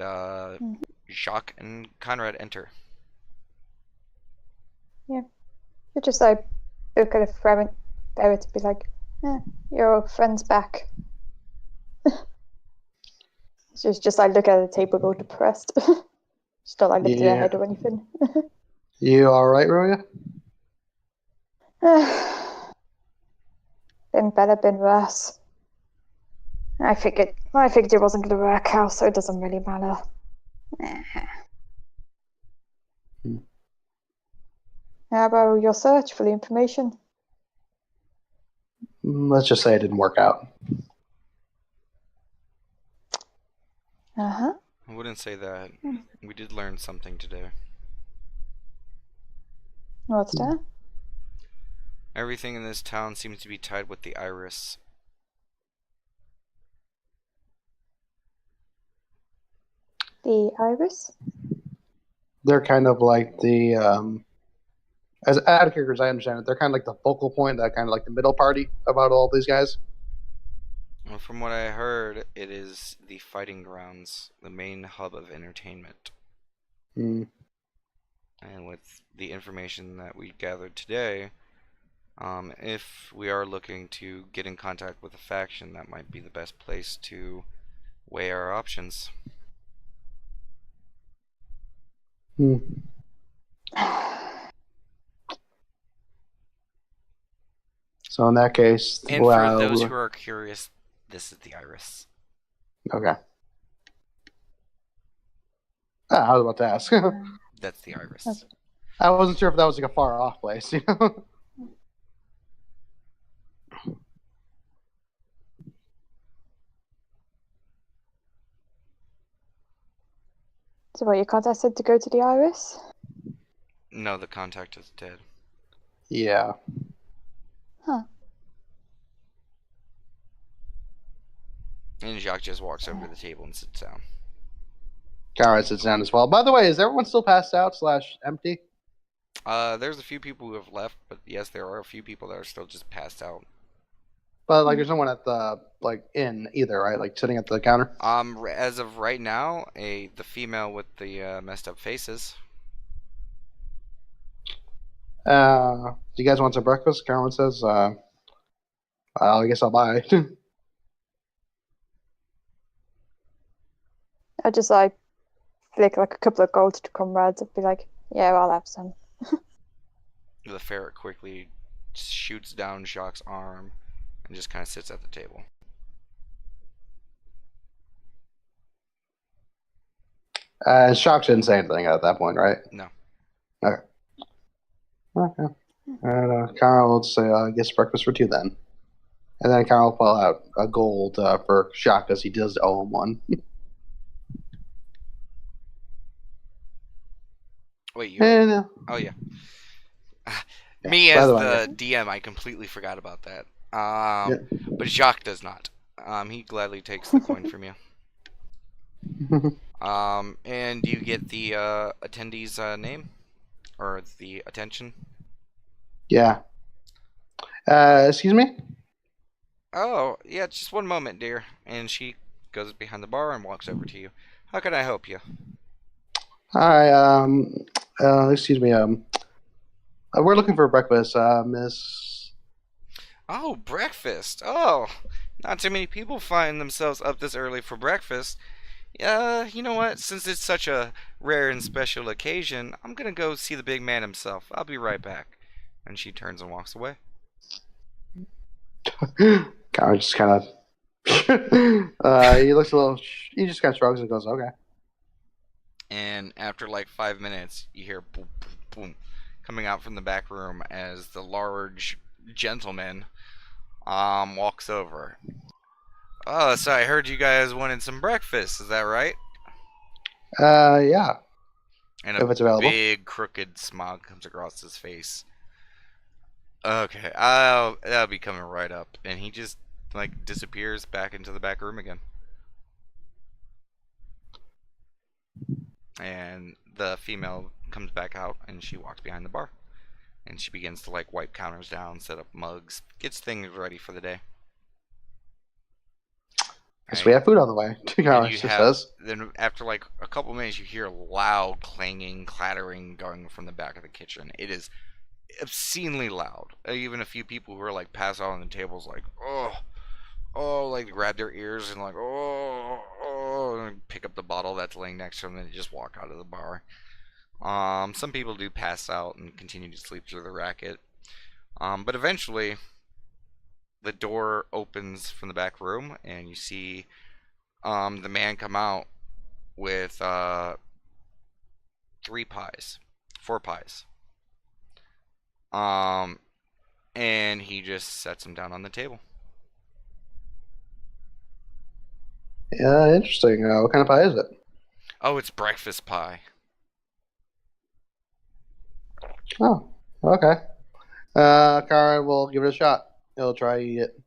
Jacques and Conrad enter. You're just like look at a friend there to be like, your old friend's back. She's just like look at the table, go depressed. She's not like lifting her head or anything. You all right, Maria? Been better, been worse. I figured it wasn't going to work out, so it doesn't really matter. How about your search for the information? Let's just say it didn't work out. Uh-huh. I wouldn't say that. We did learn something today. What's that? Everything in this town seems to be tied with the Iris. The Iris? They're kind of like the, as ad characters, I understand it. They're kind of like the focal point, that kind of like the middle party about all these guys. Well, from what I heard, it is the fighting grounds, the main hub of entertainment. Hmm. And with the information that we gathered today, if we are looking to get in contact with a faction, that might be the best place to weigh our options. Hmm. So in that case, And for those who are curious, this is the Iris. Okay. I was about to ask. That's the Iris. I wasn't sure if that was like a far off place, you know? So what, your contact said to go to the Iris? No, the contact is dead. Yeah. And Jacques just walks over to the table and sits down. Conrad sits down as well. By the way, is everyone still passed out / empty? There's a few people who have left, but yes, there are a few people that are still just passed out. But like, there's no one at the inn either, right? Like sitting at the counter. As of right now, the female with the messed up faces. Do you guys want some breakfast? Carolyn says. I guess I'll buy. I just flick like a couple of gold to comrades. I'd be like, yeah, I'll have some. The ferret quickly shoots down Jacques' arm and just kind of sits at the table. Shock didn't say anything at that point, right? No. Okay. Okay. And Carol will say, I guess breakfast for two then. And then Carol will pull out a gold for Shock because he does owe him one. Wait, you? And, Oh yeah. Me by as the the way, DM, I completely forgot about that. Yeah. But Jacques does not. He gladly takes the coin from you. And do you get the attendee's name or the attention? Yeah. Excuse me? Oh, yeah, just one moment, dear. And she goes behind the bar and walks over to you. How can I help you? Hi, excuse me, we're looking for breakfast, Miss... Oh, breakfast. Oh, not too many people find themselves up this early for breakfast. You know what? Since it's such a rare and special occasion, I'm gonna go see the big man himself. I'll be right back. And she turns and walks away. Connor just kind of... he looks a little... He just kind of shrugs and goes, okay. And after like 5 minutes, you hear boom, boom, boom coming out from the back room as the large gentleman walks over. Oh, so I heard you guys wanted some breakfast. Is that right? Yeah. And If it's available. big crooked smile comes across his face. Okay, I'll be coming right up. And he just like disappears back into the back room again. And the female comes back out and she walks behind the bar. And she begins to like wipe counters down, set up mugs, gets things ready for the day. Guess we have food on the way. Connor just says. Then after like a couple minutes, you hear loud clanging, clattering going from the back of the kitchen. It is obscenely loud. Even a few people who are like passed out on the tables, like like grab their ears and like and pick up the bottle that's laying next to them and just walk out of the bar. Some people do pass out and continue to sleep through the racket. But eventually, the door opens from the back room and you see the man come out with 4 pies. And he just sets them down on the table. Yeah, interesting. What kind of pie is it? Oh, it's breakfast pie. Oh, okay. Karen will give it a shot. He'll try to eat it.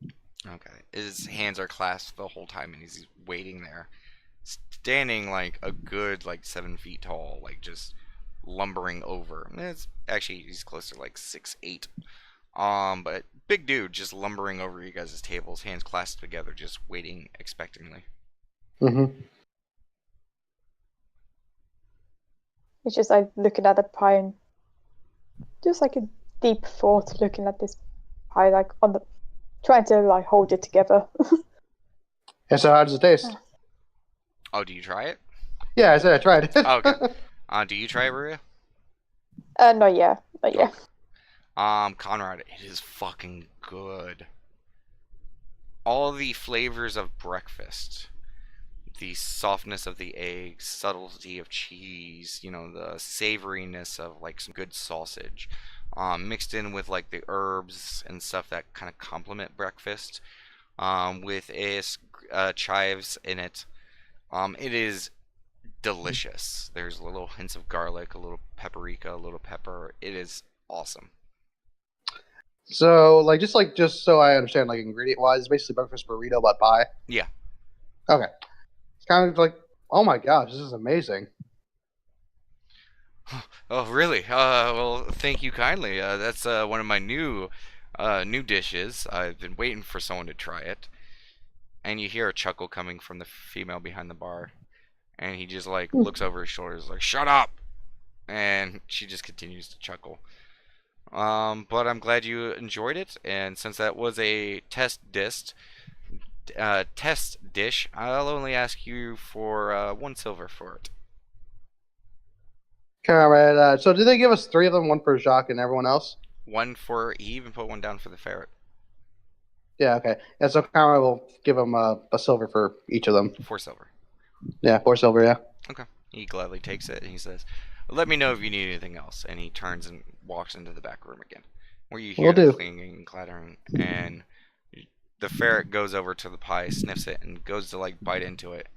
Okay. His hands are clasped the whole time and he's waiting there. Standing like a good 7 feet tall, like just lumbering over. It's actually he's closer to like 6'8". But big dude just lumbering over you guys' tables, hands clasped together, just waiting expectantly. Mm-hmm. It's just like looking at the pie and just like a deep thought looking at this pie, like on the trying to like hold it together. Yeah, so how does it taste? Oh, do you try it? Yeah, I said I tried it. Oh, okay. Do you try it, Maria? Not yet. Conrad, it is fucking good. All the flavors of breakfast. The softness of the eggs, subtlety of cheese, the savoriness of like some good sausage, mixed in with like the herbs and stuff that kind of complement breakfast, with chives in it. It is delicious. There's little hints of garlic, a little paprika, a little pepper. It is awesome. So, just so I understand, like ingredient wise, it's basically breakfast burrito but pie. Yeah. Okay. It's kind of like, oh my gosh, this is amazing. Oh, really? Well, thank you kindly. That's one of my new dishes. I've been waiting for someone to try it. And you hear a chuckle coming from the female behind the bar, and he just like looks over his shoulders, like, "Shut up!" And she just continues to chuckle. But I'm glad you enjoyed it, and since that was a test dish, I'll only ask you for 1 silver for it. Alright, so did they give us 3 of them, one for Jacques and everyone else? One for he even put one down for the ferret. Yeah, okay. Yeah, so Conrad will give them a silver for each of them. 4 silver. Yeah, 4 silver, yeah. Okay. He gladly takes it and he says, "Let me know if you need anything else." And he turns and walks into the back room again, where you hear Will the do. clanging and clattering, and the ferret goes over to the pie, sniffs it, and goes to like bite into it.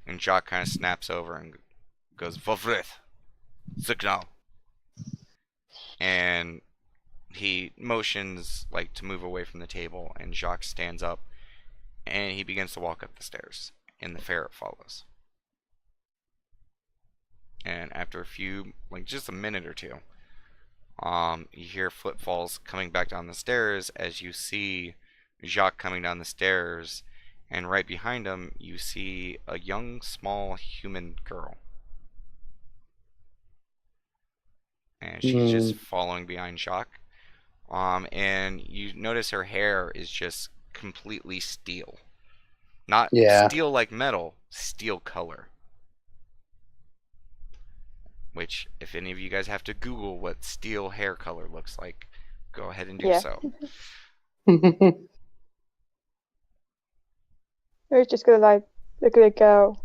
And Jock kind of snaps over and goes, "Vofrith, signal." And he motions like to move away from the table, and Jacques stands up and he begins to walk up the stairs, and the ferret follows. And after a few, like just a minute or two, you hear footfalls coming back down the stairs as you see Jacques coming down the stairs, and right behind him you see a young, small human girl. And she's just following behind Jacques. And you notice her hair is just completely steel. Not Yeah. steel like metal, steel color. Which, if any of you guys have to Google what steel hair color looks like, go ahead and do Yeah. so. We're just gonna like look at the girl,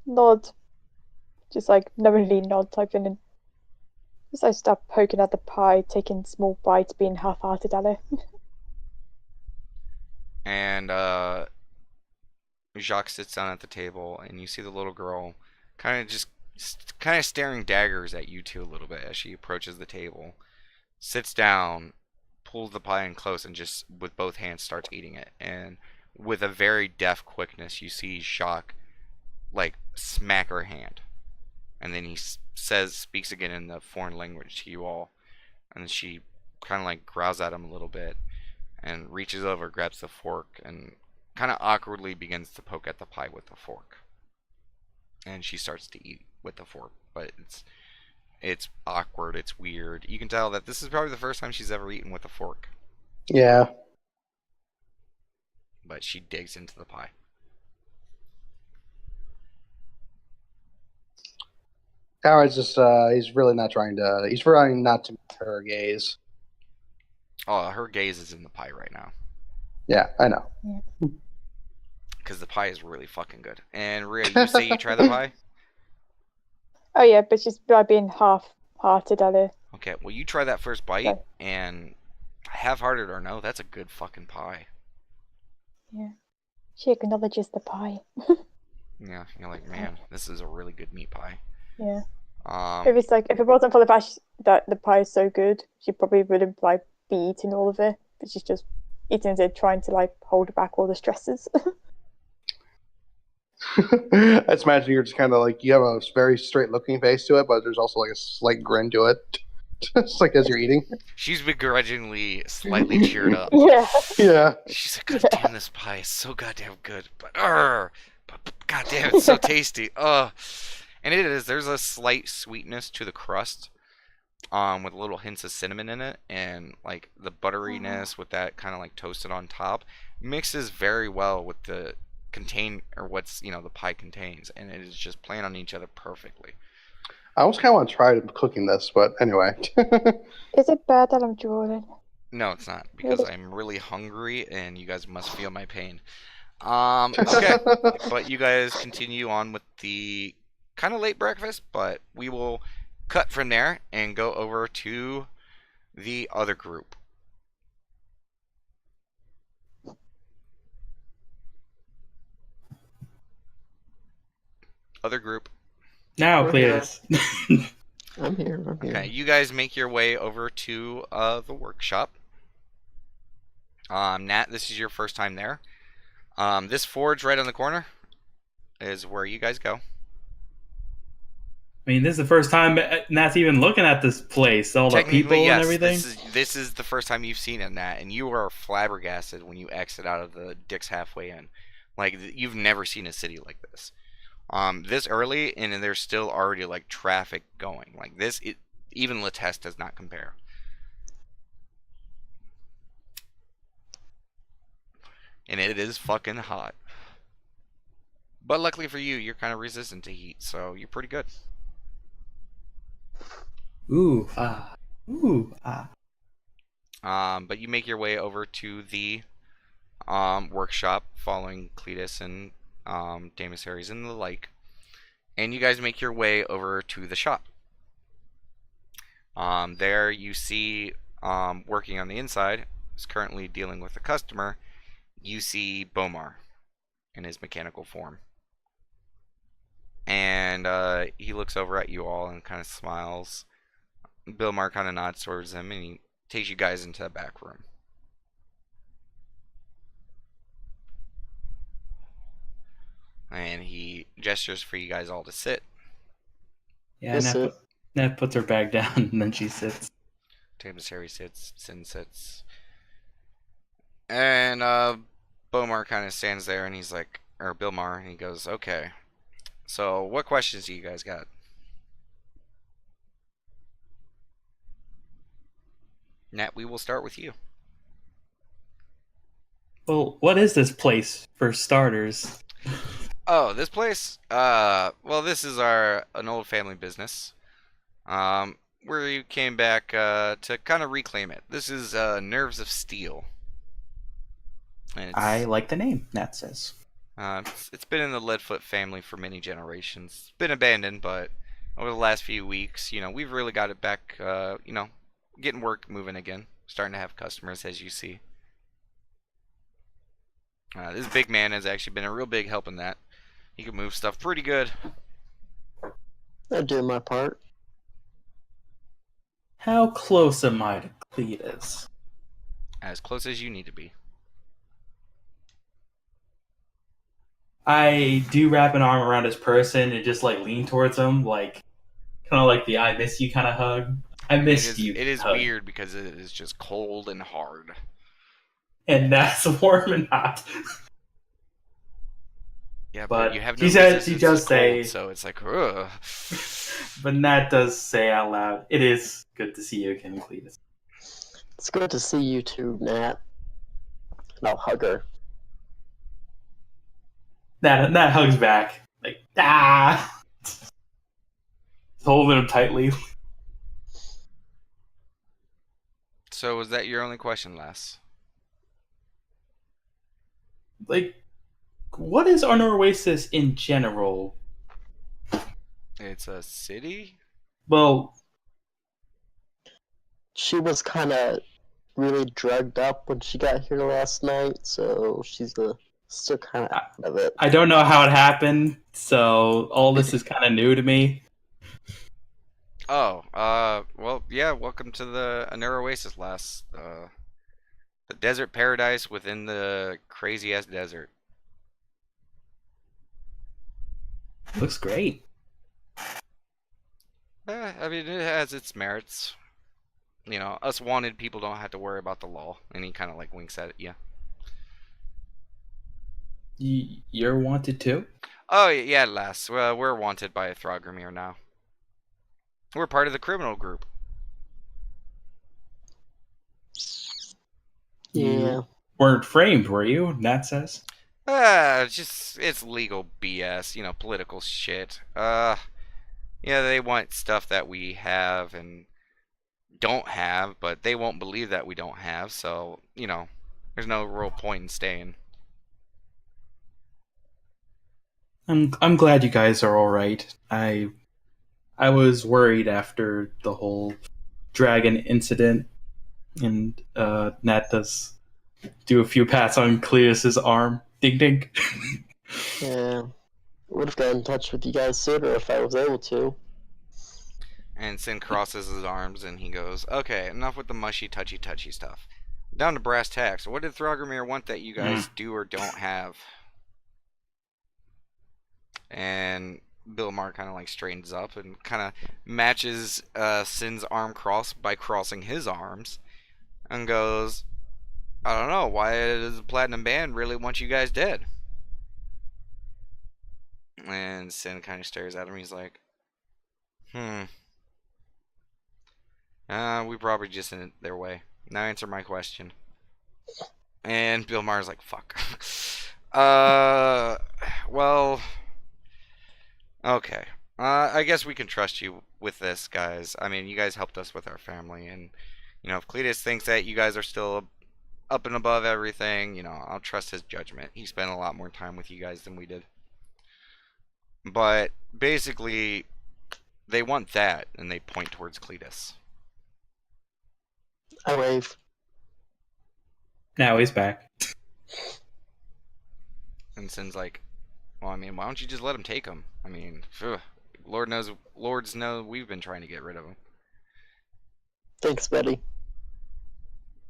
nod, just like knowingly nod type thing, and just like start poking at the pie, taking small bites, being half-hearted at it. And Jacques sits down at the table, and you see the little girl kind of staring daggers at you two a little bit as she approaches the table, sits down, pulls the pie in close, and just with both hands starts eating it. And with a very deft quickness, you see Jacques like smack her hand, and then he speaks again in the foreign language to you all, and she kind of like growls at him a little bit, and reaches over, grabs the fork, and kind of awkwardly begins to poke at the pie with the fork. And she starts to eat with the fork, but it's awkward, it's weird. You can tell that this is probably the first time she's ever eaten with a fork. Yeah. But she digs into the pie. Conrad's just, he's really not trying to, he's trying not to meet her gaze. Oh, her gaze is in the pie right now. Yeah, I know. Because the pie is really fucking good. And Rhea, you say you try the pie? Oh yeah, but she's like being half-hearted at it. Okay, well you try that first bite, Okay. and half-hearted or no, that's a good fucking pie. Yeah, she acknowledges the pie. Yeah, you're like, man, this is a really good meat pie. Yeah. Um, If it wasn't for the fact that the pie is so good, she probably wouldn't like be eating all of it. But she's just eating it, trying to like hold back all the stresses. I just imagine you're just kind of like, you have a very straight looking face to it, but there's also like a slight grin to it. Just like as you're eating. she's begrudgingly slightly cheered up. Yeah. Yeah. She's like, God damn, this pie is so goddamn good, but God damn, it's so tasty. And it is. There's a slight sweetness to the crust, with little hints of cinnamon in it, and like the butteriness with that kind of like toasted on top mixes very well with the what's the pie contains, and it is just playing on each other perfectly. I almost kind of want to try cooking this, but anyway. Is it bad that I'm drawing? No, it's not, because I'm really hungry, and you guys must feel my pain. Okay, but you guys continue on with the kind of late breakfast, but we will cut from there and go over to the other group. other group. Now, We're please. I'm here. Okay, you guys make your way over to the workshop. Nat, this is your first time there. This forge right on the corner is where you guys go. I mean, this is the first time Nat's even looking at this place. All the people Technically, yes. and everything. This is the first time you've seen it, Nat, and you are flabbergasted when you exit out of the Dick's Halfway Inn. Like, you've never seen a city like this. This early, and there's still already like traffic going. Like this, even Lateste does not compare. And it is fucking hot. But luckily for you, you're kind of resistant to heat, so you're pretty good. Ooh, ah. Ooh, ah. But you make your way over to the workshop following Cletus and Daemissaries and the like. And you guys make your way over to the shop. There you see, working on the inside, is currently dealing with a customer. You see Bomar in his mechanical form. And he looks over at you all and kind of smiles. Bilmar kind of nods towards him, and he takes you guys into the back room. And he gestures for you guys all to sit. Yeah, Nat puts her bag down, and then she sits. Daemissary sits, Sin sits. And Bomar kind of stands there, and he's like, or Bilmar, and he goes, okay. So, what questions do you guys got? Nat, we will start with you. Well, what is this place, for starters? Oh, this place? Well, this is an old family business. We came back to kind of reclaim it. This is Nerves of Steel. And I like the name, Nat says. It's been in the Leadfoot family for many generations. It's been abandoned, but over the last few weeks, we've really got it back, getting work moving again. Starting to have customers, as you see. This big man has actually been a real big help in that. He can move stuff pretty good. I do my part. How close am I to Cletus? As close as you need to be. I do wrap an arm around his person and just like lean towards him, like kind of like the "I miss you" kind of hug. I missed you. It is hug. weird because it is just cold and hard. And that's warm and hot. Yeah, But you have no he says resistance he does to say, cold, so it's like, ugh. but Nat does say out loud, "It is good to see you again, Cletus." It's good to see you too, Nat. And I'll hug her. Nat hugs back, like ah, holding him tightly. So was that your only question, Les? Like, what is Honor Oasis in general? It's a city? Well, She was kind of really drugged up when she got here last night, so she's still kind of out of it. I don't know how it happened, so all this is kind of new to me. Oh, well, yeah, welcome to the Anur Oasis, Les. The desert paradise within the crazy-ass desert. Looks great. I mean, it has its merits. Us wanted people don't have to worry about the law. And he kind of like winks at it, yeah. You're wanted too? Oh, yeah, Les. We're wanted by Throgramir now. We're part of the criminal group. Yeah. You weren't framed, were you? Nat says. It's legal BS, political shit. Yeah, they want stuff that we have and don't have, but they won't believe that we don't have, so, there's no real point in staying. I'm glad you guys are all right. I was worried after the whole dragon incident, and Nat does do a few pats on Cletus's arm. Ding ding. Yeah. would have got in touch with you guys sooner if I was able to. And Sin crosses his arms and he goes, "Okay, enough with the mushy, touchy stuff. Down to brass tacks. What did Throgomir want that you guys do or don't have?" And Bill Maher kind of like straightens up and kind of matches Sin's arm cross by crossing his arms and goes, "I don't know. Why does the Platinum Band really want you guys dead?" And Sin kind of stares at him. He's like, we probably just in their way. Now answer my question. And Bill Maher's like, "Fuck." Well, okay. I guess we can trust you with this, guys. I mean, you guys helped us with our family, and if Cletus thinks that you guys are still up and above everything, I'll trust his judgment. He spent a lot more time with you guys than we did. But basically, they want that, and they point towards Cletus. I wave. Now he's back. And Sin's like, "Well, I mean, why don't you just let him take him? I mean, Lords know we've been trying to get rid of him." Thanks, buddy.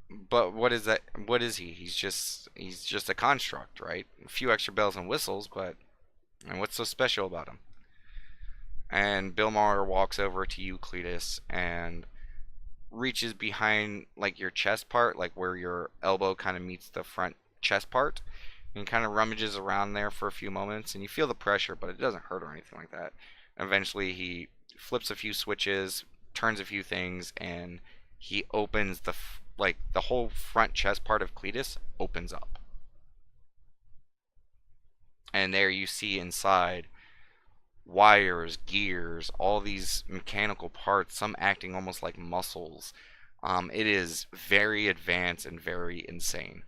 But what is that? What is he? He's just a construct, right? A few extra bells and whistles, but and what's so special about him? And Bill Maher walks over to you, Cletus, and reaches behind like your chest part, like where your elbow kind of meets the front chest part, and kind of rummages around there for a few moments, and you feel the pressure, but it doesn't hurt or anything like that. And eventually he flips a few switches, turns a few things, and he opens the whole front chest part of Cletus opens up. And there you see inside wires, gears, all these mechanical parts, some acting almost like muscles. It is very advanced and very insane.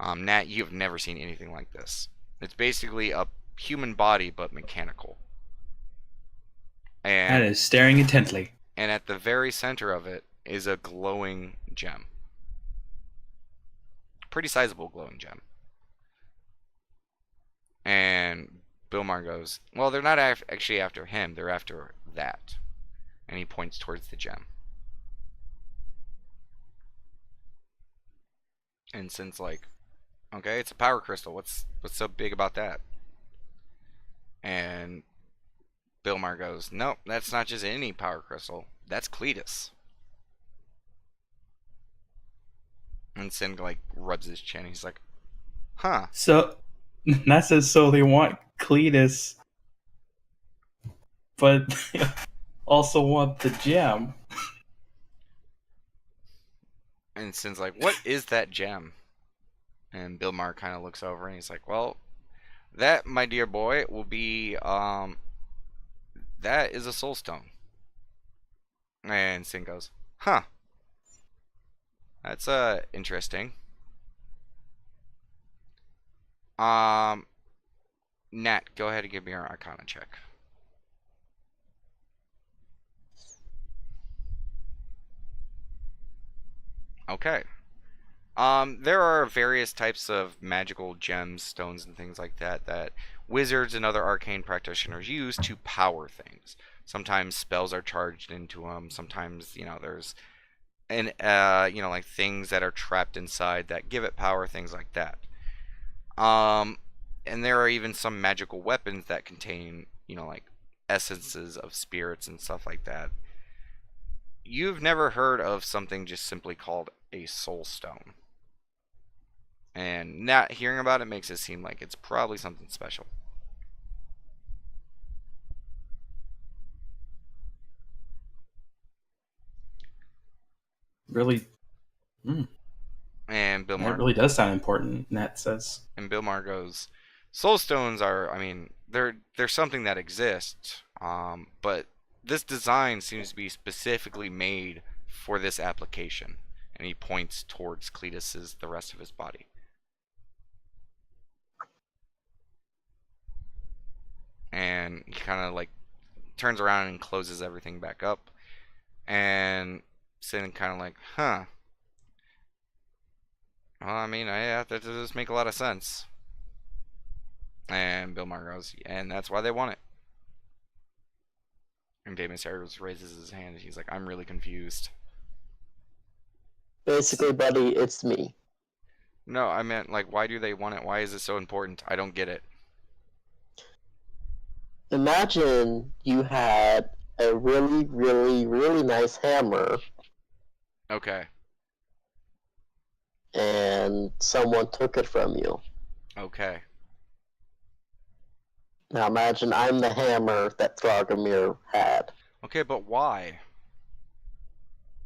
Nat, you've never seen anything like this. It's basically a human body, but mechanical. And And is staring intently. and at the very center of it is a glowing gem. Pretty sizable glowing gem. And Bill Maher goes, "Well, they're not actually after him. They're after that." And he points towards the gem. And Sin's like, "Okay, it's a power crystal. What's so big about that?" And Bill Maher goes, "Nope, that's not just any power crystal. That's Cletus." And Sin like rubs his chin. He's like, "Huh." So that says so they want Cletus, but they also want the gem. And Sin's like, "What is that gem?" And Bill Maher kind of looks over and he's like, "Well, that, my dear boy, will be that is a soul stone." And Sin goes, "Huh. That's interesting." Um Nat, go ahead and give me your Arcana check. Okay. There are various types of magical gems, stones, and things like that that wizards and other arcane practitioners use to power things. Sometimes spells are charged into them. Sometimes, there's like things that are trapped inside that give it power, things like that. And there are even some magical weapons that contain, like essences of spirits and stuff like that. You've never heard of something just simply called a soul stone. And not hearing about it makes it seem like it's probably something special. Really, And Bill Maher that really does sound important. Nat says. goes, "Soul stones are, I mean, they're something that exists, but this design seems to be specifically made for this application." And he points towards Cletus's the rest of his body. And he kind of like turns around and closes everything back up. And Sin kind of like, "Huh. Well, I mean, that does make a lot of sense." And Bill Maher goes, and that's why they want it. And Damus Harris raises his hand. And he's like, I'm really confused. Basically, buddy, it's me. No, I meant, like, why do they want it? Why is it so important? I don't get it. Imagine you had a really, really, really nice hammer, Okay. and someone took it from you. Okay. Now imagine I'm the hammer that Throgomir had, Okay, but why?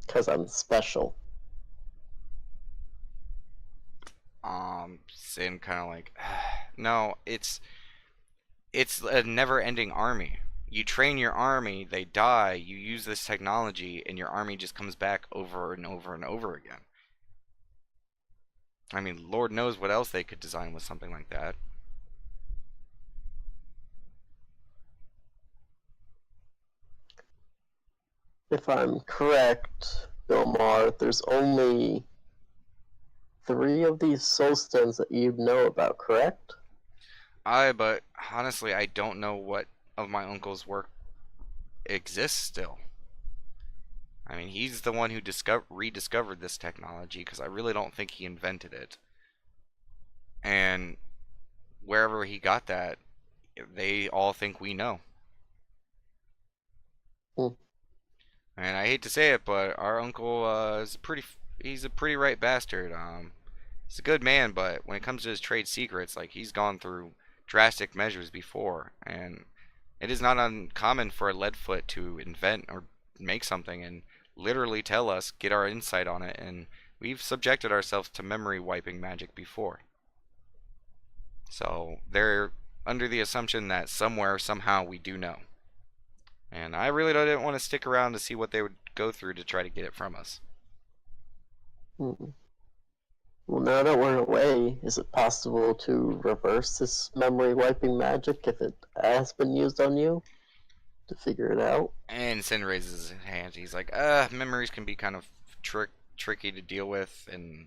because I'm special. Sin kind of like, no, it's a never-ending army. You train your army, they die, you use this technology, and your army just comes back over and over and over again. I mean, Lord knows what else they could design with something like that. If I'm correct, Bilmar, there's only 3 of these soul stones that you know about, correct? But honestly, I don't know what of my uncle's work exists still. I mean, he's the one who rediscovered this technology, because I really don't think he invented it. And wherever he got that, they all think we know. Hmm. And I hate to say it, but our uncle he's a pretty right bastard. He's a good man, but when it comes to his trade secrets, like, he's gone through drastic measures before, and it is not uncommon for a Leadfoot to invent or make something and literally tell us, get our insight on it, and we've subjected ourselves to memory wiping magic before. So they're under the assumption that somewhere, somehow, we do know. And I really didn't want to stick around to see what they would go through to try to get it from us. Hmm. Well, now that we're away, is it possible to reverse this memory wiping magic if it has been used on you? To figure it out? And Sin raises his hand. He's like, memories can be kind of tricky to deal with, and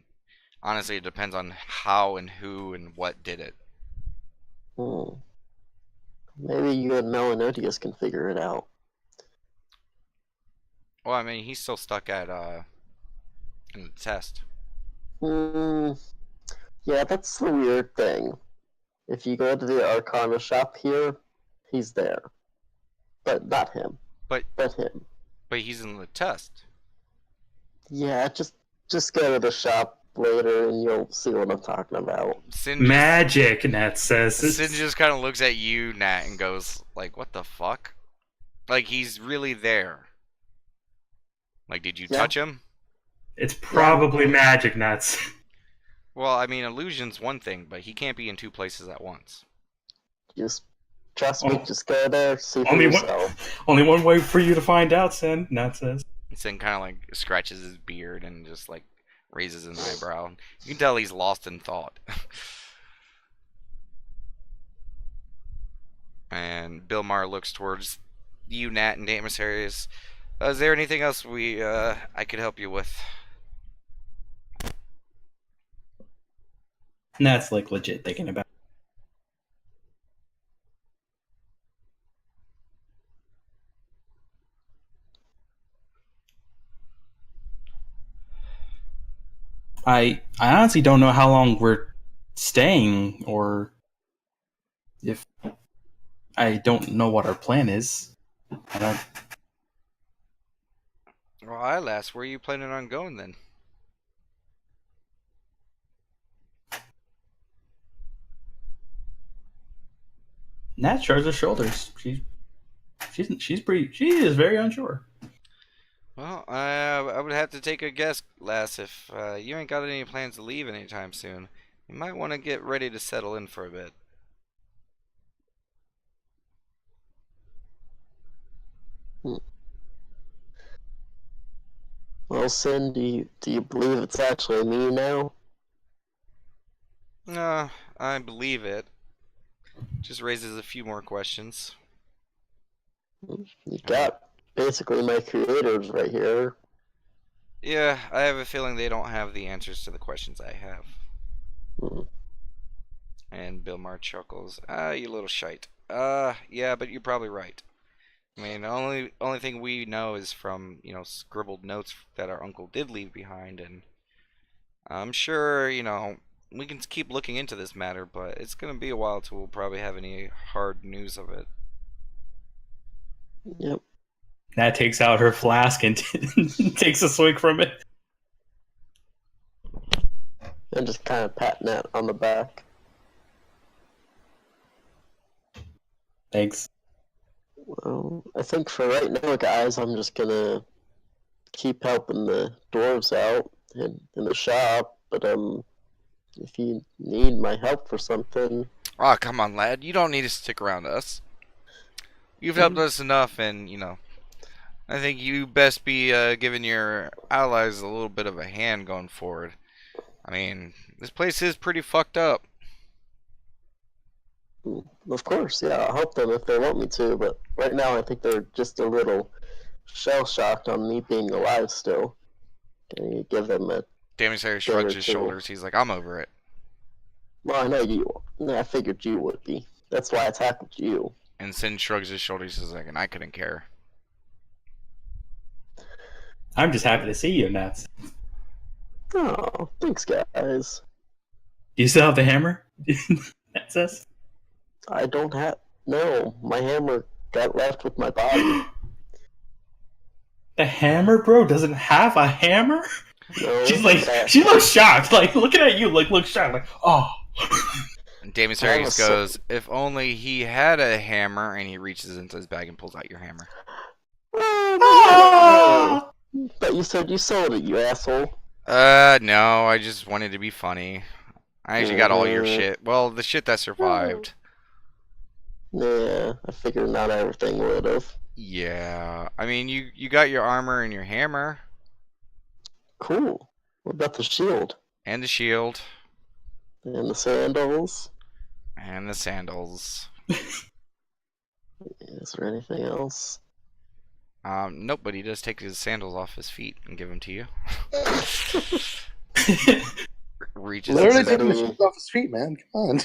honestly, it depends on how and who and what did it. Hmm. Maybe you and Melanodius can figure it out. Well, I mean, he's still stuck at, in the test. Hmm. Yeah, that's the weird thing. If you go to the Arcana shop here, he's there. But not him. But him. But he's in the test. Yeah, just go to the shop later and you'll see what I'm talking about. Magic, Nat says. Sin just kind of looks at you, Nat, and goes, like, what the fuck? Like, he's really there. Like, did you touch him? It's probably magic, Nuts. Well, I mean, illusion's one thing, but he can't be in 2 places at once. Just trust me, just go there, see for Only yourself. Only one way for you to find out, Sin, Nat says. Sin kind of, like, scratches his beard and just, like, raises an eyebrow. You can tell he's lost in thought. And Bill Maher looks towards you, Nat, and Damus Harris. Is there anything else I could help you with? Nat's, like, legit thinking about it. I honestly don't know how long we're staying, or if I don't know what our plan is. I don't. Well, Eyelass, where are you planning on going then? Nat shrugs her shoulders. She is very unsure. Well, I would have to take a guess, Lass. If you ain't got any plans to leave anytime soon, you might want to get ready to settle in for a bit. Well, Sin, do you believe it's actually me now? No, I believe it. Just raises a few more questions. You got basically my creators right here. Yeah, I have a feeling they don't have the answers to the questions I have. And Bilmar chuckles. You little shite. Yeah, but you're probably right. I mean, the only thing we know is from, scribbled notes that our uncle did leave behind, and I'm sure, we can keep looking into this matter, but it's gonna be a while till we'll probably have any hard news of it. Yep. Nat takes out her flask and takes a swig from it. And just kind of pat Nat on the back. Thanks. Well, I think for right now, guys, I'm just gonna keep helping the dwarves out in the shop. But if you need my help for something, Aw, come on, lad. You don't need to stick around us. You've helped us enough, and, I think you best be giving your allies a little bit of a hand going forward. I mean, this place is pretty fucked up. of course, yeah, I'll help them if they want me to. But right now, I think they're just a little shell shocked on me being alive still. Can you give them a? Damisair shrugs his shoulders. He's like, I'm over it. Well, I know you. I figured you would be. That's why I tackled you. And Sin shrugs his shoulders. He's like, and I couldn't care. I'm just happy to see you, Nats. Oh, thanks, guys. Do you still have the hammer? That says. I don't have. No, my hammer got left with my body. The hammer, bro, doesn't have a hammer? No, She's like, she looks shocked. Like, looking at you, like, looks shocked. Like, oh. And Damisair goes, if only he had a hammer, and he reaches into his bag and pulls out your hammer. Oh. But you said you sold it, you asshole. No, I just wanted to be funny. I actually got all your Mhm. shit. Well, the shit that survived. Yeah, I figured not everything would have. Yeah, I mean, you got your armor and your hammer. Cool. What about the shield? And the shield. And the sandals? And the sandals. Is there anything else? Nope, but he does take his sandals off his feet and give them to you. Reaches Literally into taking the Maybe- shoes off his feet, man. Come on.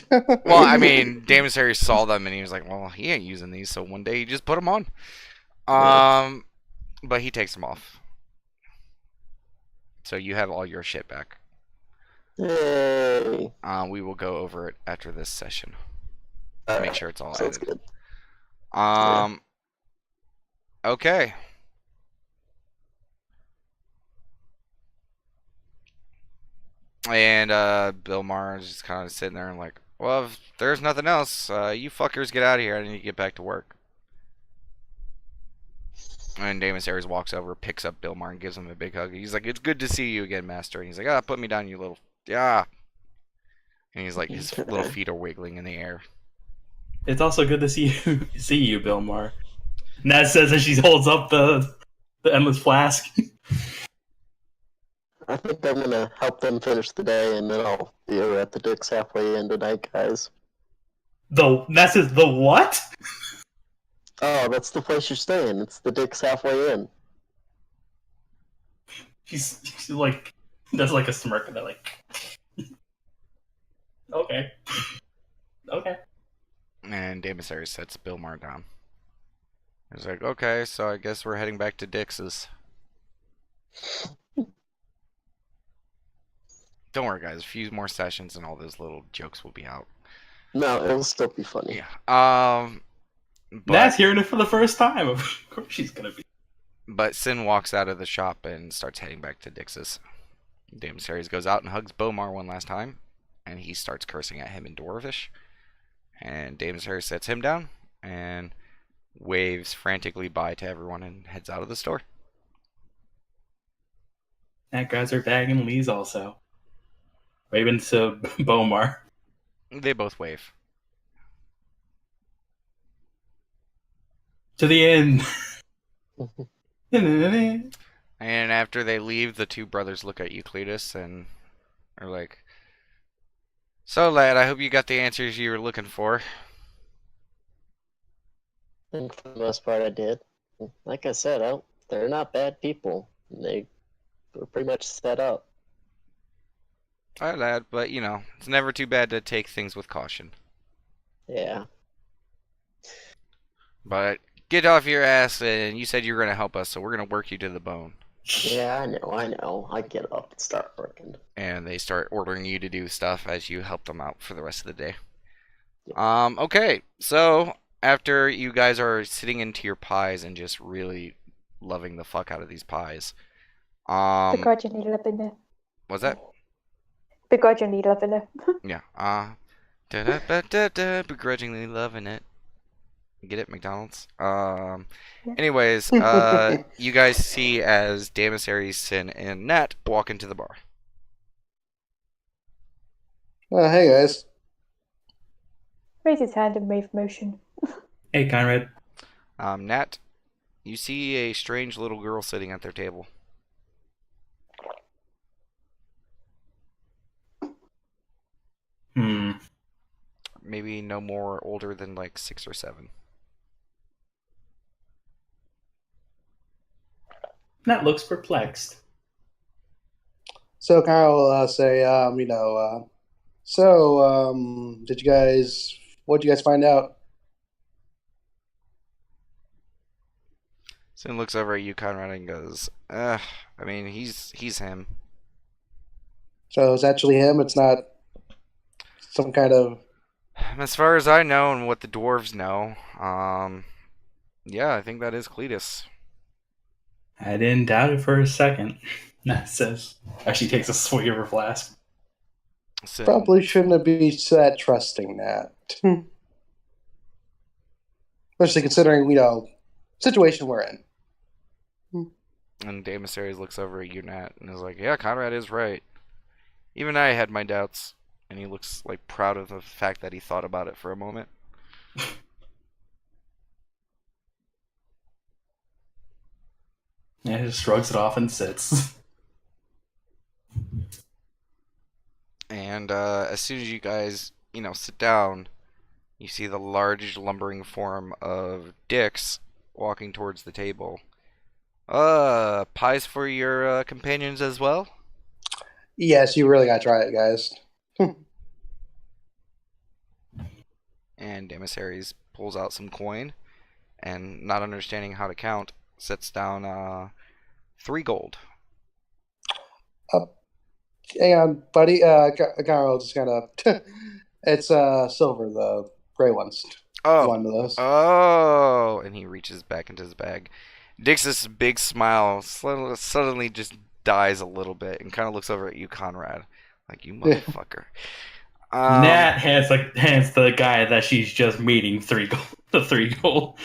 Well, I mean, Damisair saw them and he was like, well, he ain't using these, so one day he just put them on. But he takes them off. So you have all your shit back. Yay. We will go over it after this session. Alright, Make sure it's all sounds added. good. Okay. And Bill Maher is just kind of sitting there and like, well, if there's nothing else, you fuckers get out of here. I need to get back to work. And Damus Ares walks over, picks up Bill Maher, and gives him a big hug. He's like, it's good to see you again, Master. And he's like, put me down, you little... Yeah. And he's like, his little feet are wiggling in the air. It's also good to see you, Bill Maher. Nat says as she holds up the endless flask. I think I'm gonna help them finish the day, and then I'll be over at the Dick's halfway in tonight, guys. That says the what? Oh, that's the place you're staying. It's the Dick's halfway in. She's like, does like a smirk and they're like, okay. Okay. And Damus Ares sets Bill Maher down. He's like, okay, so I guess we're heading back to Dix's. Don't worry, guys. A few more sessions and all those little jokes will be out. No, it'll still be funny. Yeah. But, Nat's hearing it for the first time. Of course she's gonna be. But Sin walks out of the shop and starts heading back to Dix's. Damus Ares goes out and hugs Bomar one last time, and he starts cursing at him in Dwarvish. And Damus Ares sets him down and waves frantically bye to everyone and heads out of the store. Nat grabs her bag and leaves also. Waving to Bomar. They both wave. To the end. And after they leave, the two brothers look at Euclidus and are like, so, lad, I hope you got the answers you were looking for. I think for the most part I did. Like I said, they're not bad people. They were pretty much set up. Alright, lad, but it's never too bad to take things with caution. Yeah. But get off your ass, and you said you were gonna help us, so we're gonna work you to the bone. Yeah, I know. I get up and start working. And they start ordering you to do stuff as you help them out for the rest of the day. Yep. Okay, so after you guys are sitting into your pies and just really loving the fuck out of these pies, Begrudgingly loving it. what's that? Begrudgingly loving it. Yeah. Da-da-ba-da-da, begrudgingly loving it. Get it, McDonald's? Yeah. Anyways, you guys see as Damasaries, Sin, and Nat walk into the bar. Hey guys. Raise his hand and wave motion. Hey, Conrad. Nat, you see a strange little girl sitting at their table. Maybe no more older than like 6 or 7. Nat looks perplexed. So Kyle will say, what'd you guys find out? Sin looks over at you, Conrad, and goes, I mean, he's him. So it's actually him. It's not some kind of. As far as I know and what the dwarves know, yeah, I think that is Cletus. I didn't doubt it for a second. Nat says, as she takes a swig of her flask. Sin, Probably shouldn't be that trusting that. Especially considering, situation we're in. And Damasaries looks over at you, Nat, and is like, yeah, Conrad is right. Even I had my doubts. And he looks like proud of the fact that he thought about it for a moment. Yeah, he just shrugs it off and sits. And as soon as you guys, sit down, you see the large lumbering form of Dix walking towards the table. Pies for your companions as well? Yes, you really gotta try it, guys. And Damasaries pulls out some coin, and not understanding how to count, sets down 3 gold. Hang on, buddy. Kyle just kind of. It's silver, the gray ones. Oh, One of those. and he reaches back into his bag. Dix's big smile suddenly just dies a little bit and kind of looks over at you, Conrad, like, you motherfucker. Nat hands the guy that she's just meeting 3 gold. The 3 gold.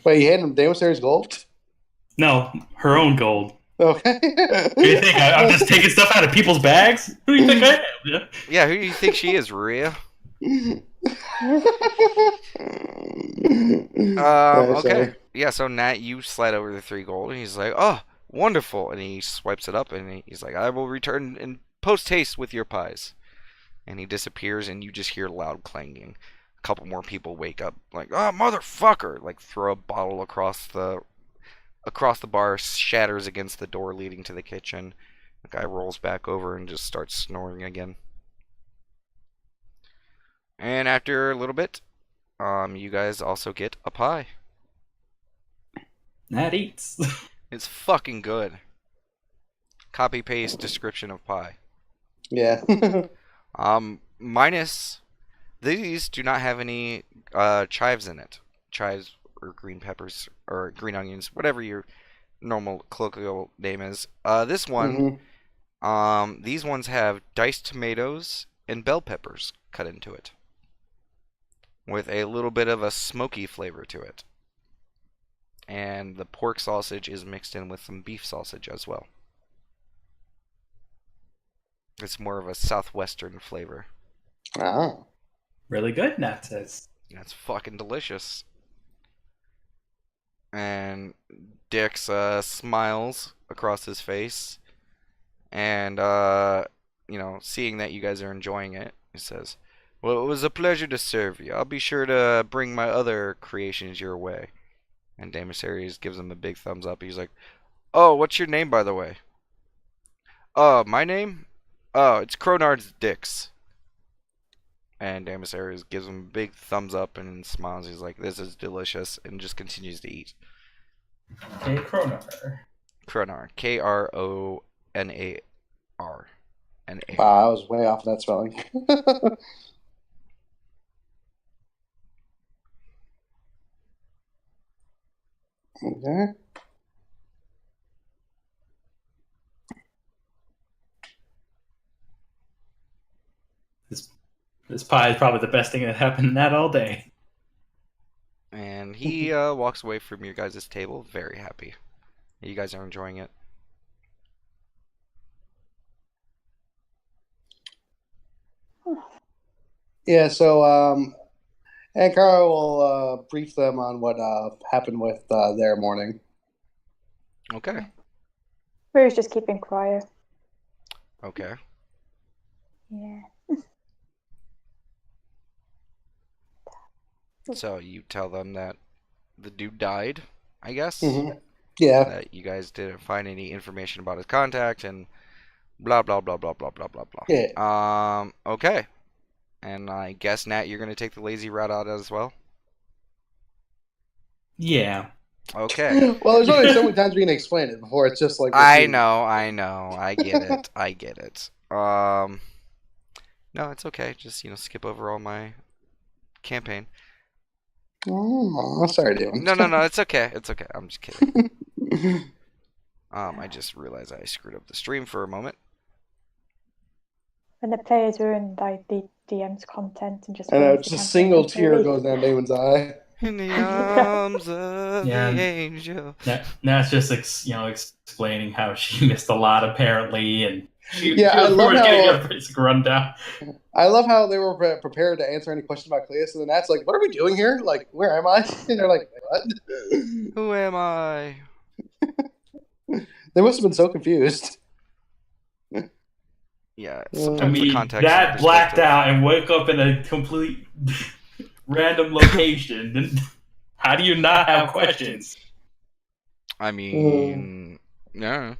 Wait, you handed him Damasaries gold? No, her own gold. Okay. Who do you think? I'm just taking stuff out of people's bags? Who do you think I am? Yeah. Yeah, who do you think she is, Rhea? Okay. Yeah, so Nat, you slide over the 3 gold, and he's like, oh, wonderful. And he swipes it up, and he's like, I will return in post haste with your pies. And he disappears, and you just hear loud clanging. A couple more people wake up, like, oh, motherfucker! Like, throw a bottle across the bar, shatters against the door leading to the kitchen. The guy rolls back over and just starts snoring again. And after a little bit, you guys also get a pie. Nat eats. It's fucking good. Copy paste description of pie. Yeah. Minus these do not have any chives in it. Chives or green peppers or green onions, whatever your normal colloquial name is. This one, these ones have diced tomatoes and bell peppers cut into it, with a little bit of a smoky flavor to it. And the pork sausage is mixed in with some beef sausage as well. It's more of a southwestern flavor. Oh. Really good, Nat says. That's fucking delicious. And Dix smiles across his face, and seeing that you guys are enjoying it, he says, well, it was a pleasure to serve you. I'll be sure to bring my other creations your way. And Damasaries gives him a big thumbs up. He's like, oh, what's your name, by the way? My name? Oh, it's Cronard's Dicks. And Damasaris gives him a big thumbs up and smiles. He's like, "This is delicious," and just continues to eat. Okay, Kronar. Kronar, Kronar, N-A. Wow, I was way off that spelling. Okay. This pie is probably the best thing that happened in that all day. And he walks away from your guys' table, very happy. You guys are enjoying it. Yeah, so Ankara will brief them on what happened with their morning. Okay. Rue's just keeping quiet. Okay. Yeah. So you tell them that the dude died, I guess? Mm-hmm. Yeah. That you guys didn't find any information about his contact and blah blah blah blah blah blah blah blah. Yeah. Okay. And I guess Nat, you're gonna take the lazy route out as well? Yeah. Okay. Well, there's only so many times we can explain it before it's just like I know, I get it. I get it. No, it's okay. Just, skip over all my campaign. Oh, sorry, dude. No, it's okay. It's okay. I'm just kidding. I just realized I screwed up the stream for a moment. When the players ruin like the DM's content and just I know, ruins just the a campaign single tear completely. goes down Damon's eye. In the arms of Yeah. the angel. Now it's just explaining how she missed a lot apparently, and she I love was getting how a basic rundown. I love how they were prepared to answer any questions about Cleus, and then that's like, "What are we doing here? Like, where am I?" And they're like, "What?" Who am I? They must have been so confused. Yeah, I sometimes I the mean, context that and blacked perspective. out and wake up in a complete random location. Then how do you not have questions? I mean, no.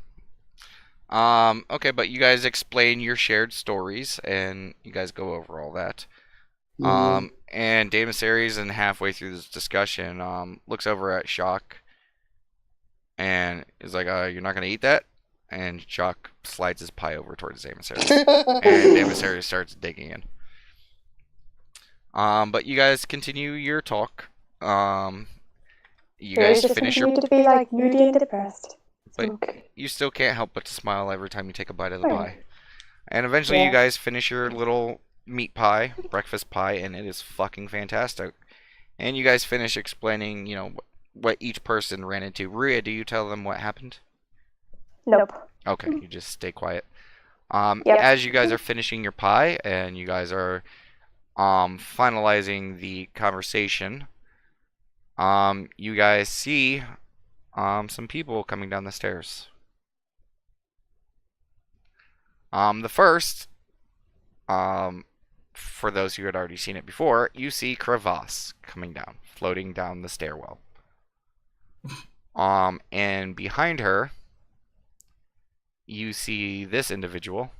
Okay, but you guys explain your shared stories, and you guys go over all that. And Damus Aries, and halfway through this discussion, looks over at Shock, and is like, "You're not gonna eat that?" And Shock slides his pie over towards Damus Aries, and Damus Aries starts digging in. But you guys continue your talk. You guys just finish your, continue to be like moody and depressed. but Okay. you still can't help but to smile every time you take a bite of the Oh. pie. And eventually you Yeah. guys finish your little meat pie, breakfast pie, and it is fucking fantastic. And you guys finish explaining, what each person ran into. Ruya, do you tell them what happened? Nope. Okay, you just stay quiet. Yep. As you guys are finishing your pie and you guys are finalizing the conversation, you guys see some people coming down the stairs. The first, for those who had already seen it before, you see Crevasse coming down, floating down the stairwell. And behind her, you see this individual.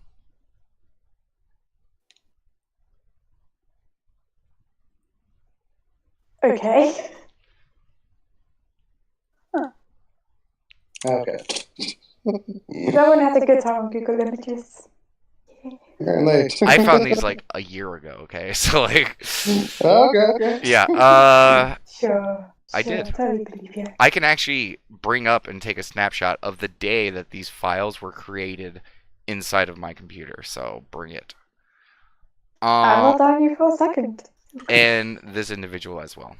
Okay. Okay. No one had a good time on Google Images. Apparently. I found these like a year ago, okay? So like Okay. yeah, Sure. I did. Totally believe you. I can actually bring up and take a snapshot of the day that these files were created inside of my computer, so bring it. I'm not down you for a second. And this individual as well.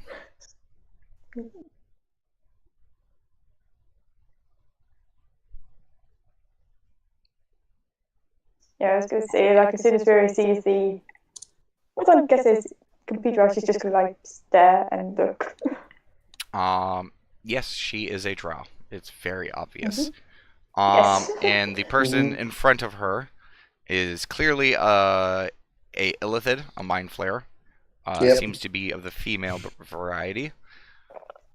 Yeah, I was gonna say, like, as soon as Riri sees the, what I guess is computer, she's just gonna like stare and look. Yes, she is a drow. It's very obvious. Yes. And the person in front of her is clearly a illithid, a mind flayer. Yep. Seems to be of the female variety.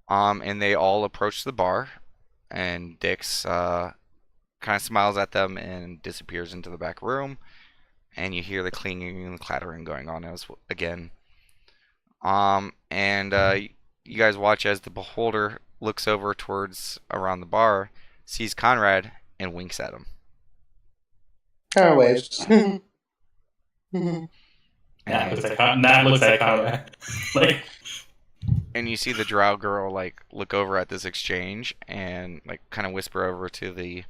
And they all approach the bar, and Dix kind of smiles at them and disappears into the back room. and you hear the clanging and clattering going on again. And you guys watch as the beholder looks over towards around the bar, sees Conrad, and winks at him. Kind of waves. Nat looks at Conrad. Like, And you see the drow girl like look over at this exchange and like kind of whisper over to the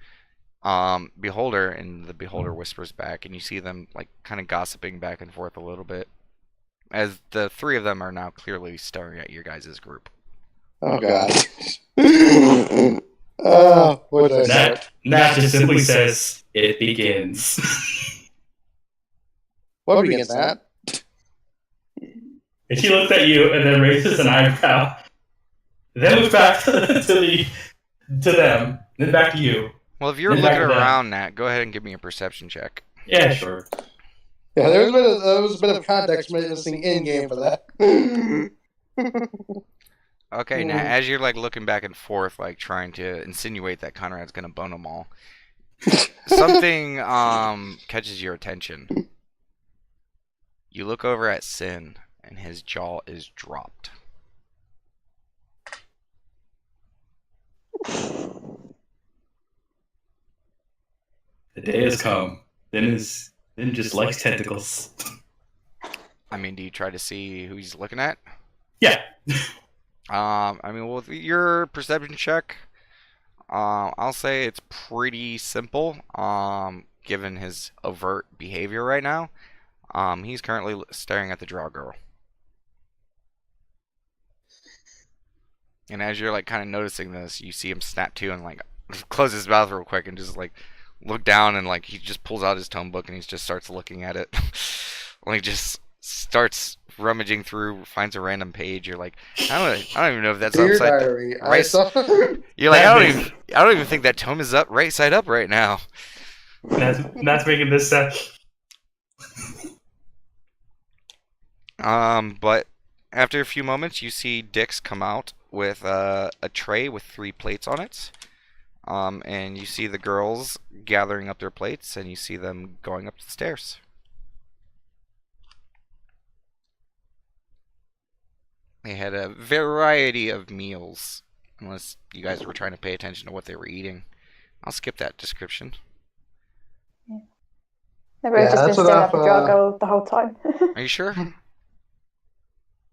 beholder, and the beholder whispers back, and you see them like kind of gossiping back and forth a little bit as the three of them are now clearly staring at your guys' group. Oh god. What did I say? Nat just simply says, "It begins." What begins that? And she looks at you and then raises an eyebrow. Then looks back to them, then back to you. Well, if you're Then looking back to them. around, Nat, go ahead and give me a perception check. Yeah, sure. Yeah, there was a bit of context missing in game for that. Okay, Nat, as you're like looking back and forth, like trying to insinuate that Conrad's gonna bone them all, something catches your attention. You look over at Sin, and his jaw is dropped. The day has come. Then just likes tentacles. I mean, do you try to see who he's looking at? Yeah. I mean, with your perception check, I'll say it's pretty simple. Given his overt behavior right now, he's currently staring at the drow girl. And as you're like kind of noticing this, you see him snap to and like close his mouth real quick and just like look down, and like he just pulls out his tome book and he just starts looking at it. Like just starts rummaging through, finds a random page. You're like, I don't even know if that's Dear upside diary, right. I saw. You're like, I don't even think that tome is up right side up right now. Nat's making this set. But after a few moments, you see Dix come out with a tray with 3 plates on it. And you see the girls gathering up their plates, and you see them going up the stairs. They had a variety of meals, unless you guys were trying to pay attention to what they were eating. I'll skip that description. They've really Yeah, just been that's staring enough, at the Drago the whole time. Are you sure?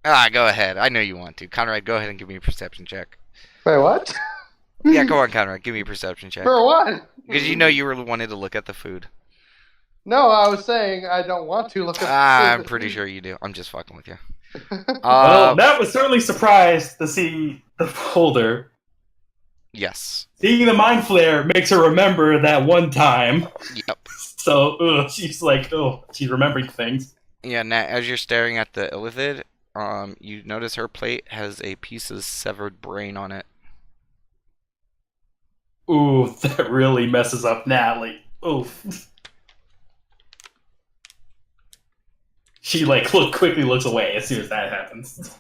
Go ahead. I know you want to. Conrad, go ahead and give me a perception check. Wait, what? Yeah, go on, Conrad. Give me a perception check. For what? Because you know you were wanted to look at the food. No, I was saying I don't want to look at. I'm pretty sure you do. I'm just fucking with you. Well, Nat was certainly surprised to see the folder. Yes. Seeing the mind flare makes her remember that one time. Yep. So she's like, she's remembering things. Yeah, Nat, as you're staring at the illithid, you notice her plate has a piece of severed brain on it. Ooh, that really messes up Natalie. Oof. She quickly looks away as soon as that happens.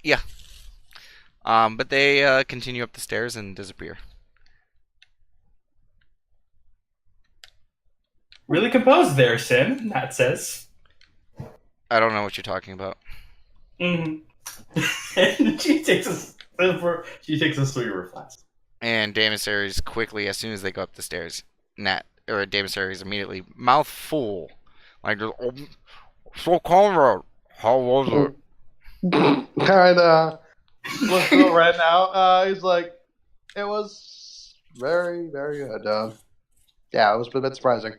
Yeah. But they continue up the stairs and disappear. Really composed there, Sin, Nat says. I don't know what you're talking about. Mm-hmm. And she takes a sweet reflex. And Damasaries quickly, as soon as they go up the stairs, Damasaries immediately, mouth full. Like, oh, so Conrad, how was it? Kinda looks a little red now. He's like, it was very, very good. Yeah, it was a bit surprising.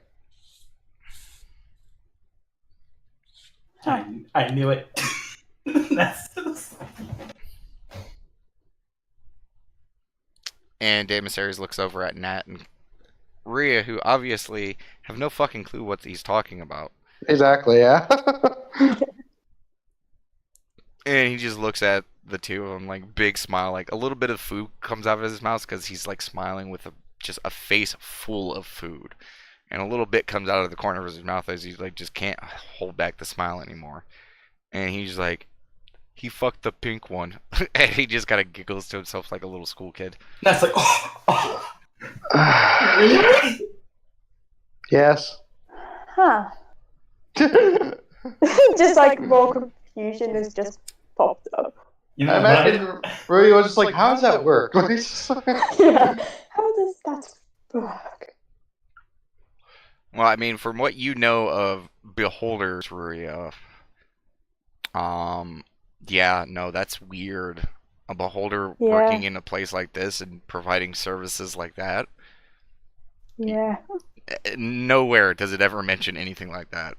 I knew it. And Damasaries looks over at Nat and Rhea, who obviously have no fucking clue what he's talking about. Exactly, yeah. And he just looks at the two of them, like, big smile. Like, a little bit of food comes out of his mouth because he's, like, smiling with just a face full of food. And a little bit comes out of the corner of his mouth as he, like, just can't hold back the smile anymore. And he's like, he fucked the pink one. And he just kind of giggles to himself like a little school kid. That's like, Yes. Huh. Just like more confusion has just popped up. You I know, when imagine Rui was just like, how does that work? Yeah. How does that work? Well, I mean, from what you know of beholders, Ruria, um, yeah, no, that's weird. A beholder Yeah. working in a place like this and providing services like that. Yeah. Nowhere does it ever mention anything like that.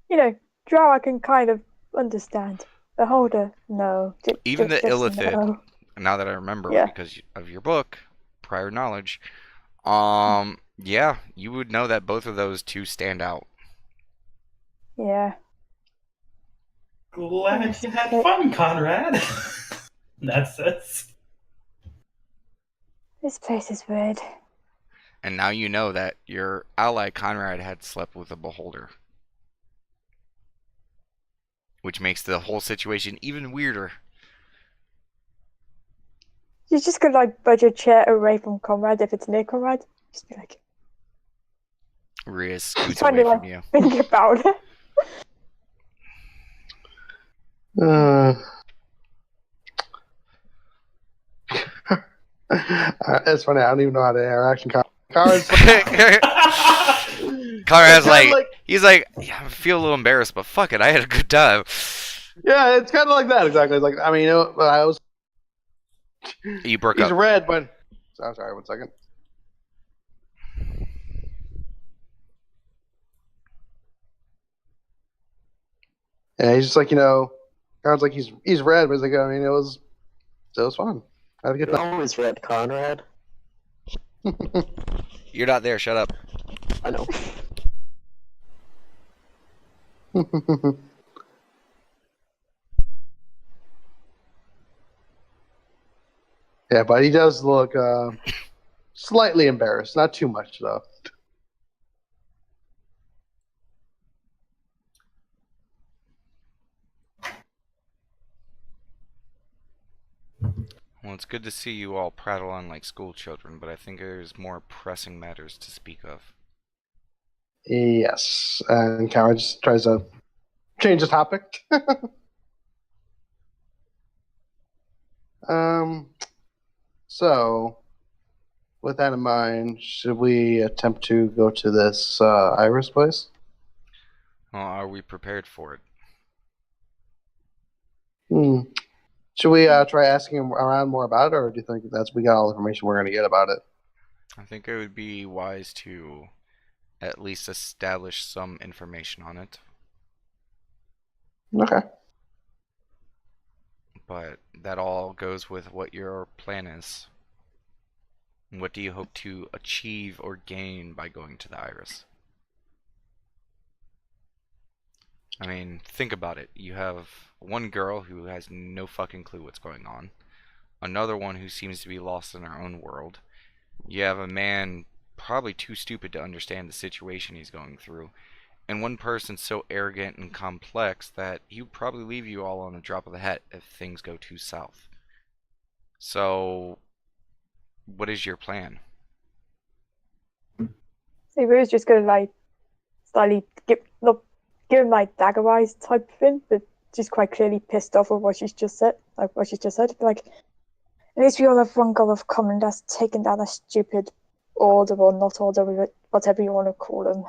You know, Drow I can kind of understand. Beholder, no. Even the Just Illithid, no. now that I remember Yeah. because of your book, prior knowledge, yeah, you would know that both of those two stand out. Yeah. glad you had fun, Conrad. That's it. This place is weird. And now you know that your ally Conrad had slept with a beholder. Which makes the whole situation even weirder. You just could like budge a chair away from Conrad if it's near Conrad. Just be like, Rhea scoots trying away to like from you. think about it. It's funny. I don't even know how to interact. Conrad's Conrad's kinda like, he's like, yeah, I feel a little embarrassed, but fuck it, I had a good time. yeah, it's kind of like that exactly. It's like, I mean, I was. You broke He's up. red, but I'm sorry. 1 second. Yeah, he's just like, Conrad's like he's red, but he's like, I mean, it was fun. I had a good You're time. always red, Conrad. You're not there. Shut up. I know. Yeah, but he does look slightly embarrassed. Not too much, though. Well, it's good to see you all prattle on like school children, but I think there's more pressing matters to speak of. Yes, and Conrad just tries to change the topic. So, with that in mind, should we attempt to go to this Iris place? Well, are we prepared for it? Should we try asking him around more about it, or do you think we got all the information we're going to get about it? I think it would be wise to at least establish some information on it. Okay. But that all goes with what your plan is. What do you hope to achieve or gain by going to the Iris? I mean, think about it. You have one girl who has no fucking clue what's going on. Another one who seems to be lost in her own world. You have a man probably too stupid to understand the situation he's going through. And one person so arrogant and complex that he would probably leave you all on the drop of the hat if things go too south. So, what is your plan? So Rue's just gonna like slightly not give him like dagger eyes type thing, but she's quite clearly pissed off with what she's just said. Like what she's just said. Like, at least we all have one goal of common, that's taking down a stupid order or not order, whatever you want to call them.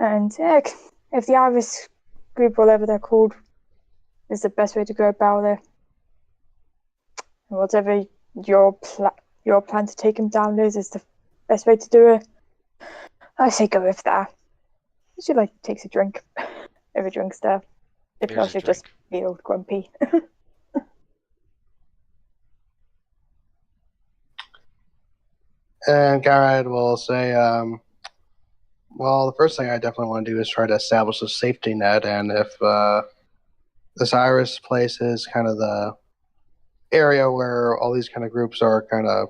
And yeah, if the Iris group, whatever they're called, is the best way to go about it, and whatever your plan to take him down is the best way to do it, I say go with that. She like takes a drink. If a drink's there. If Here's not, a she'll drink. just feel grumpy. And Conrad will say, well, the first thing I definitely want to do is try to establish a safety net, and if this Iris place is kind of the area where all these kind of groups are kind of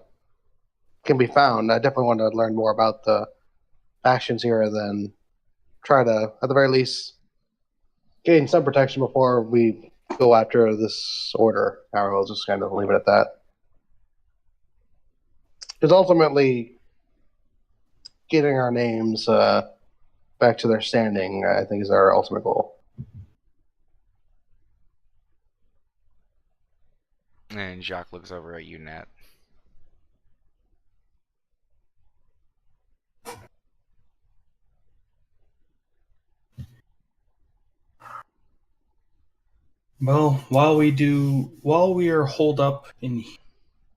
can be found, I definitely want to learn more about the actions here, and then try to, at the very least, gain some protection before we go after this order. I will just kind of leave it at that. Because ultimately, getting our names back to their standing, I think, is our ultimate goal. And Jacques looks over at you, Nat. Well, while we are holed up in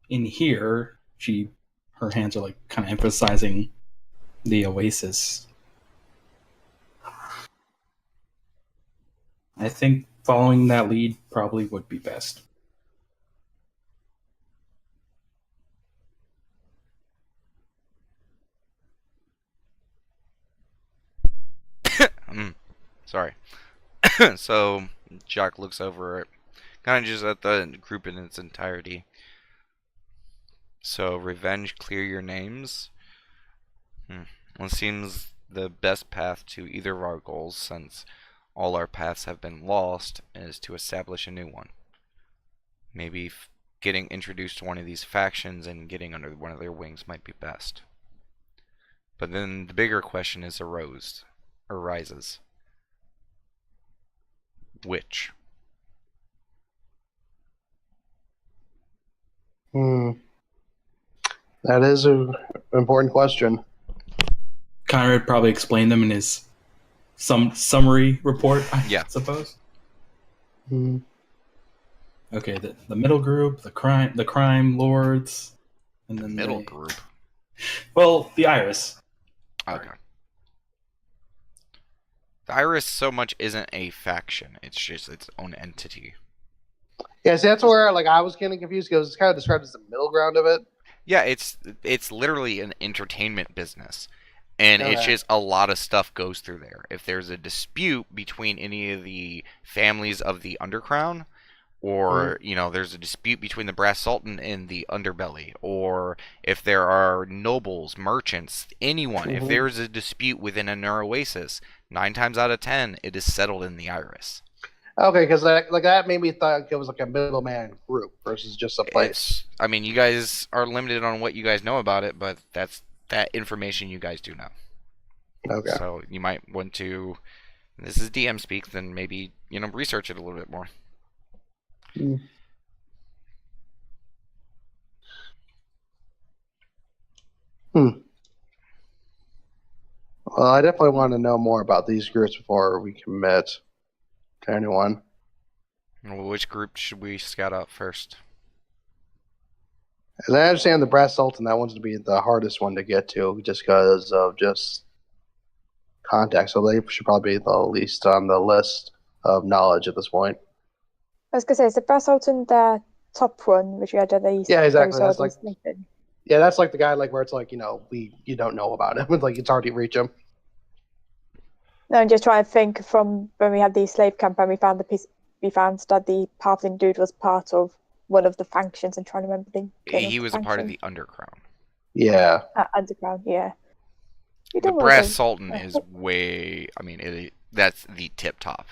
here, her hands are like kind of emphasizing the oasis. I think following that lead probably would be best. Sorry. So Jacques looks over, kind of just at the group in its entirety. So revenge, clear your names. Well, it seems the best path to either of our goals, since all our paths have been lost, is to establish a new one. Maybe getting introduced to one of these factions and getting under one of their wings might be best. But then the bigger question arises. Which? That is an important question. Conrad probably explained them in his summary report, I suppose. Okay, the middle group, the crime lords, and then the middle group. Well, the Iris. Okay. The Iris so much isn't a faction; it's just its own entity. Yeah, see, that's where like I was getting confused because it's kind of described as the middle ground of it. Yeah, it's literally an entertainment business, and it's just a lot of stuff goes through there. If there's a dispute between any of the families of the Undercrown, or there's a dispute between the Brass Sultan and the Underbelly, or if there are nobles, merchants, anyone, if there is a dispute within an oasis, 9 times out of 10 it is settled in the Iris. Okay, because that made me think it was like a middleman group versus just a place. I mean, you guys are limited on what you guys know about it, but that's that information you guys do know. Okay. So you might want to, this is DM speak, then maybe, research it a little bit more. Well, I definitely want to know more about these groups before we commit to anyone. Well, which group should we scout out first? As I understand, the Brass Sultan, that one's to be the hardest one to get to just because of just contact. So they should probably be the least on the list of knowledge at this point. I was going to say, is the Brass Sultan the top one, which you had at least? Yeah, exactly. That's like, that's like the guy where it's like, you don't know about him. It's like it's hard to reach him. No, I'm just trying to think from when we had the slave camp and we found that the halfling dude was part of one of the factions and trying to remember the He was a part of the Undercrown. Yeah. Underground, yeah. The Brass Sultan is way, that's the tip top.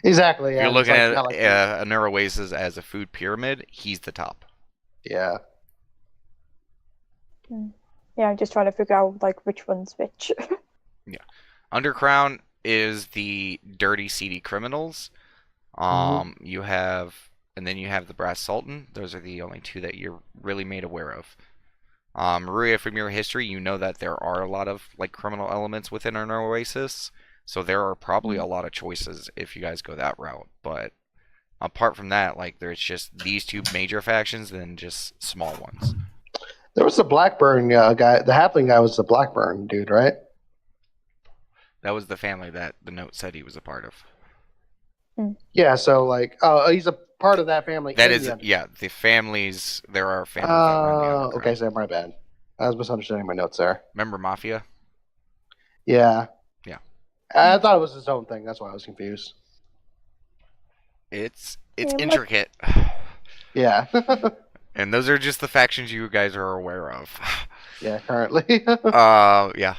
Exactly. If you're looking at an oasis as a food pyramid, he's the top. Yeah. Yeah, I'm just trying to figure out which one's which. Yeah. Undercrown is the dirty, seedy criminals. You have the Brass Sultan. Those are the only two that you're really made aware of. Maria, from your history, you know that there are a lot of criminal elements within an oasis, so there are probably a lot of choices if you guys go that route. But apart from that, there's just these two major factions, and just small ones. There was the Blackburn guy. The halfling guy was the Blackburn dude, right? That was the family that the note said he was a part of. Yeah, so he's a part of that family. That is, the families. There are families. Oh, okay, so my bad. I was misunderstanding my notes there. Remember Mafia? Yeah. Yeah. I thought it was his own thing. That's why I was confused. It's intricate. Yeah. And those are just the factions you guys are aware of. Yeah, currently. Yeah.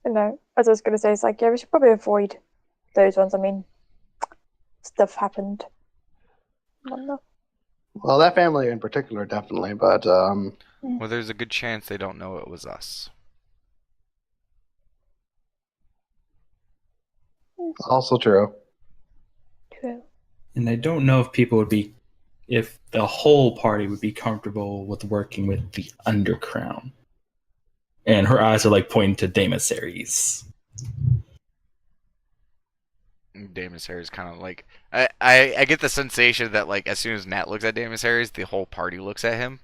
No, as I was going to say, it's we should probably avoid those ones. Stuff happened. Well, that family in particular, definitely, but well, there's a good chance they don't know it was us. Also true. True. And I don't know if the whole party would be comfortable with working with the Undercrown. And her eyes are like pointing to Damasaries. Daemon Harris kind of like I get the sensation that like as soon as Nat looks at Daemon Harris, the whole party looks at him.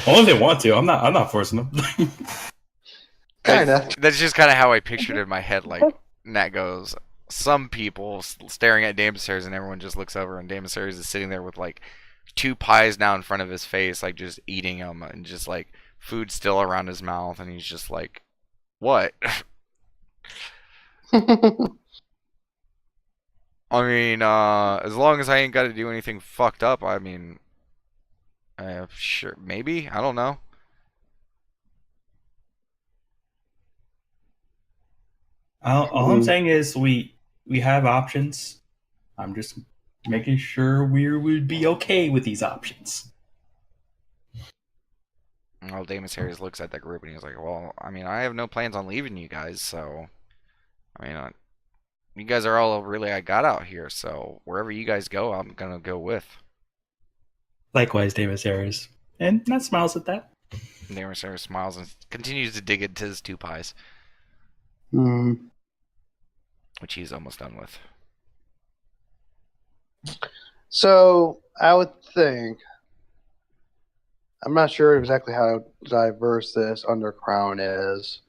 Only if they want to. I'm not forcing them. Kinda. That's just kind of how I pictured it in my head. Like Nat goes, some people staring at Daemon Harris, and everyone just looks over, and Daemon Harris is sitting there with like 2 pies now in front of his face, like just eating them, and just like food still around his mouth, and he's just like, "What?" I mean, as long as I ain't got to do anything fucked up, I mean, sure, maybe. I don't know. All I'm saying is we have options. I'm just making sure we would be okay with these options. Well, Damus Harris looks at that group and he's like, "Well, I mean, I have no plans on leaving you guys, so I mean, you guys are all really I got out here, so wherever you guys go, I'm gonna go with." Likewise, Damasaries. And Nat smiles at that. Damus Harris smiles and continues to dig into his 2 pies, Hmm. which he's almost done with. So I would think, I'm not sure exactly how diverse this Undercrown is,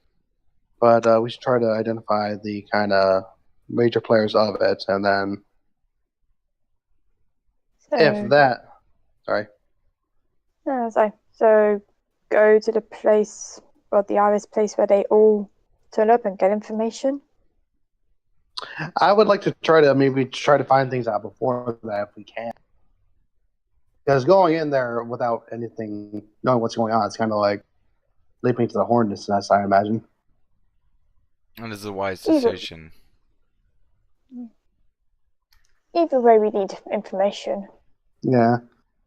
but we should try to identify the kind of major players of it, and then So, if that, sorry, so go to the place, or the Iris place where they all turn up and get information. I would like to try to maybe try to find things out before that if we can. Because going in there without anything, knowing what's going on, it's kind of like leaping to the hornet's nest, I imagine. And this is a wise Either- decision. Either way, we need information. Yeah.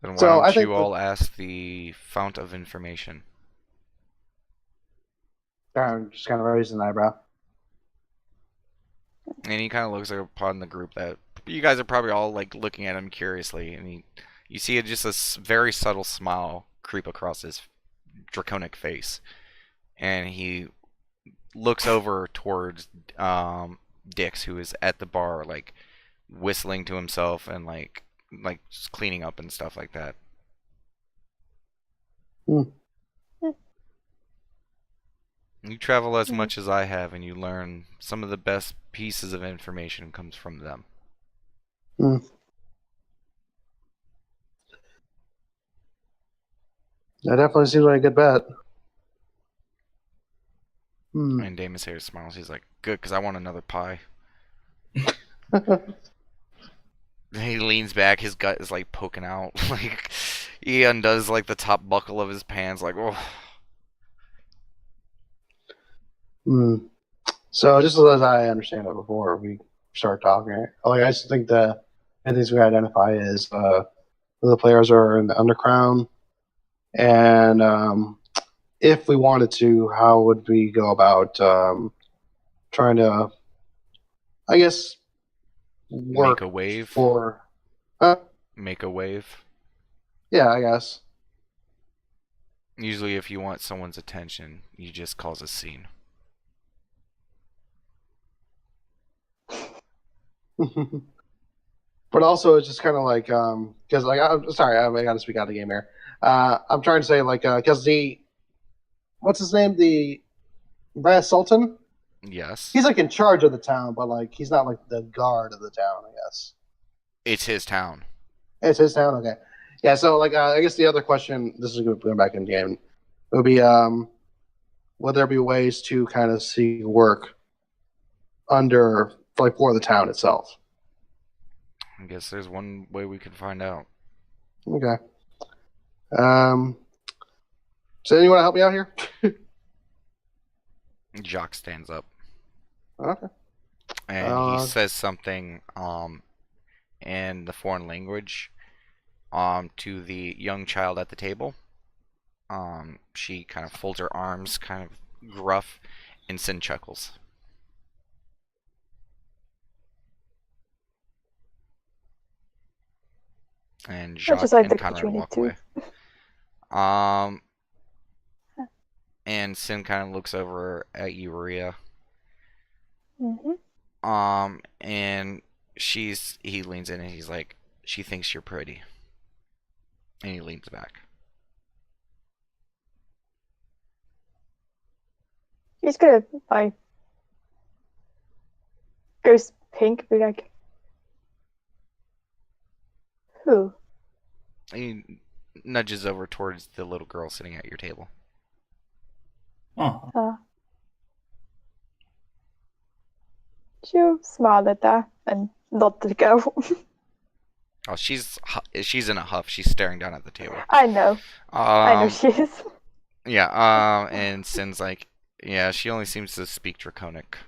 Then why So, don't I think you all ask the fount of information? I'm just kind of raising an eyebrow. And he kind of looks upon the group that you guys are probably all like looking at him curiously, and you see just a very subtle smile creep across his draconic face, and he looks over towards Dix, who is at the bar, like whistling to himself and like just cleaning up and stuff like that. You travel as much as I have, and you learn some of the best pieces of information comes from them. That definitely seems like a good bet. And Damus here smiles. He's like, "Good, because I want another pie." He leans back. His gut is like poking out. Like he undoes like the top buckle of his pants. Like, oh. So just as I understand it before we start talking, like I just think the things we identify is the players are in the Undercrown, and if we wanted to, how would we go about trying to, I guess, work Make a wave. for? Make a wave. Yeah, I guess. Usually, if you want someone's attention, you just cause a scene. But also, it's just kind of like because like I'm sorry, I got to speak out of the game here. I'm trying to say like because what's his name, the Brad Sultan? Yes. He's like in charge of the town, but like he's not like the guard of the town, I guess. It's his town. It's his town, okay. Yeah, so like I guess the other question, this is going back in the game, would be would there be ways to kind of see work under like for the town itself? I guess there's one way we can find out. Okay. Does anyone help me out here? Jock stands up Okay. and he says something in the foreign language to the young child at the table. She kind of folds her arms, kind of gruff, and Sin chuckles. And I Jacques just like and the Conrad walk opportunity. away. And Sin kind of looks over at you, Maria. Mm-hmm. And he leans in and he's like, she thinks you're pretty. And he leans back. He's gonna like goes pink, be like, who? And he nudges over towards the little girl sitting at your table. Oh, She'll smile at that and nod to the girl. Oh, she's in a huff. She's staring down at the table. I know she is. Yeah. And Sin's like, yeah, she only seems to speak Draconic.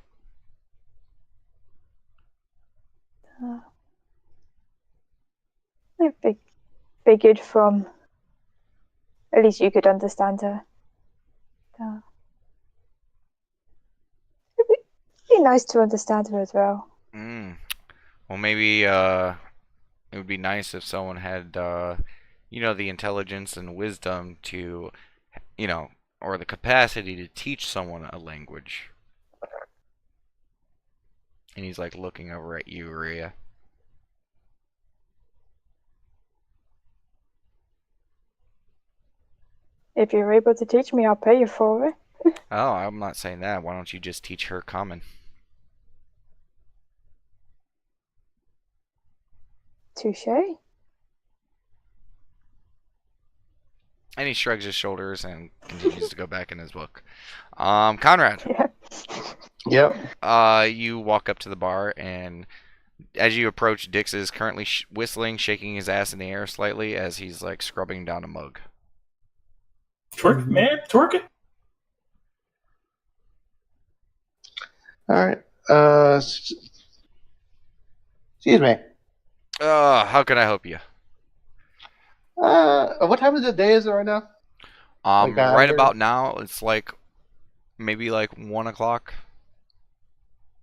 I figured from at least you could understand her. It'd be nice to understand her as well. Well, maybe it would be nice if someone had the intelligence and wisdom to, or the capacity to teach someone a language. And he's like looking over at you, Rhea. If you're able to teach me, I'll pay you for it. Oh, I'm not saying that. Why don't you just teach her common? Touche. And he shrugs his shoulders and continues to go back in his book. Conrad. Yeah. Yep. You walk up to the bar, and as you approach, Dix is currently whistling, shaking his ass in the air slightly as he's like scrubbing down a mug. twerk, man, twerk it. All right. Excuse me. How can I help you? What time of the day is it right now? Right about now, it's like maybe like 1 o'clock,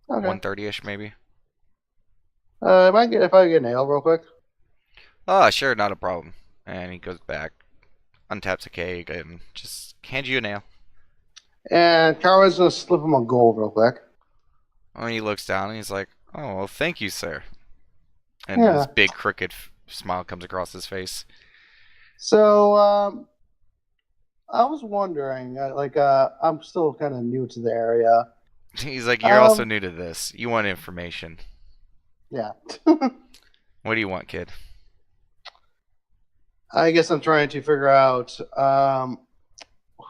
Okay. 1:30ish maybe. If I get an ale real quick. Sure, not a problem. And he goes back, untaps a keg, and just hands you a nail. And Carmen's gonna slip him a gold real quick. And he looks down and he's like, "Oh, well, thank you, sir." And Yeah. this big crooked smile comes across his face. So, I was wondering, I'm still kind of new to the area. He's like, "You're also new to this. You want information. Yeah. What do you want, kid?" I guess I'm trying to figure out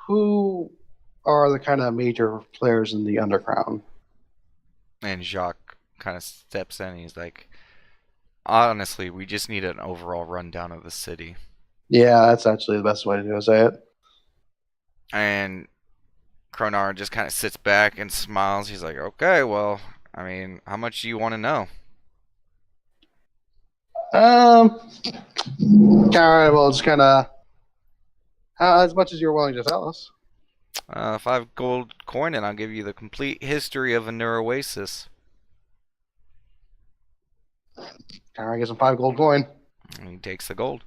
who are the kind of major players in the underground. And Jacques kind of steps in and he's like, "Honestly, we just need an overall rundown of the city." Yeah, that's actually the best way to say it. And Kronar just kind of sits back and smiles. He's like, "Okay, well, I mean, how much do you want to know?" Alright, well, just kind of as much as you're willing to tell us. 5 gold coin, and I'll give you the complete history of a Neuroasis. Alright, get some 5 gold coin. And he takes the gold.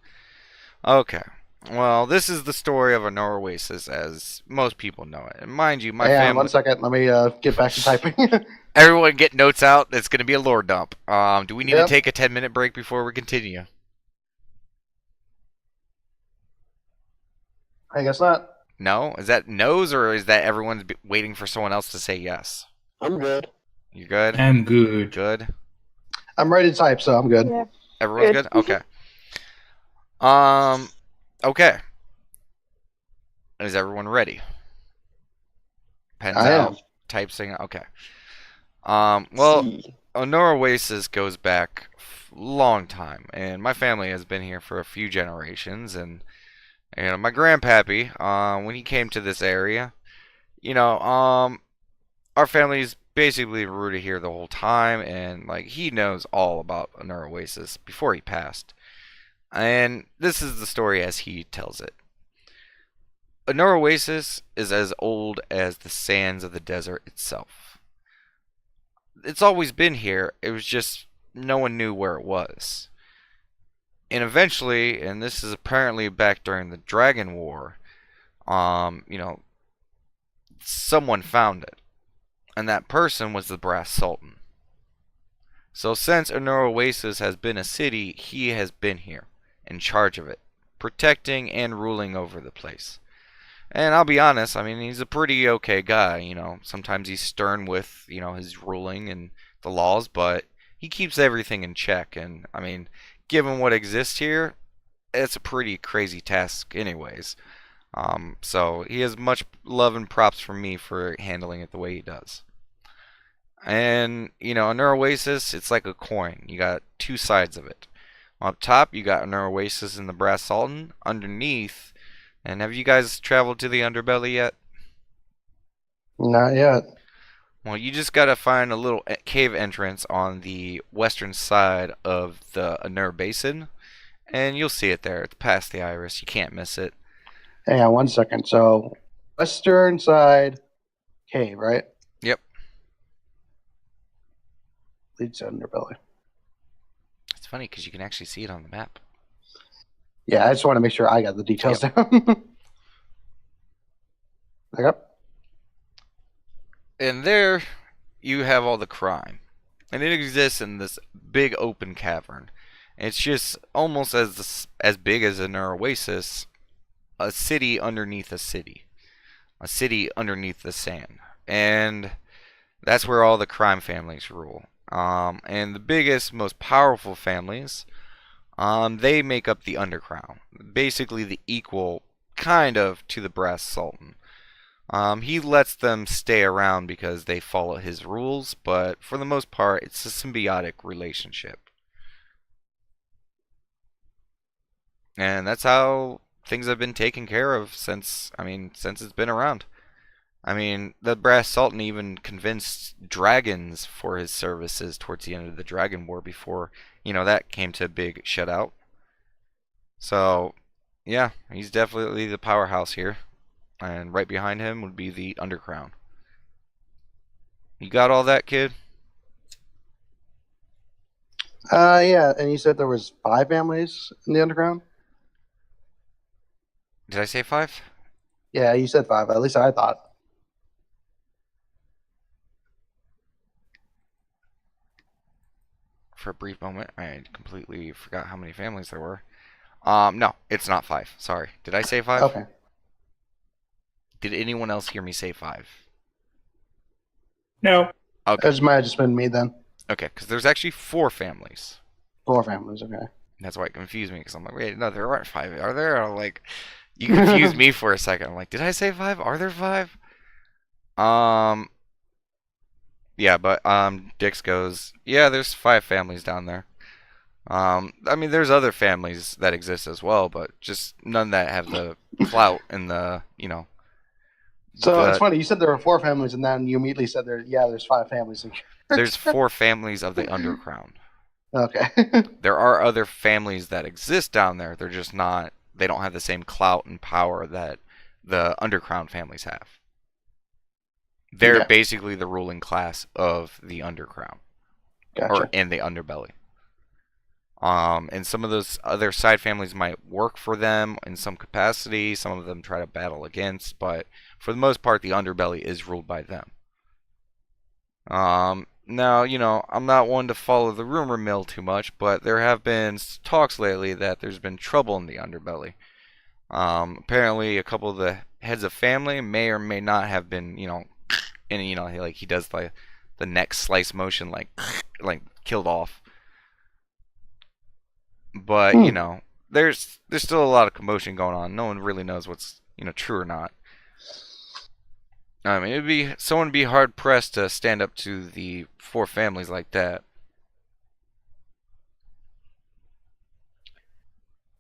Okay. Well, this is the story of a Neuroasis, as most people know it. And mind you, my family. 1 second. Let me get back to typing. Everyone get notes out. It's going to be a lore dump. Do we need to Yep. take a 10-minute break before we continue? I guess not. No? Is that no's, or is that everyone's waiting for someone else to say yes? I'm good. You good? I'm good. Good? I'm ready to type, so I'm good. Yeah. Everyone's good? Okay. Okay. Is everyone ready? Pens I out. am. Typing. Okay. Well, See. Honora Oasis goes back long time, and my family has been here for a few generations. And my grandpappy, when he came to this area, our family's basically rooted here the whole time, and like he knows all about Honora Oasis before he passed. And this is the story as he tells it. Honora Oasis is as old as the sands of the desert itself. It's always been here. It was just no one knew where it was. And eventually, and this is apparently back during the Dragon War, you know, someone found it, and that person was the Brass Sultan. So since Anur Oasis has been a city, he has been here, in charge of it, protecting and ruling over the place. And I'll be honest, I mean, he's a pretty okay guy, you know. Sometimes he's stern with, you know, his ruling and the laws, but he keeps everything in check. And, I mean, given what exists here, it's a pretty crazy task, anyways. So he has much love and props from me for handling it the way he does. And, you know, Anur Oasis, it's like a coin. You got two sides of it. Up top, you got Anur Oasis and the Brass Sultan. Underneath, and have you guys traveled to the underbelly yet? Not yet. Well, you just gotta find a little cave entrance on the western side of the Anur Basin, and you'll see it there. It's past the iris. You can't miss it. Hang on 1 second. So, western side cave, right? Yep. Leads to underbelly. It's funny because you can actually see it on the map. Yeah, I just want to make sure I got the details down. Yep. And there you have all the crime. And it exists in this big open cavern. It's just almost as big as an oasis, a city underneath a city. A city underneath the sand. And that's where all the crime families rule. And the biggest, most powerful families, they make up the underground. Basically the equal, kind of, to the Brass Sultan. He lets them stay around because they follow his rules, but for the most part, it's a symbiotic relationship. And that's how things have been taken care of since it's been around. I mean, the Brass Sultan even convinced dragons for his services towards the end of the Dragon War before, you know, that came to a big shutout. So, yeah, he's definitely the powerhouse here. And right behind him would be the Undercrown. You got all that, kid? Yeah, and you said there was 5 families in the underground? Did I say 5? Yeah, you said 5. At least I thought. For a brief moment, I completely forgot how many families there were. No, it's not 5. Sorry. Did I say 5? Okay. Did anyone else hear me say 5? No. Okay. It might have just been me then. Okay, because there's actually 4 families. 4 families, okay. That's why it confused me, because I'm like, wait, no, there aren't 5. Are there? I'm like, you confused me for a second. I'm like, did I say 5? Are there 5? Yeah, but Dix goes, yeah, there's 5 families down there. I mean, there's other families that exist as well, but just none that have the clout and the, you know. So it's funny. You said there were 4 families, and then you immediately said there's 5 families. There's 4 families of the Undercrown. Okay. There are other families that exist down there. They're just not. They don't have the same clout and power that the Undercrown families have. They're basically the ruling class of the Undercrown, Gotcha. or in the underbelly. And some of those other side families might work for them in some capacity. Some of them try to battle against, but for the most part, the underbelly is ruled by them. Now, you know, I'm not one to follow the rumor mill too much, but there have been talks lately that there's been trouble in the underbelly. Apparently, a couple of the heads of family may or may not have been, you know, and you know, like he does the neck slice motion, like killed off. But you know, there's still a lot of commotion going on. No one really knows what's, you know, true or not. I mean, someone would be hard pressed to stand up to the 4 families like that.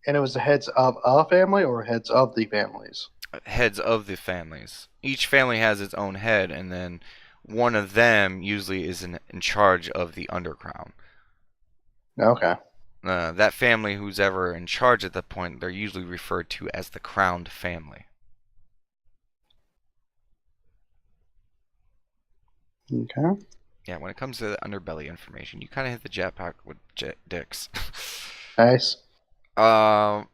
And it was the heads of a family or heads of the families? Heads of the families. Each family has its own head, and then one of them usually is in charge of the Undercrown. Okay. That family who's ever in charge at that point, they're usually referred to as the Crowned Family. Okay. Yeah, when it comes to the underbelly information, you kind of hit the jackpot with Dix. Nice. Um,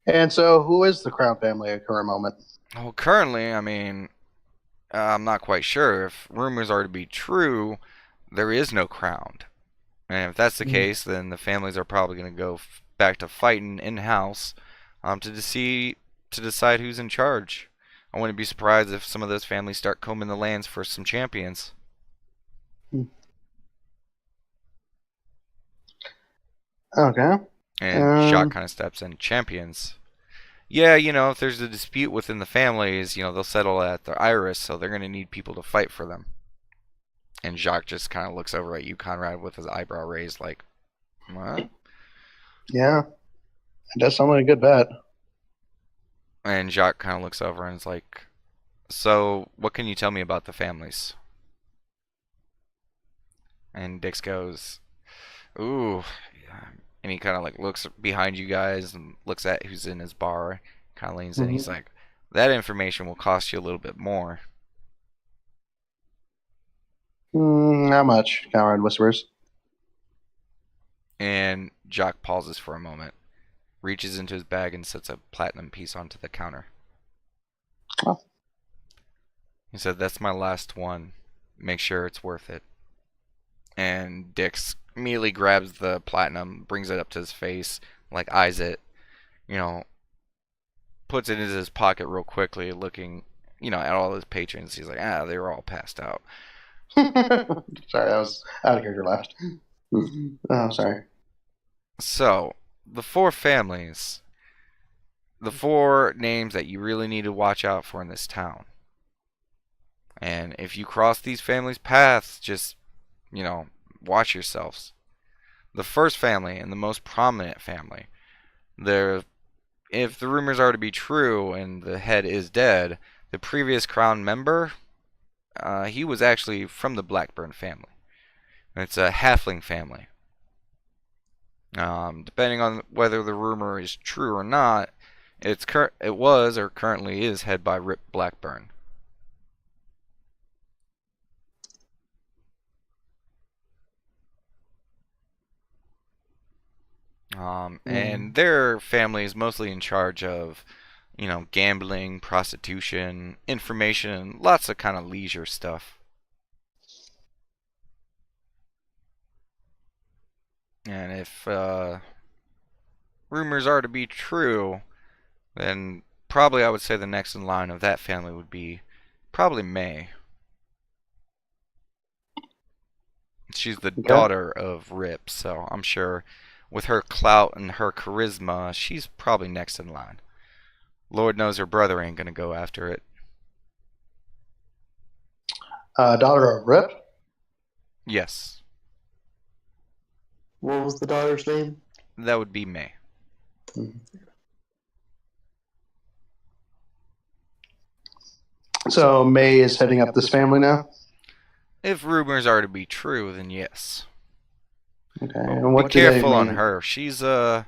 And so, who is the Crown family at the current moment? well, currently, I mean, I'm not quite sure. If rumors are to be true, there is no crown. And if that's the case, then the families are probably going to go back to fighting in house, to decide who's in charge. I wouldn't be surprised if some of those families start combing the lands for some champions. Okay. And Jacques kind of steps in. Champions. Yeah, if there's a dispute within the families, they'll settle at the Iris, so they're going to need people to fight for them. And Jacques just kind of looks over at you, Conrad, with his eyebrow raised, like, what? Yeah. It does sound like a good bet. And Jacques kind of looks over and is like, so, what can you tell me about the families? And Dix goes, ooh. And he kind of like looks behind you guys and looks at who's in his bar. Kind of leans in. He's like, that information will cost you a little bit more. Not much, Conrad whispers. And Jacques pauses for a moment, reaches into his bag and sets a platinum piece onto the counter. Oh. He said, that's my last one. Make sure it's worth it. And Dix immediately grabs the platinum, brings it up to his face, like eyes it, puts it into his pocket real quickly, looking, at all his patrons. He's like, they were all passed out. Sorry, that was out of character left. Oh, sorry. So, the four families, the four names that you really need to watch out for in this town. And if you cross these families' paths, just, watch yourselves. The first family and the most prominent family, if the rumors are to be true and the head is dead, the previous crown member, he was actually from the Blackburn family. It's a halfling family. Depending on whether the rumor is true or not, it was or currently is head by Rip Blackburn. And their family is mostly in charge of, gambling, prostitution, information, lots of kind of leisure stuff. And if rumors are to be true, then probably I would say the next in line of that family would be probably May. She's the daughter of Rip, so I'm sure with her clout and her charisma, she's probably next in line. Lord knows her brother ain't gonna go after it. Daughter of Rip? Yes. What was the daughter's name? That would be May. So May is heading up this family now? If rumors are to be true, then yes. Okay. But And what be do they careful on mean? her. She's a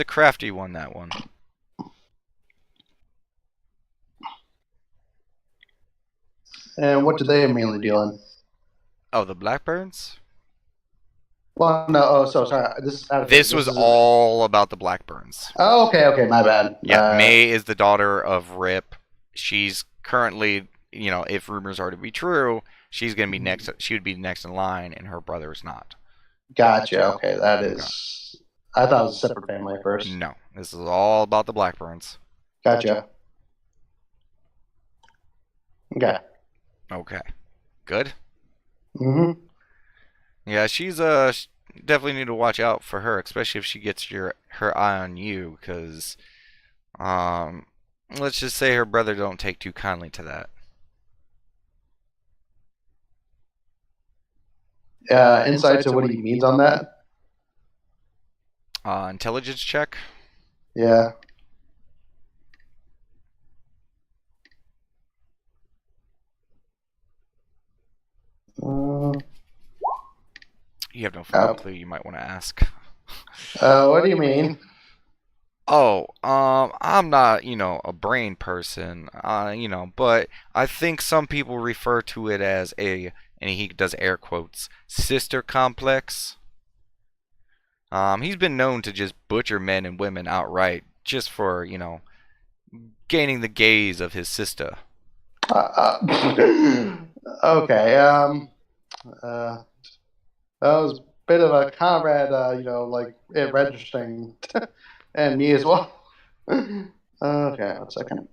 crafty one, that one. And what do they mainly deal in? Oh, the Blackburns? Well, no. Oh, so sorry. This was all about the Blackburns. Oh, okay. My bad. Yeah, May is the daughter of Rip. She's currently, if rumors are to be true, she's gonna be next. She would be next in line, and her brother is not. Gotcha. Okay, that is. I thought it was a separate family at first. No, this is all about the Blackburns. Gotcha. Okay. Okay, good. Mm-hmm. Yeah, she's definitely need to watch out for her, especially if she gets her eye on you, because let's just say her brother don't take too kindly to that. Insight to what he means on that? Intelligence check. Yeah. You have no fucking clue. You might want to ask. What do you mean? Oh, I'm not, a brain person, but I think some people refer to it as and he does air quotes, sister complex. He's been known to just butcher men and women outright, just for, gaining the gaze of his sister. Okay. Uh, that was a bit of a comrade. Like it registering, and me as well. Okay, 1 second.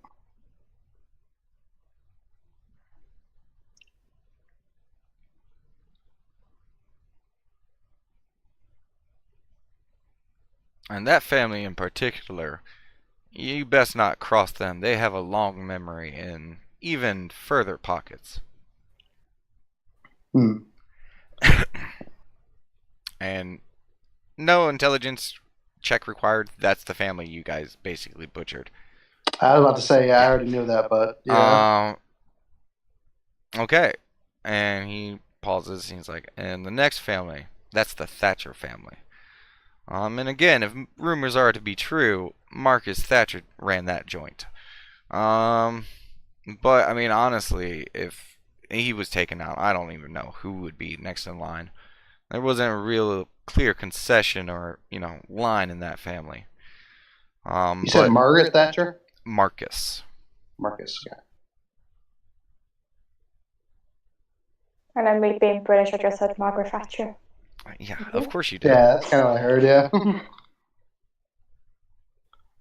And that family in particular, you best not cross them. They have a long memory in even further pockets. Hmm. And no intelligence check required. That's the family you guys basically butchered. I was about to say, I already knew that, but yeah. Okay. And he pauses. And he's like, and the next family, that's the Thatcher family. And again, if rumors are to be true, Marcus Thatcher ran that joint. But I mean, honestly, if he was taken out, I don't even know who would be next in line. There wasn't a real clear concession or line in that family. You said But Margaret Thatcher? Marcus. Marcus, yeah. And then me being British, I just said Margaret Thatcher. Yeah, of course you did. Yeah, that's kind of what I heard, yeah.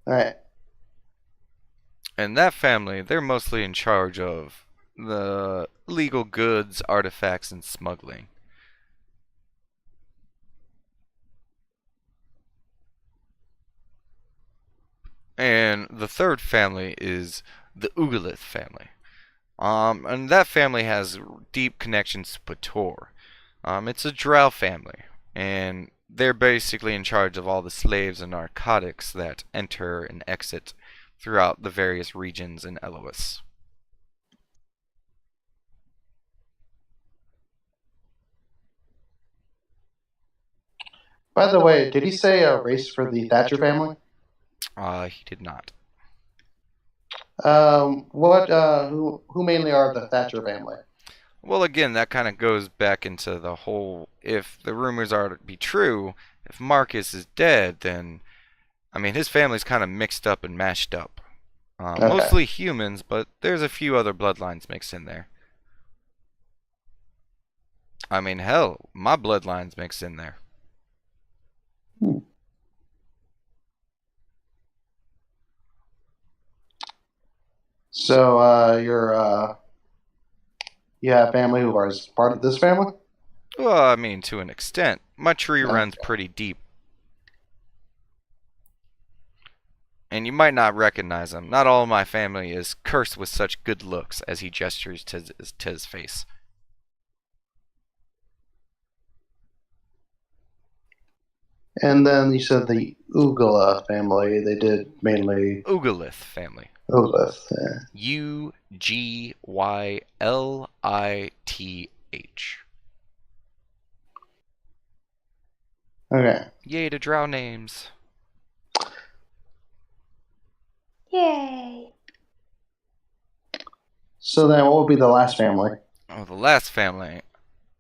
Alright. And that family, they're mostly in charge of the legal goods, artifacts, and smuggling. And the third family is the Ugolith family. And that family has deep connections to Pator. It's a drow family, and they're basically in charge of all the slaves and narcotics that enter and exit throughout the various regions in Elois. By the way, did he say a race for the Thatcher family? He did not. Who mainly are the Thatcher family? Well, again, that kind of goes back into the whole, if the rumors are to be true, if Marcus is dead, then, I mean, his family's kind of mixed up and mashed up. Okay. Mostly humans, but there's a few other bloodlines mixed in there. I mean, hell, my bloodline's mixed in there. So, you have family who are part of this family? Well, I mean, to an extent. My tree Okay. runs pretty deep. And you might not recognize him. Not all of my family is cursed with such good looks, as he gestures to his face. And then you said the Ugala family, they did mainly Ugolith family. Ugolith. Yeah. Ugyylith. Okay. Yay to drow names. Yay! So then what would be the last family? Oh, the last family.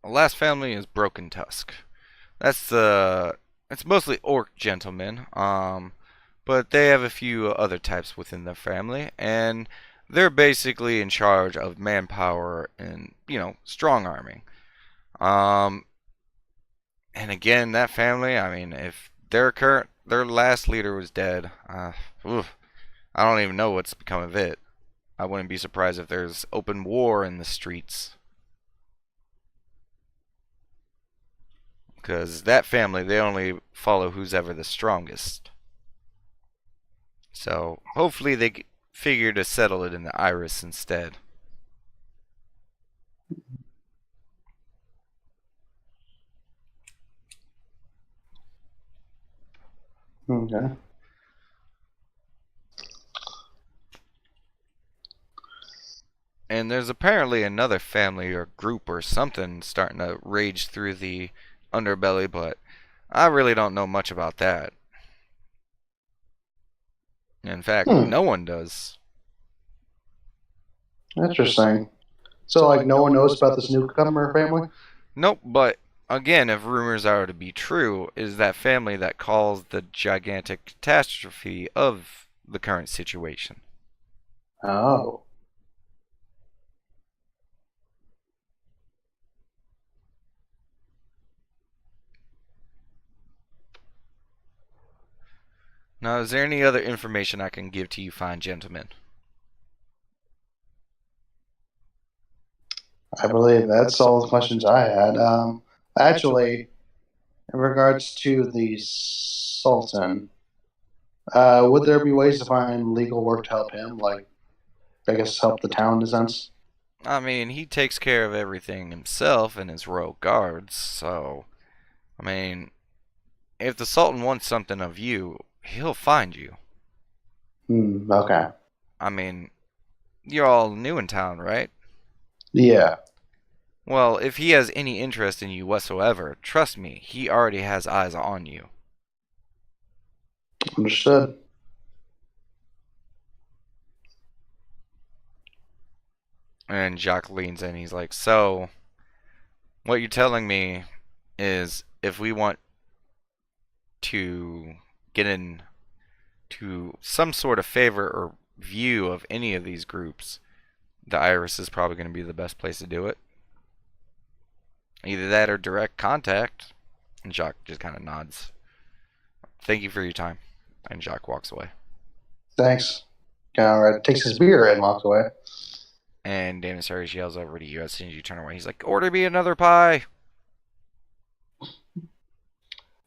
The last family is Broken Tusk. It's mostly orc gentlemen. But they have a few other types within their family, and they're basically in charge of manpower and strong arming. And again, that family. I mean, if their last leader was dead, I don't even know what's become of it. I wouldn't be surprised if there's open war in the streets. Because that family, they only follow who's ever the strongest. So hopefully they figure to settle it in the Iris instead. Okay. And there's apparently another family or group or something starting to rage through the underbelly, but I really don't know much about that. In fact, no one does. Interesting. So, like, no one knows about this newcomer family? Nope, but again, if rumors are to be true, is that family that caused the gigantic catastrophe of the current situation. Oh. Now, is there any other information I can give to you fine gentlemen? I believe that's all the questions I had. Actually, in regards to the Sultan, would there be ways to find legal work to help him? Like, I guess help the town in a sense? I mean, he takes care of everything himself and his royal guards, so, I mean, if the Sultan wants something of you, he'll find you. Okay. I mean, you're all new in town, right? Yeah, Well, if he has any interest in you whatsoever, trust me, he already has eyes on you. understood. And Jacques leans in, he's like, so, what you're telling me is if we want to get in to some sort of favor or view of any of these groups, the Iris is probably going to be the best place to do it. Either that or direct contact. And Jacques just kind of nods. Thank you for your time. And Jacques walks away. Thanks. Conrad takes his beer and walks away. And Daenerys yells over to you as soon as you turn away. He's like, order me another pie.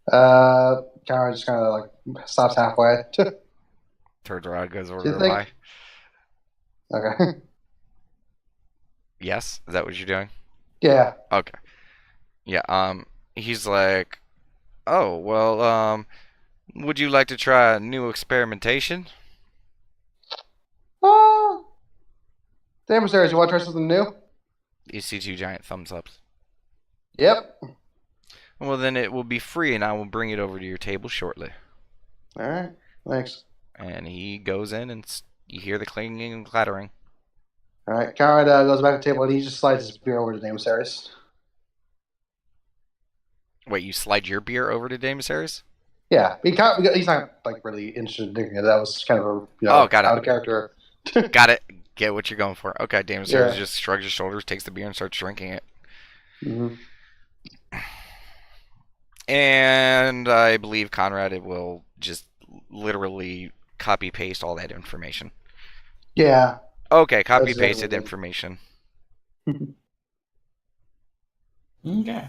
Conrad just kind of like stops halfway. Turns around, goes over Do you to think- pie. Okay. Yes? Is that what you're doing? Yeah. Okay. Yeah, he's like, oh, well, would you like to try a new experimentation? Damn, Sarah, you want to try something new? You see two giant thumbs ups. Yep. Well, then it will be free, and I will bring it over to your table shortly. All right. Thanks. And he goes in, and you hear the clanging and clattering. All right. Conrad goes back to the table and he just slides his beer over to Daenerys. Wait, you slide your beer over to Daenerys? Yeah, he's not like really interested in drinking it. That was kind of a Oh, got it. out of character. Got it. Get what you're going for. Okay, Daenerys Yeah. just shrugs his shoulders, takes the beer, and starts drinking it. Mm-hmm. And I believe Conrad will just literally copy paste all that information. Yeah. Okay, copy That's pasted exactly. information. Okay.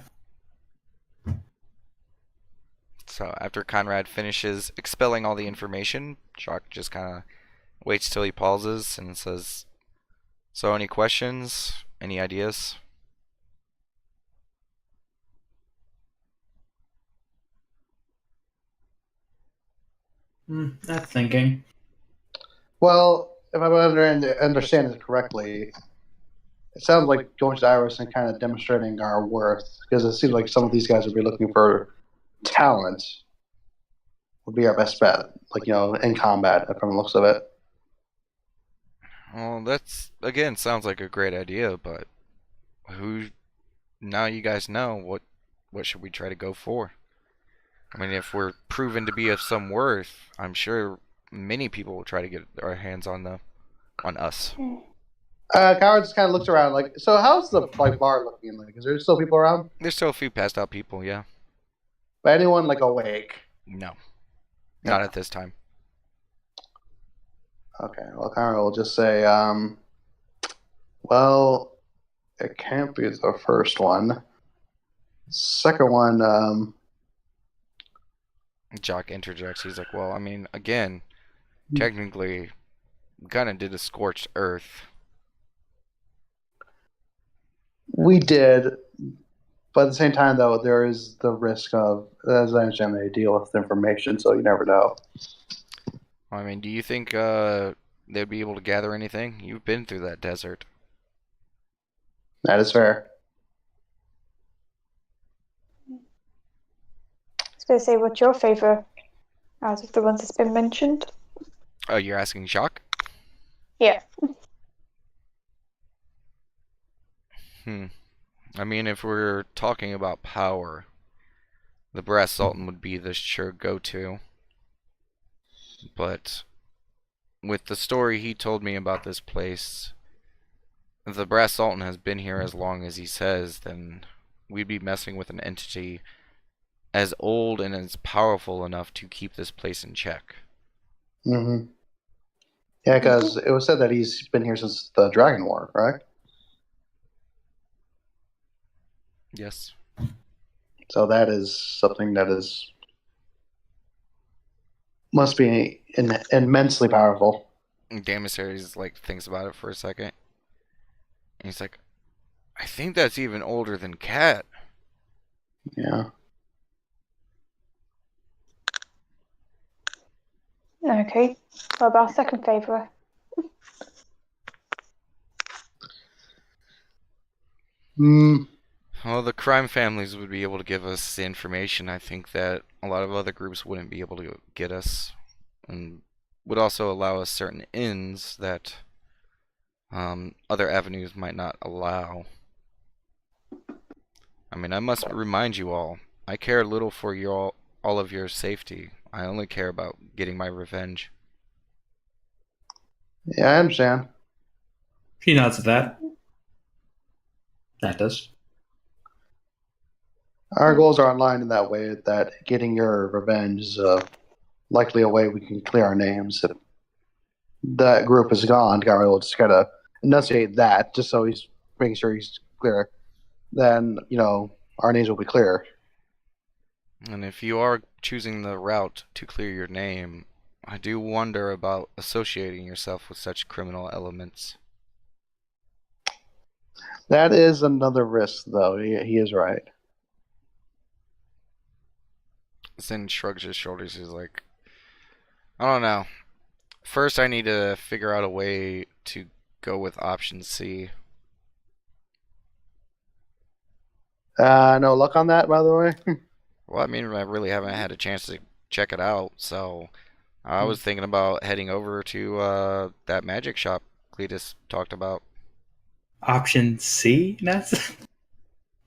So after Conrad finishes expelling all the information, Jock just kind of waits till he pauses and says, so any questions? Any ideas? That's thinking. Well, if I understand it correctly, it sounds like going to the Iris and kind of demonstrating our worth, because it seems like some of these guys would be looking for talent. Would be our best bet, like in combat, from the looks of it. Well, that's, again, sounds like a great idea, but now you guys know, what should we try to go for? I mean, if we're proven to be of some worth, I'm sure many people will try to get their hands on us. Coward just kind of looks around, like, so how's the bar looking? Like, is there still people around? There's still a few passed out people, yeah. But anyone like awake? No, not at this time. Okay, well, Coward will just say, well, it can't be the first one. Second one, Jock interjects. He's like, well, I mean, again, technically, Gunna did a scorched earth. we did, but at the same time, though, there is the risk of, as I understand, they deal with information, so you never know. I mean, do you think they'd be able to gather anything? You've been through that desert. That is fair. I was going to say, what's your favourite out of the ones that's been mentioned? Oh, you're asking Jock? Yeah. I mean, if we're talking about power, the Brass Sultan would be the sure go-to. But with the story he told me about this place, if the Brass Sultan has been here as long as he says, then we'd be messing with an entity as old and as powerful enough to keep this place in check. Mm-hmm. Yeah, because it was said that he's been here since the Dragon War, right? Yes. So that is something that must be immensely powerful. And Damasaries like thinks about it for a second. And he's like, I think that's even older than Cat. Yeah. Okay. What about second favourite? Mm, Well, the crime families would be able to give us the information I think that a lot of other groups wouldn't be able to get us. And would also allow us certain ins that other avenues might not allow. I mean, I must remind you all, I care little for all of your safety. I only care about getting my revenge. yeah, I understand. He nods at that. That does. Our goals are aligned in that way that getting your revenge is likely a way we can clear our names. If that group is gone, Gary will just gotta enunciate that just so he's making sure he's clear. Then, our names will be clear. And if you are choosing the route to clear your name, I do wonder about associating yourself with such criminal elements. That is another risk, though. He is right. Sin shrugs his shoulders. He's like, I don't know. First, I need to figure out a way to go with option C. No luck on that, by the way. Well, I mean, I really haven't had a chance to check it out, so I was thinking about heading over to that magic shop Cletus talked about. Option C? That's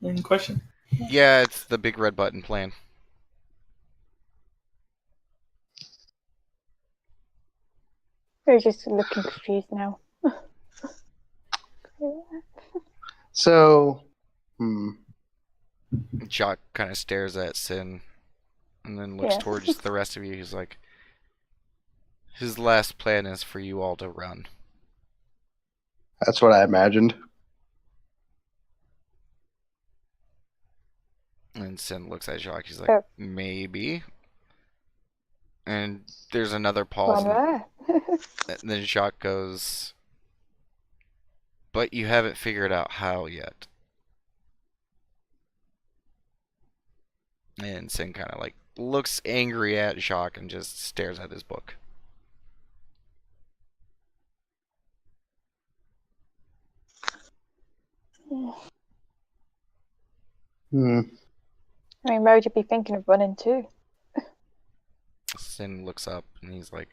in question. Yeah, it's the big red button plan. We're just looking confused now. So, Jock kind of stares at Sin and then looks Yeah. towards the rest of you. He's like, his last plan is for you all to run. that's what I imagined. And Sin looks at Jock. He's like, Oh. maybe. And there's another Run pause. where? And then Jock goes, but you haven't figured out how yet. And Sin kind of like looks angry at Jacques and just stares at his book. Hmm. I mean, where would you be thinking of running to? Sin looks up and he's like,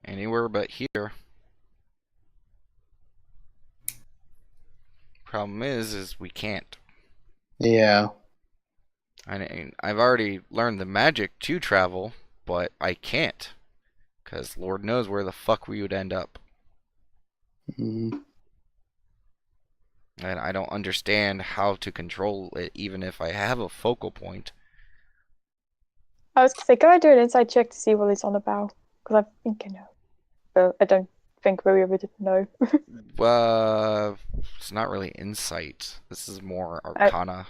anywhere but here. Problem is we can't. Yeah. I mean, I've already learned the magic to travel, but I can't. Because Lord knows where the fuck we would end up. Mm. And I don't understand how to control it, even if I have a focal point. I was going to say, can I do an inside check to see what it's on about? Because I think I know. But I don't think Maria would know. It's not really insight. This is more arcana.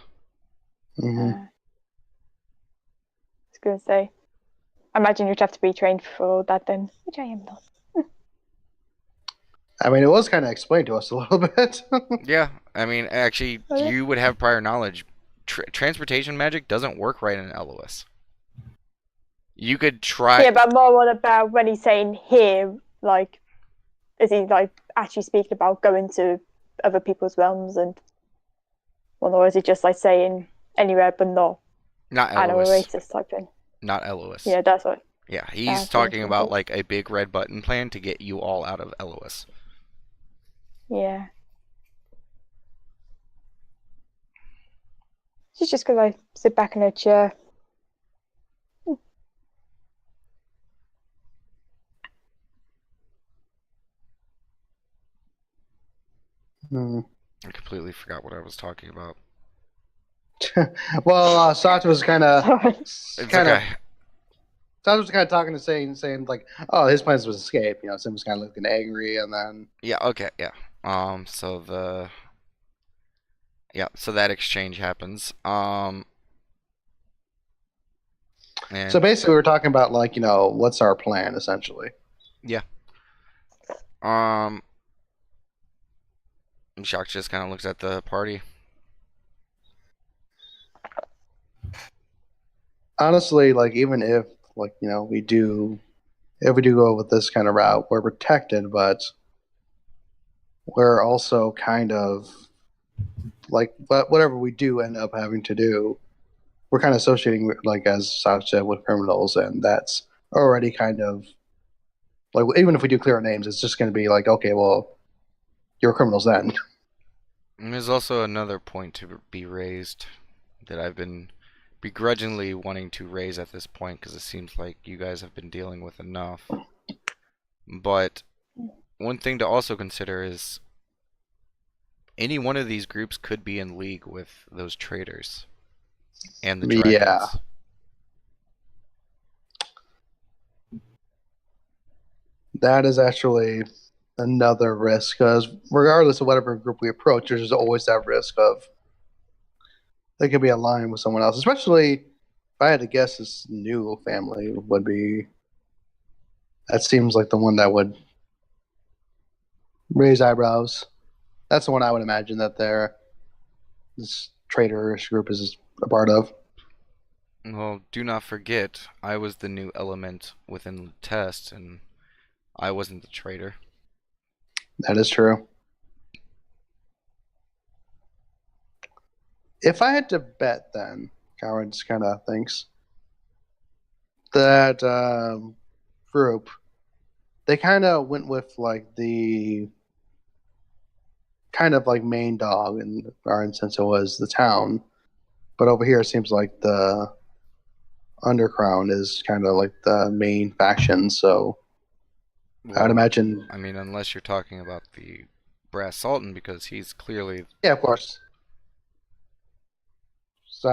Hmm. I was going to say, I imagine you'd have to be trained for that then, which I am not. I mean, it was kind of explained to us a little bit. Yeah, I mean, actually, Oh, yeah. you would have prior knowledge. Transportation magic doesn't work right in LOS. You could try. Yeah, but more what about when he's saying here, like, is he like actually speaking about going to other people's realms and, well, or is he just like saying anywhere but not Not animal LOS. races type thing? Not LOS. Yeah, that's what. Yeah, he's That's talking what about I'm like a big red button plan to get you all out of LOS. Yeah. She's just gonna sit back in her chair. Hmm. I completely forgot what I was talking about. Well, Sato was kind of, Sorry. It's okay. Sato was kind of talking to saying like, oh, his plans was escape. Sim was kind of looking angry, and then Yeah, okay, yeah. So that exchange happens. And so basically we were talking about like, what's our plan essentially. yeah. Shock just kind of looks at the party. Honestly, like even if like we do, if we do go with this kind of route, we're protected, but we're also kind of like, but whatever we do end up having to do, we're kind of associating with, like as Saj said, with criminals, and that's already kind of like, even if we do clear our names, it's just going to be like, okay, well, you're criminals then. And there's also another point to be raised that I've been begrudgingly wanting to raise at this point because it seems like you guys have been dealing with enough. But one thing to also consider is any one of these groups could be in league with those traitors and the Yeah, dragons. that is actually another risk because regardless of whatever group we approach, there's always that risk of they could be aligned with someone else. Especially if I had to guess, this new family would be. That seems like the one that would raise eyebrows. That's the one I would imagine that this traitorish group is a part of. Well, do not forget, I was the new element within the test, and I wasn't the traitor. That is true. If I had to bet, then Coward just kind of thinks that group, they kind of went with like the kind of like main dog in our instance. It was the town, but over here it seems like the underground is kind of like the main faction. So I'd Well, imagine, I mean, unless you're talking about the Brass Sultan, because he's clearly. yeah, of course. So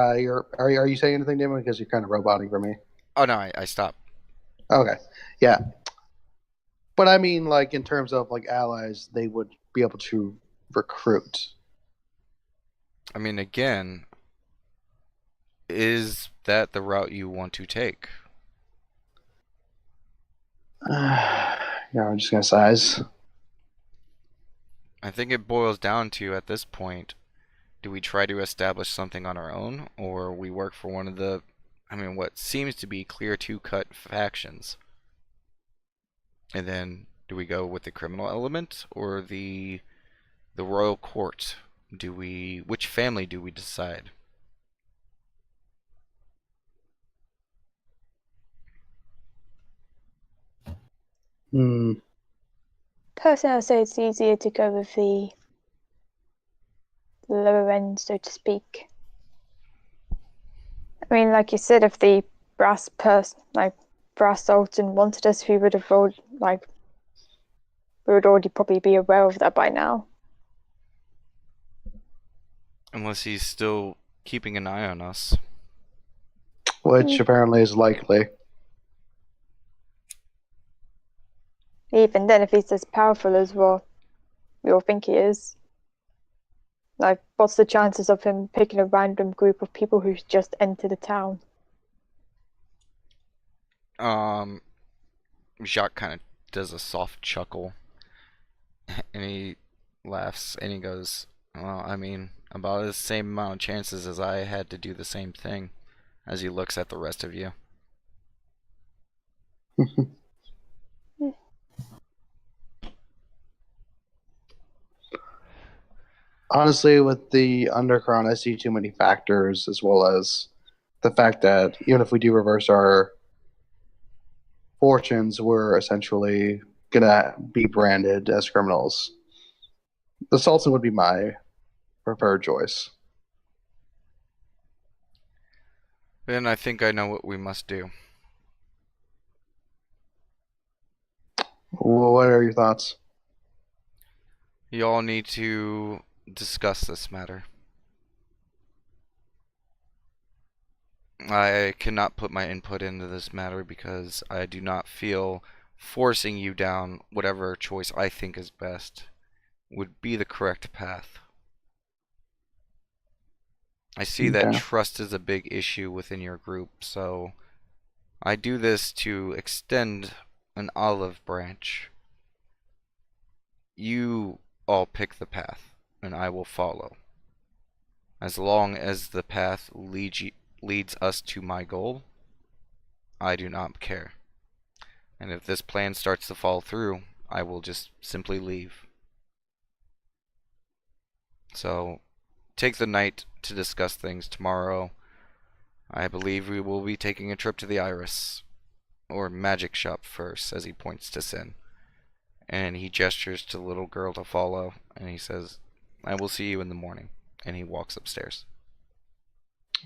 are you saying anything, Damon? Because you're kind of roboting for me. Oh no, I stopped. Okay, yeah, but I mean, like in terms of like allies, they would be able to recruit. I mean, again, is that the route you want to take? Yeah, I'm just gonna size. I think it boils down to, at this point, do we try to establish something on our own, or we work for one of the, I mean, what seems to be clear two-cut factions? And then, do we go with the criminal element, or the royal court? Which family do we decide? Hmm. Personally, I'd say it's easier to go with the lower end, so to speak. I mean, like you said, if the brass Sultan wanted us, we would have we would already probably be aware of that by now. Unless he's still keeping an eye on us. Which apparently is likely. Even then, if he's as powerful as what we all think he is, like, what's the chances of him picking a random group of people who's just entered the town? Jacques kind of does a soft chuckle, and he laughs, and he goes, well, I mean, about the same amount of chances as I had to do the same thing, as he looks at the rest of you. Honestly, with the Undercrown, I see too many factors, as well as the fact that even if we do reverse our fortunes, we're essentially gonna be branded as criminals. The Sultan would be my preferred choice. Then I think I know what we must do. Well, what are your thoughts? You all need to discuss this matter. I cannot put my input into this matter because I do not feel forcing you down whatever choice I think is best would be the correct path. I see that Okay. trust is a big issue within your group, so I do this to extend an olive branch. You all pick the path, and I will follow. As long as the path leads us to my goal, I do not care. And if this plan starts to fall through, I will just simply leave. So, take the night to discuss things tomorrow. I believe we will be taking a trip to the Iris, or magic shop first, as he points to Sin. And he gestures to the little girl to follow, and he says, I will see you in the morning. And he walks upstairs.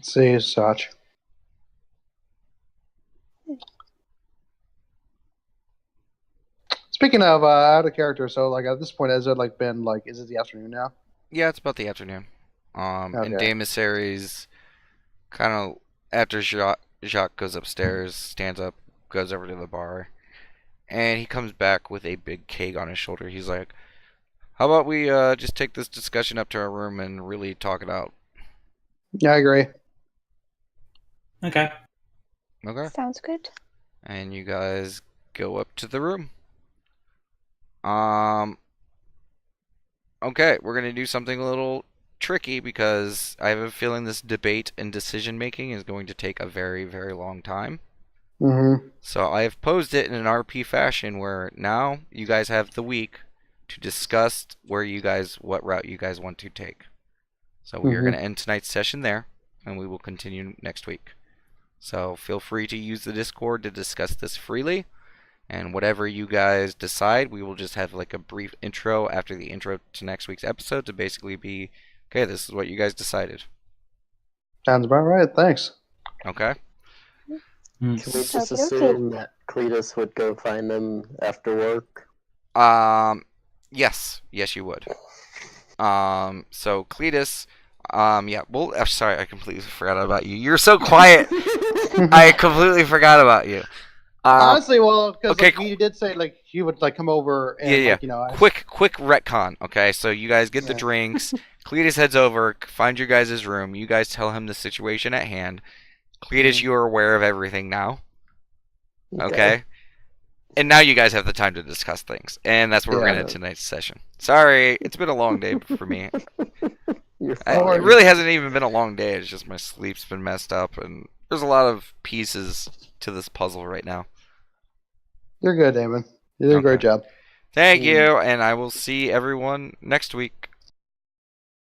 See you, Sach. Speaking of out of character, so like at this point, has it like been like, is it the afternoon now? Yeah, it's about the afternoon. And Okay. Daemissaries kind of, after Jacques goes upstairs, stands up, goes over to the bar, and he comes back with a big keg on his shoulder. He's like, how about we just take this discussion up to our room and really talk it out? Yeah, I agree. Okay. Okay. Sounds good. And you guys go up to the room. Okay, we're gonna do something a little tricky because I have a feeling this debate and decision making is going to take a very, very long time. Mm-hmm. So I have posed it in an RP fashion where now you guys have the week to discuss what route you guys want to take. So we are going to end tonight's session there, and we will continue next week. So feel free to use the Discord to discuss this freely, and whatever you guys decide, we will just have like a brief intro after the intro to next week's episode to basically be, okay, this is what you guys decided. Sounds about right. Thanks. Okay? Can we just Okay. assume that Cletus would go find them after work? Yes, you would. So Cletus, yeah, well, I'm sorry, I completely forgot about you. You're so quiet. I completely forgot about you. Honestly, well, because okay, like, you did say like he would like come over and yeah. like, you know, Quick retcon. Okay, so you guys get the Yeah. drinks. Cletus heads over, find your guys' room. You guys tell him the situation at hand. Cletus, you are aware of everything now. Okay. And now you guys have the time to discuss things. And that's where we're going to end tonight's session. Sorry, it's been a long day for me. You're It fine. really hasn't even been a long day. It's just my sleep's been messed up. And there's a lot of pieces to this puzzle right now. You're good, Damon. You did a great job. Thank you. And I will see everyone next week.